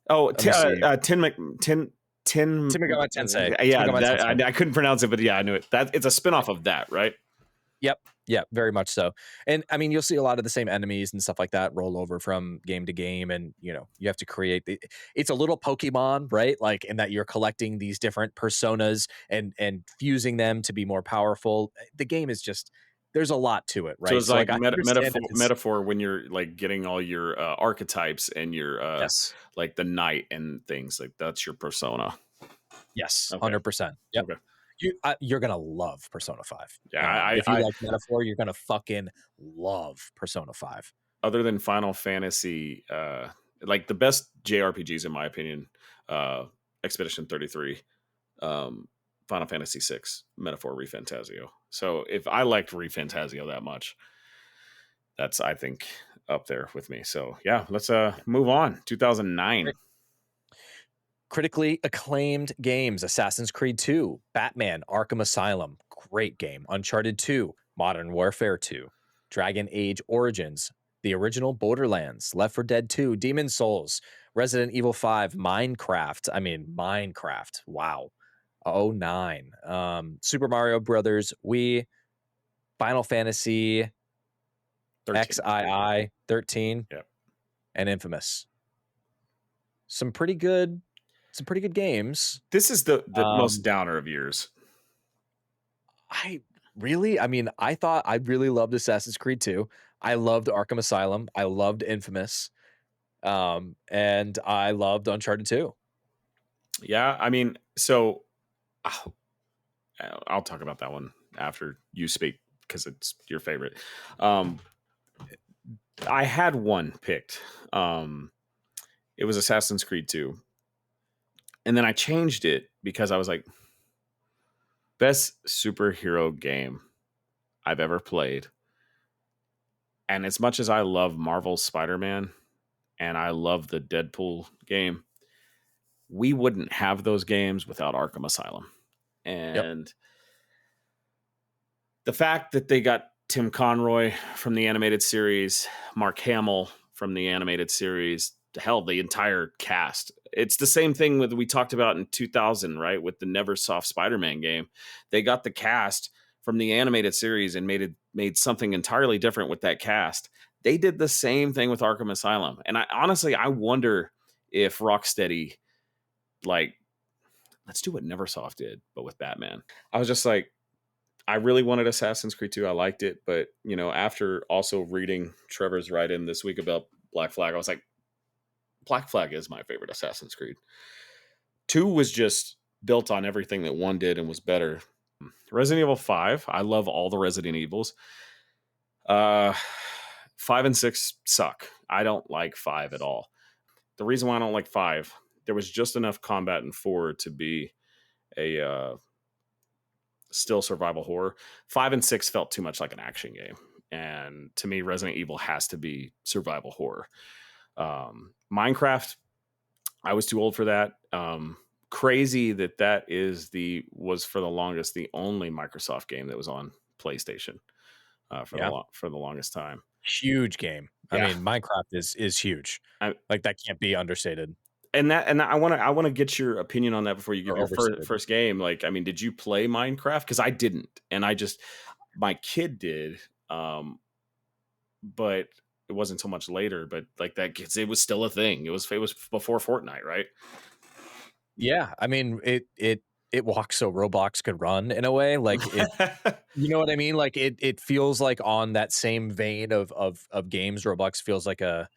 Oh, Let me see. Tin. Shin Megami Tensei. Shin Yeah, Megami Tensei. I couldn't pronounce it, but yeah, I knew it. That it's a spinoff of that, right? Yep. Yeah, very much so. And I mean, you'll see a lot of the same enemies and stuff like that roll over from game to game. And, you have to create it's a little Pokemon, right? Like in that you're collecting these different personas and fusing them to be more powerful. The game is just, there's a lot to it, So right? it's So like like I understand if it's, metaphor when you're like getting all your archetypes and your yes, like the knight and things like that's your persona. yes, Okay. 100%. Yep. Okay. You're gonna love Persona 5. Yeah, If you like metaphor, you're gonna fucking love Persona 5. other than Final Fantasy, like the best JRPGs in my opinion, Expedition 33, Final Fantasy 6, Metaphor, ReFantazio. So if I liked ReFantazio that much, that's I think up there with me. So yeah, let's move on. 2009. Critically acclaimed games: Assassin's Creed 2, Batman: Arkham Asylum, great game; Uncharted 2, Modern Warfare 2, Dragon Age Origins, the original Borderlands, Left 4 Dead 2, Demon Souls, Resident Evil 5, Minecraft. Wow. Oh nine. Super Mario Brothers, Wii, Final Fantasy 13. XII 13, Yeah. and Infamous. Some pretty good games. This is the most Um, downer of years. I mean, I thought I really loved Assassin's Creed 2. I loved Arkham Asylum. I loved Infamous. And I loved Uncharted 2. Yeah, I mean, so uh, I'll talk about that one after you speak because it's your favorite. I had one picked. It was Assassin's Creed 2. And then I changed it because I was like, best superhero game I've ever played. And as much as I love Marvel's Spider-Man and I love the Deadpool game, we wouldn't have those games without Arkham Asylum. Yep. And the fact that they got Tim Conroy from the animated series, Mark Hamill from the animated series, hell, the entire cast. It's the same thing with we talked about in 2000, right? With the Neversoft Spider-Man game. They got the cast from the animated series and made something entirely different with that cast. They did the same thing with Arkham Asylum. And I wonder if Rocksteady, like, let's do what Neversoft did, but with Batman. I was just like, I really wanted Assassin's Creed 2. I liked it, but after also reading Trevor's write-in this week about Black Flag, I was like, Black Flag is my favorite Assassin's Creed. 2 was just built on everything that 1 did and was better. Resident Evil 5, I love all the Resident Evils. 5 and 6 suck. I don't like 5 at all. The reason why I don't like 5, there was just enough combat in 4 to be a still survival horror. 5 and 6 felt too much like an action game. And to me, Resident Evil has to be survival horror. Minecraft, I was too old for that. Crazy that was for the longest the only Microsoft game that was on PlayStation for the longest time. Huge game. Yeah. I mean, Minecraft is huge. Like that can't be understated. And I want to get your opinion on that before you give your first game. Like, I mean, did you play Minecraft? Because I didn't, and my kid did, but it wasn't until much later. But like that, it was still a thing. It was before Fortnite, right? Yeah, I mean, it it walks so Roblox could run in a way. Like it, you know what I mean? Like it feels like on that same vein of games, Roblox feels like a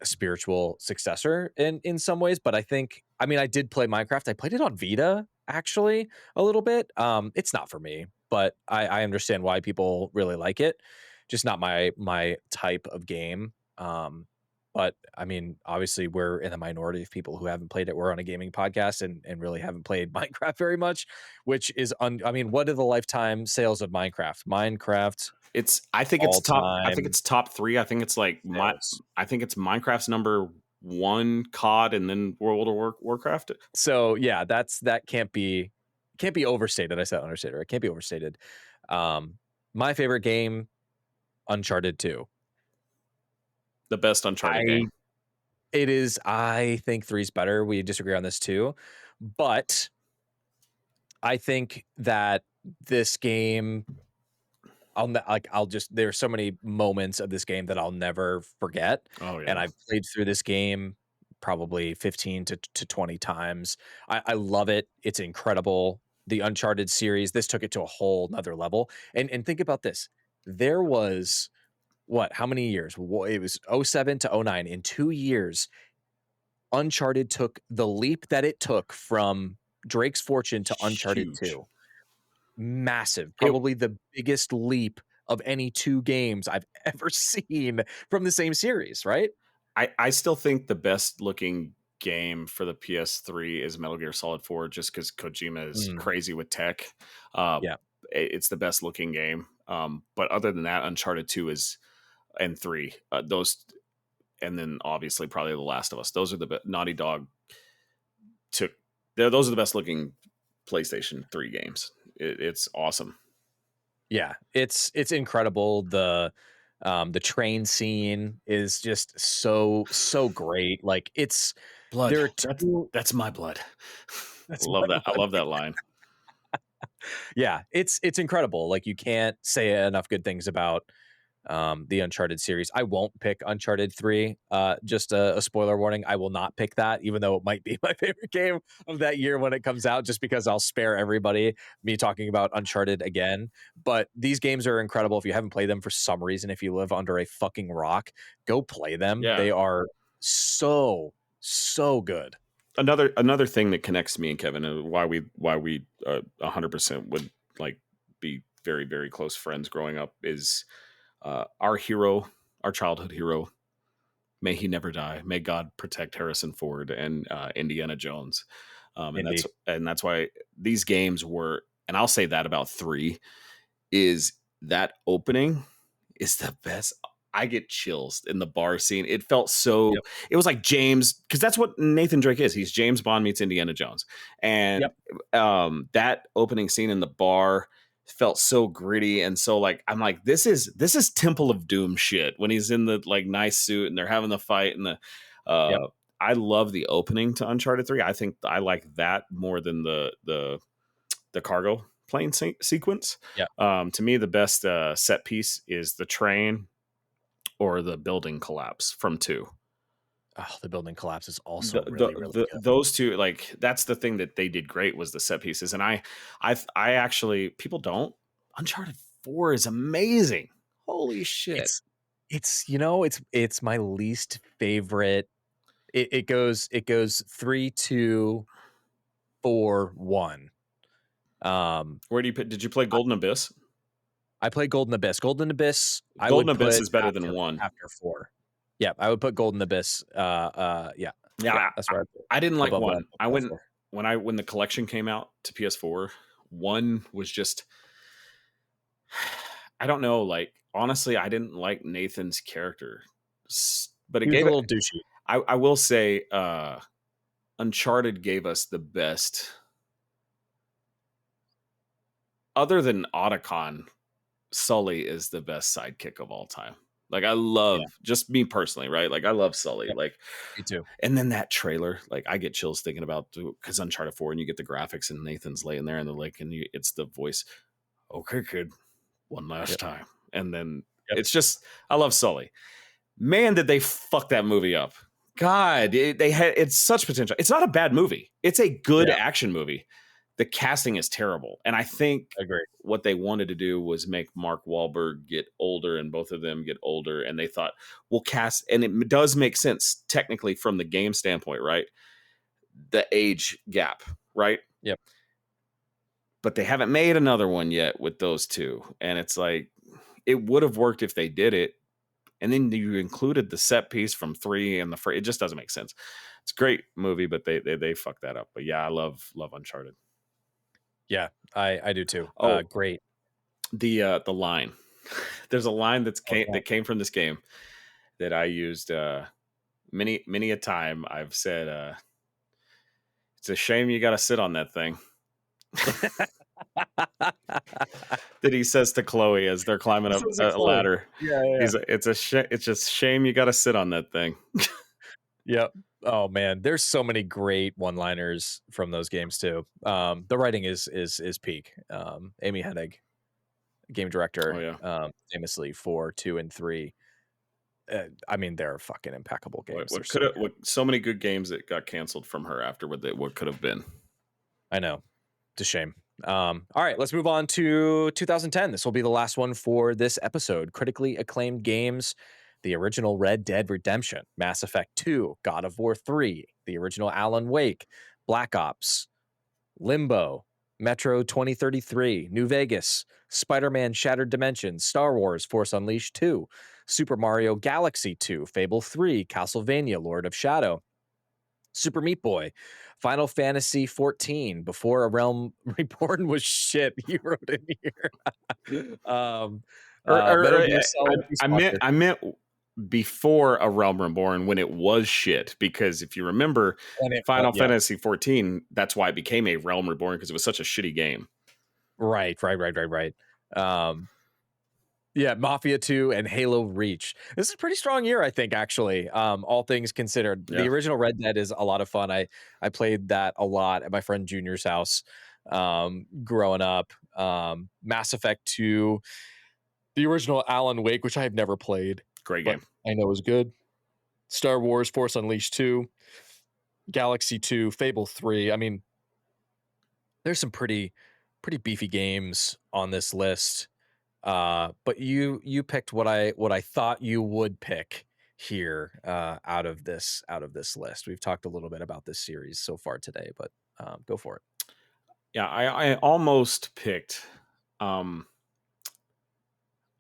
spiritual successor in some ways. But I mean, I did play Minecraft. I played it on Vita actually a little bit. It's not for me, but I understand why people really like it. Just not my type of game. But I mean, obviously, we're in a minority of people who haven't played it. We're on a gaming podcast and really haven't played Minecraft very much, which is I mean, what are the lifetime sales of Minecraft? Minecraft I think it's all top. I think time it's top three. I think it's like sales. I think it's Minecraft's number one, COD, and then World of Warcraft. So yeah, that can't be overstated. I said understated. It can't be overstated. Um, my favorite game, Uncharted 2. The best Uncharted I game. it is. I think three's better. We disagree on this too, but I think that this game, I'll just there's so many moments of this game that I'll never forget, Oh and yeah. I've played through this game probably 15 to 20 times. I love it. It's incredible. The Uncharted series, this took it to a whole nother level. And think about this. There was what? How many years? It was '07 to '09. In 2 years, Uncharted took the leap that it took from Drake's Fortune to Uncharted Huge. 2. Massive, It probably the biggest leap of any 2 games I've ever seen from the same series, right? I still think the best looking game for the PS3 is Metal Gear Solid 4, just because Kojima is Mm, crazy with tech. Uh, yeah, it's the best looking game. But other than that, Uncharted 2 is and 3. Those, and then obviously probably The Last of Us. Those are Naughty Dog took. Those are the best looking PlayStation 3 games. It's awesome. yeah, it's incredible. The train scene is just so great. Like, Blood. there are 2 That's my blood. that's Love that. I my love that line. yeah, it's incredible. Like, you can't say enough good things about the Uncharted series. I won't pick Uncharted 3. Just a spoiler warning, I will not pick that, even though it might be my favorite game of that year when it comes out, just because I'll spare everybody me talking about Uncharted again. But these games are incredible. If you haven't played them for some reason, if you live under a fucking rock, go play them. Yeah. They are so good. Another thing that connects me and Kevin, and why we 100% would like be very very close friends growing up, is our hero, our childhood hero. May he never die. May God protect Harrison Ford and Indiana Jones. Indeed. And that's why these games were. And I'll say that about 3 is that opening is the best. I get chills in the bar scene. It felt so. Yep. It was like James, because that's what Nathan Drake is. He's James Bond meets Indiana Jones, and Yep. that opening scene in the bar felt so gritty and so like I'm like this is Temple of Doom shit when he's in the like nice suit and they're having the fight and the. Yep. I love the opening to Uncharted 3. I think I like that more than the cargo plane sequence. Yep. To me, the best set piece is the train or the building collapse from 2. Oh, the building collapse is also really good. Those two, like that's the thing that they did great was the set pieces. And I actually people don't. Uncharted 4 is amazing. Holy shit! It's my least favorite. It goes 3, 2, 4, 1. Where do you put? Did you play Golden Abyss? I play Golden Abyss. Golden Abyss, I Golden would Abyss put is better than 1. after 4. Yeah, I would put Golden Abyss. Yeah, Yeah, that's right. I didn't like Above 1. I above went 4. when the collection came out to PS4. 1 was just I don't know. Like honestly, I didn't like Nathan's character, but it He was a gave it. little douchey. I will say, Uncharted gave us the best, other than Otacon. Sully is the best sidekick of all time. Like I love Yeah, just me personally, right? Like I love Sully. yep, Like, me too. and then that trailer, like I get chills thinking about because Uncharted 4, and you get the graphics, and Nathan's laying there in the lake, and it's the voice. Okay, kid, one last Yep, time, and then yep, it's just I love Sully. Man, did they fuck that movie up? God, they had it's such potential. It's not a bad movie. It's a good yeah, action movie. the casting is terrible. And I think Agree. what they wanted to do was make Mark Wahlberg get older and both of them get older. And they thought, we'll cast, and it does make sense technically from the game standpoint, right? The age gap, right? Yep. But they haven't made another one yet with those two. And it's like, it would have worked if they did it. And then you included the set piece from 3 and it just doesn't make sense. It's a great movie, but they fucked that up. But yeah, I love Uncharted. Yeah, I do too. Oh, Great. The line. There's a line that came from this game that I used many a time. I've said, it's a shame you got to sit on that thing. That he says to Chloe as they're climbing up a ladder. Yeah. It's just shame you got to sit on that thing. Yep. Oh man, there's so many great one-liners from those games too. The writing is peak. Amy Hennig, game director, famously for 2 and 3. I mean, they're fucking impeccable games. What so many good games that got canceled from her after what could have been. I know. It's a shame. All right, let's move on to 2010. This will be the last one for this episode. Critically acclaimed games: the original Red Dead Redemption, Mass Effect 2, God of War 3, the original Alan Wake, Black Ops, Limbo, Metro 2033, New Vegas, Spider-Man Shattered Dimensions, Star Wars Force Unleashed 2, Super Mario Galaxy 2, Fable 3, Castlevania Lord of Shadow, Super Meat Boy, Final Fantasy 14, Before a Realm Reborn was shit. You wrote in here. Metal Gear Solid Peace Walker. I meant before a Realm Reborn when it was shit, because if you remember Final Fantasy 14, that's why it became a Realm Reborn, because it was such a shitty game. Right. Yeah, Mafia 2 and Halo Reach. This is a pretty strong year, I think, actually, all things considered. Yeah. The original Red Dead is a lot of fun. I played that a lot at my friend Junior's house growing up. Mass Effect 2, the original Alan Wake, which I have never played. Great game. I know is good. Star Wars Force Unleashed 2, Galaxy 2, Fable 3. I mean, there's some pretty beefy games on this list. But you picked what I thought you would pick here out of this list. We've talked a little bit about this series so far today, but go for it. Yeah, I almost picked.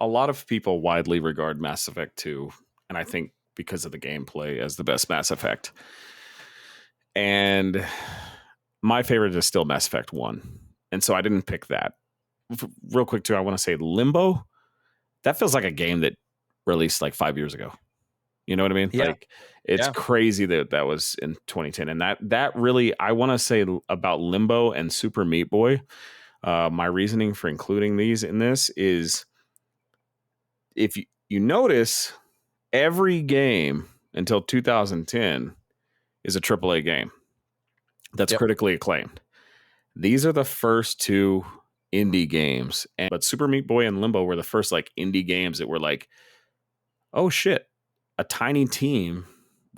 A lot of people widely regard Mass Effect 2, and I think because of the gameplay, as the best Mass Effect. And my favorite is still Mass Effect 1. And so I didn't pick that. Real quick, too, I want to say Limbo. That feels like a game that released like 5 years ago. You know what I mean? Yeah. Like, it's crazy that was in 2010. And that really, I want to say about Limbo and Super Meat Boy, my reasoning for including these in this is, if you notice, every game until 2010 is a AAA game that's critically acclaimed. These are the first two indie games, but Super Meat Boy and Limbo were the first like indie games that were like, oh shit, a tiny team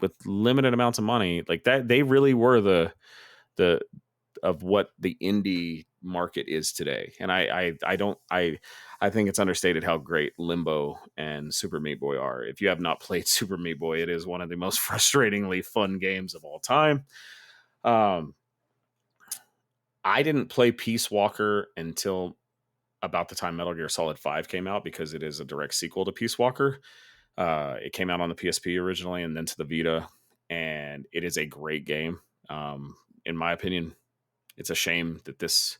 with limited amounts of money, like that. They really were the of what the indie market is today. And I think it's understated how great Limbo and Super Meat Boy are. If you have not played Super Meat Boy, it is one of the most frustratingly fun games of all time. I didn't play Peace Walker until about the time Metal Gear Solid 5 came out, because it is a direct sequel to Peace Walker. It came out on the PSP originally and then to the Vita, and it is a great game. In my opinion, it's a shame that this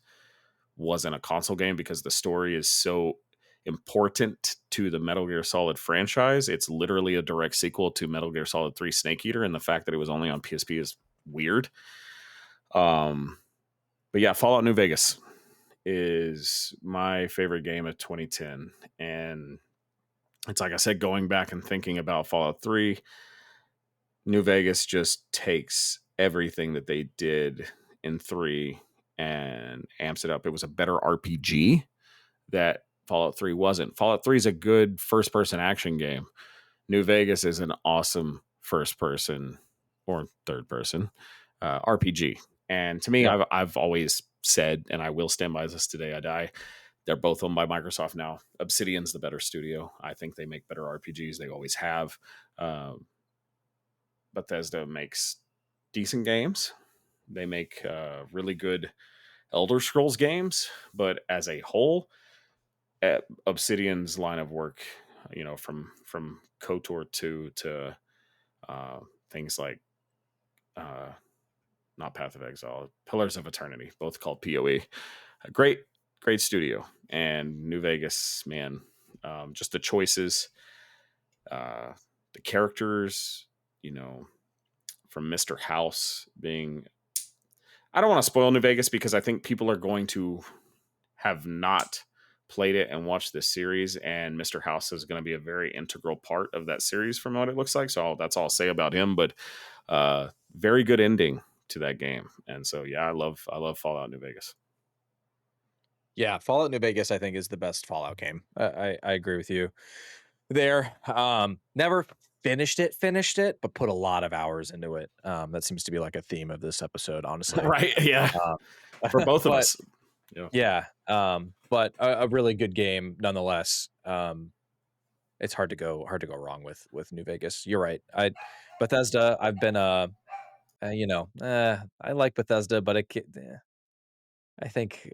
wasn't a console game, because the story is so important to the Metal Gear Solid franchise. It's literally a direct sequel to Metal Gear Solid 3 Snake Eater, and the fact that it was only on PSP is weird. But yeah, Fallout New Vegas is my favorite game of 2010. And it's like I said, going back and thinking about Fallout 3, New Vegas just takes everything that they did in 3 and amps it up. It was a better RPG that Fallout 3 wasn't. Fallout 3 is a good first-person action game. New Vegas is an awesome first-person or third-person RPG. And to me, I've always said, and I will stand by this today I die. They're both owned by Microsoft now. Obsidian's the better studio. I think they make better RPGs. They always have. Bethesda makes decent games. They make really good Elder Scrolls games, but as a whole, Obsidian's line of work, from KOTOR 2 to things like not Path of Exile, Pillars of Eternity, both called PoE. A great studio. And New Vegas, man, just the choices, the characters, from Mr. House being. I don't want to spoil New Vegas because I think people are going to have not played it and watched this series, and Mr. House is going to be a very integral part of that series from what it looks like. So that's all I'll say about him. But very good ending to that game, and so yeah, I love Fallout New Vegas. Yeah, Fallout New Vegas, I think, is the best Fallout game. I agree with you there. Never finished it, but put a lot of hours into it. That seems to be like a theme of this episode, honestly. Right? Yeah, for both of But us. yeah, but a really good game nonetheless. It's hard to go wrong with New Vegas. You're right. Bethesda. I've been I like Bethesda, but I think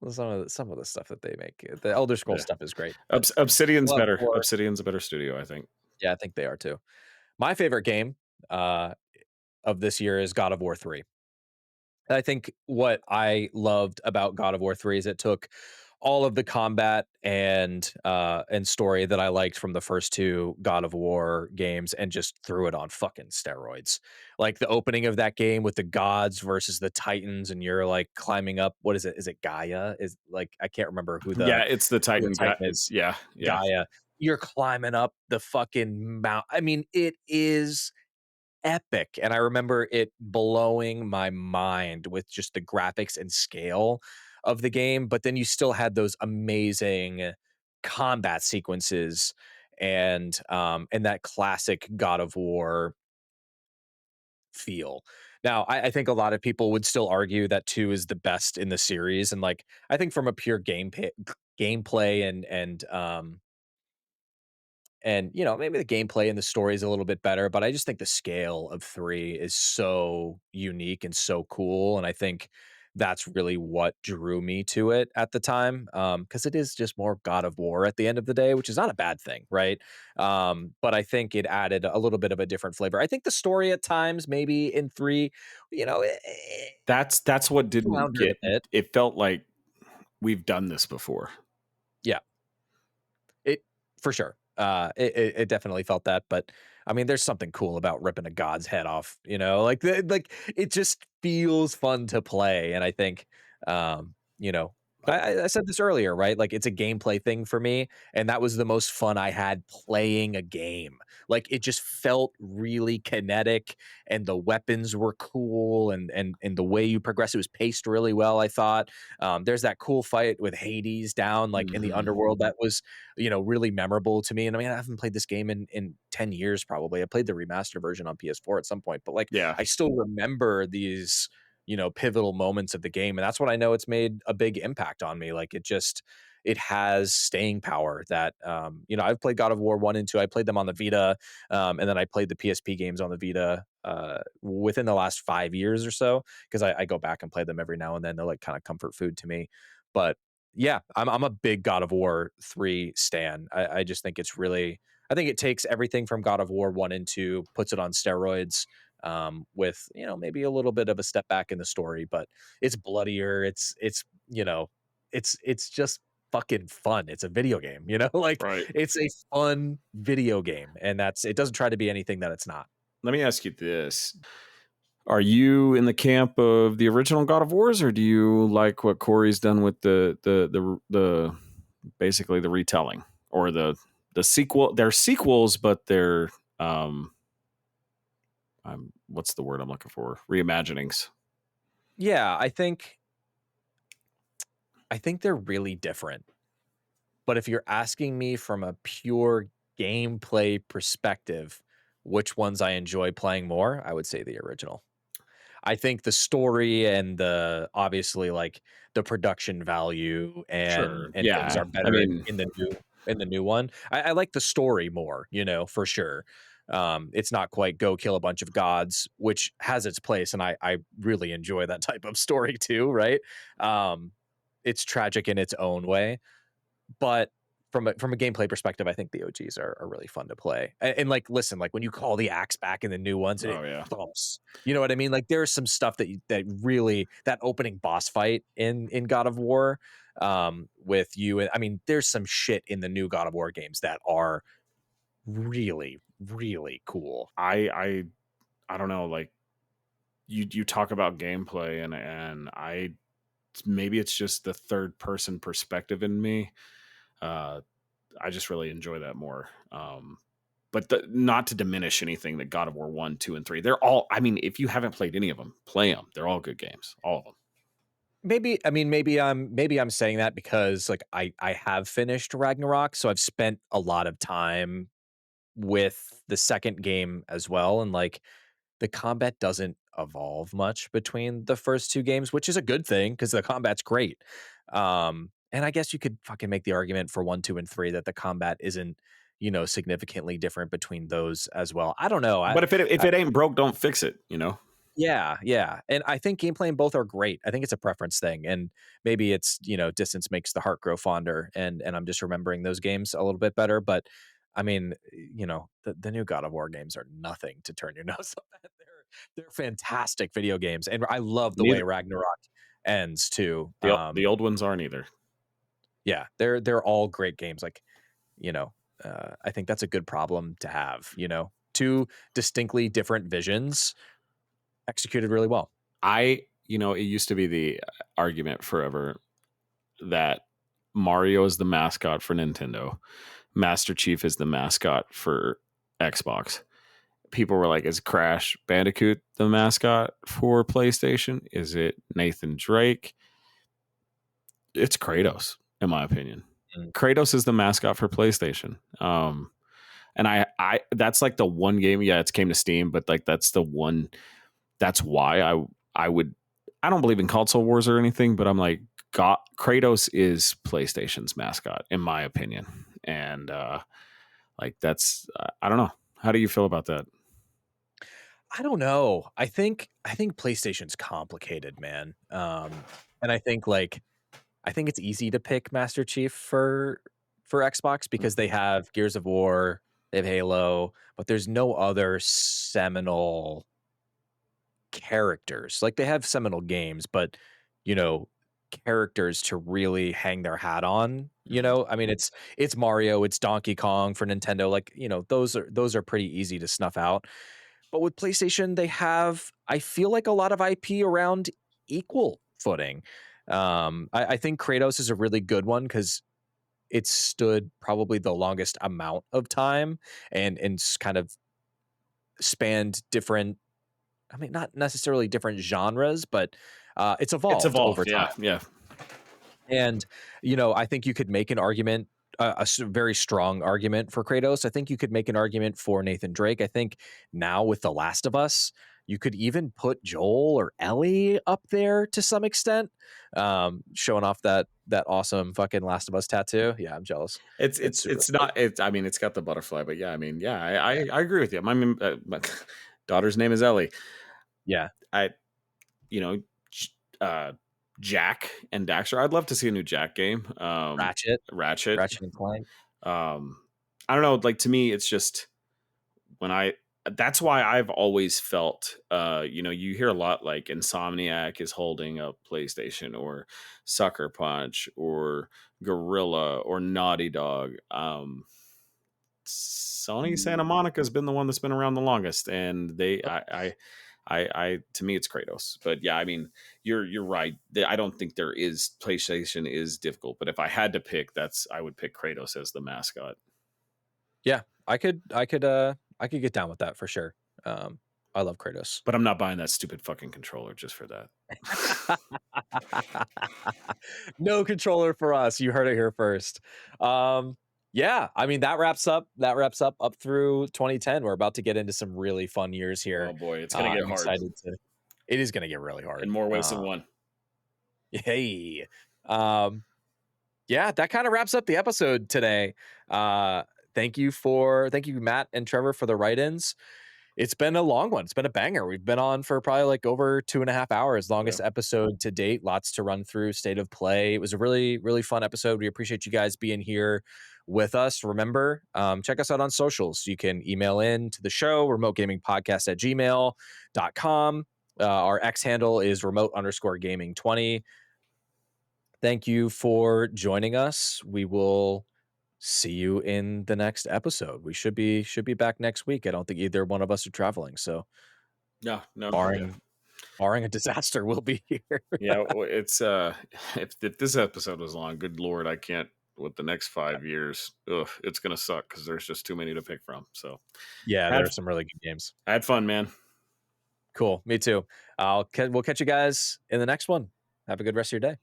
some of the stuff that they make. The Elder Scrolls Yeah. stuff is great. But Obsidian's Fallout better. 4, Obsidian's a better studio, I think. yeah, I think they are too. My favorite game uh, of this year is God of War 3. I think what I loved about God of War 3 is it took all of the combat and story that I liked from the first two God of War games and just threw it on fucking steroids. Like the opening of that game with the gods versus the titans, and you're like climbing up. What is it? Is it Gaia? Is like I can't remember Yeah, it's the Titan guy. Titan is. Yeah. Gaia. You're climbing up the fucking mount. I mean, it is epic. And I remember it blowing my mind with just the graphics and scale of the game. But then you still had those amazing combat sequences and that classic God of War feel. Now, I think a lot of people would still argue that two is the best in the series. And like I think from a pure gameplay and maybe the gameplay and the story is a little bit better, but I just think the scale of 3 is so unique and so cool, and I think that's really what drew me to it at the time, because it is just more God of War at the end of the day, which is not a bad thing, right? But I think it added a little bit of a different flavor. I think the story at times, maybe in 3, That's what didn't floundered a get. bit. It felt like we've done this before. Yeah. It for sure. It definitely felt that, but I mean, there's something cool about ripping a god's head off, like it just feels fun to play, and I think, you know, I said this earlier, right? Like it's a gameplay thing for me, and that was the most fun I had playing a game. Like it just felt really kinetic, and the weapons were cool, and the way you progress, it was paced really well. I thought there's that cool fight with Hades down like in the Mhm. underworld that was really memorable to me. And I mean, I haven't played this game in 10 years probably. I played the remaster version on PS4 at some point, but like Yeah. I still remember these, pivotal moments of the game. And that's what I know it's made a big impact on me. Like it has staying power that I've played God of War 1 and 2. I played them on the Vita, and then I played the PSP games on the Vita within the last 5 years or so, because I go back and play them every now and then. They're like kind of comfort food to me. But yeah, I'm a big God of War 3 stan. I just think it's really. I think it takes everything from God of War 1 and 2, puts it on steroids, with maybe a little bit of a step back in the story, but it's bloodier. It's just fucking fun. It's a video game, like Right. it's a fun video game, and it doesn't try to be anything that it's not. Let me ask you this. Are you in the camp of the original God of Wars, or do you like what Corey's done with the basically the retelling or the sequel? They're sequels, but they're what's the word I'm looking for? Reimaginings. Yeah, I think they're really different. But if you're asking me from a pure gameplay perspective, which ones I enjoy playing more, I would say the original. I think the story and the obviously like the production value Sure. and things Yeah. are I better mean, in the new one. I like the story more, you know, for sure. It's not quite go kill a bunch of gods, which has its place, and I really enjoy that type of story too, right? Um, it's tragic in its own way, but from a gameplay perspective, I think the OGs are really fun to play. And like, listen, like when you call the axe back in the new ones, and it oh yeah. thumps. You know what I mean? Like there's some stuff that really that opening boss fight in God of War, with you. And I mean, there's some shit in the new God of War games that are really really cool. I I don't know, like you talk about gameplay and I maybe it's just the third person perspective in me. Uh I just really enjoy that more. But not to diminish anything that God of War 1, 2, and 3. They're all, I mean, if you haven't played any of them, play them. They're all good games. All of them. Maybe I mean maybe I'm saying that because like I have finished Ragnarok, so I've spent a lot of time with the second game as well, and like the combat doesn't evolve much between the first two games, which is a good thing because the combat's great. And I guess you could fucking make the argument for 1, 2, and 3 that the combat isn't, you know, significantly different between those as well. I don't know. But if I it ain't broke, don't fix it, you know? yeah, yeah. And I think gameplay in both are great. I think it's a preference thing. And maybe it's, you know, distance makes the heart grow fonder and I'm just remembering those games a little bit better. But I mean, you know, the new God of War games are nothing to turn your nose up at. They're fantastic video games. And I love the way Neither Ragnarok ends too. the old ones aren't either. Yeah, they're all great games. Like, you know, I think that's a good problem to have, you know. Two distinctly different visions executed really well. It used to be the argument forever that Mario is the mascot for Nintendo, Master Chief is the mascot for Xbox. People were like, is Crash Bandicoot the mascot for PlayStation? Is it Nathan Drake? It's Kratos, in my opinion. Mm. Kratos is the mascot for PlayStation. And I that's like the one game, yeah, it's came to Steam, but like that's the one that's why I would I don't believe in console wars or anything, but I'm like, God, Kratos is PlayStation's mascot, in my opinion. And like that's I don't know. How do you feel about that? I don't know. I think PlayStation's complicated, man. And I think like I think it's easy to pick Master Chief for Xbox because they have Gears of War, they have Halo, but there's no other seminal characters. Like they have seminal games, but you know, characters to really hang their hat on. You Mhm. know, I mean, it's Mario, it's Donkey Kong for Nintendo. Like you know, those are pretty easy to snuff out. But with PlayStation, they have, I feel like a lot of IP around equal footing. I think Kratos is a really good one because it stood probably the longest amount of time and kind of spanned different. I mean, not necessarily different genres, but it's It's evolved over evolved, time. yeah, yeah. And, you know, I think you could make an argument, very strong argument for Kratos. I think you could make an argument for Nathan Drake. I think now with The Last of Us, you could even put Joel or Ellie up there to some extent, showing off that awesome fucking Last of Us tattoo. Yeah, I'm jealous. It's It's it's super it's sick. not it's I mean, it's got the butterfly, but yeah, I mean, yeah, I Yeah, I agree with you. My daughter's name is Ellie. yeah. I you know, J- uh Jack and Daxter. I'd love to see a new Jack game. Ratchet, Ratchet. Ratchet and Clank. Um I don't know, like to me it's just when I that's why I've always felt you hear a lot like Insomniac is holding up PlayStation or Sucker Punch or Gorilla or Naughty Dog. Sony Santa Monica's been the one that's been around the longest, and I to me it's Kratos. But yeah, I mean you're right. I don't think there is PlayStation is difficult, but if I had to pick, I would pick Kratos as the mascot. Yeah, I could get down with that for sure. I love Kratos. But I'm not buying that stupid fucking controller just for that. No controller for us. You heard it here first. Yeah, I mean that wraps up through 2010. We're about to get into some really fun years Oh here. boy, it's gonna get I'm hard. excited to. It is going to get really hard in more ways than one. Hey, yeah, that kind of wraps up the episode today. Thank you, Matt and Trevor, for the write-ins. It's been a long one. It's been a banger. We've been on for probably like over 2.5 hours, longest episode to date. Lots to run through. State of play. It was a really, really fun episode. We appreciate you guys being here with us. Remember, check us out on socials. You can email in to the show, remotegamingpodcast@gmail.com. Our X handle is remote_gaming20. Thank you for joining us. We will see you in the next episode. We should be back next week. I don't think either one of us are traveling, so barring a disaster, we'll be here. Yeah, it's if this episode was long, good lord, I can't with the next 5 years. It's gonna suck because there's just too many to pick from. So yeah, there are some really good games. I had fun, man. Cool, me too. We'll catch you guys in the next one. Have a good rest of your day.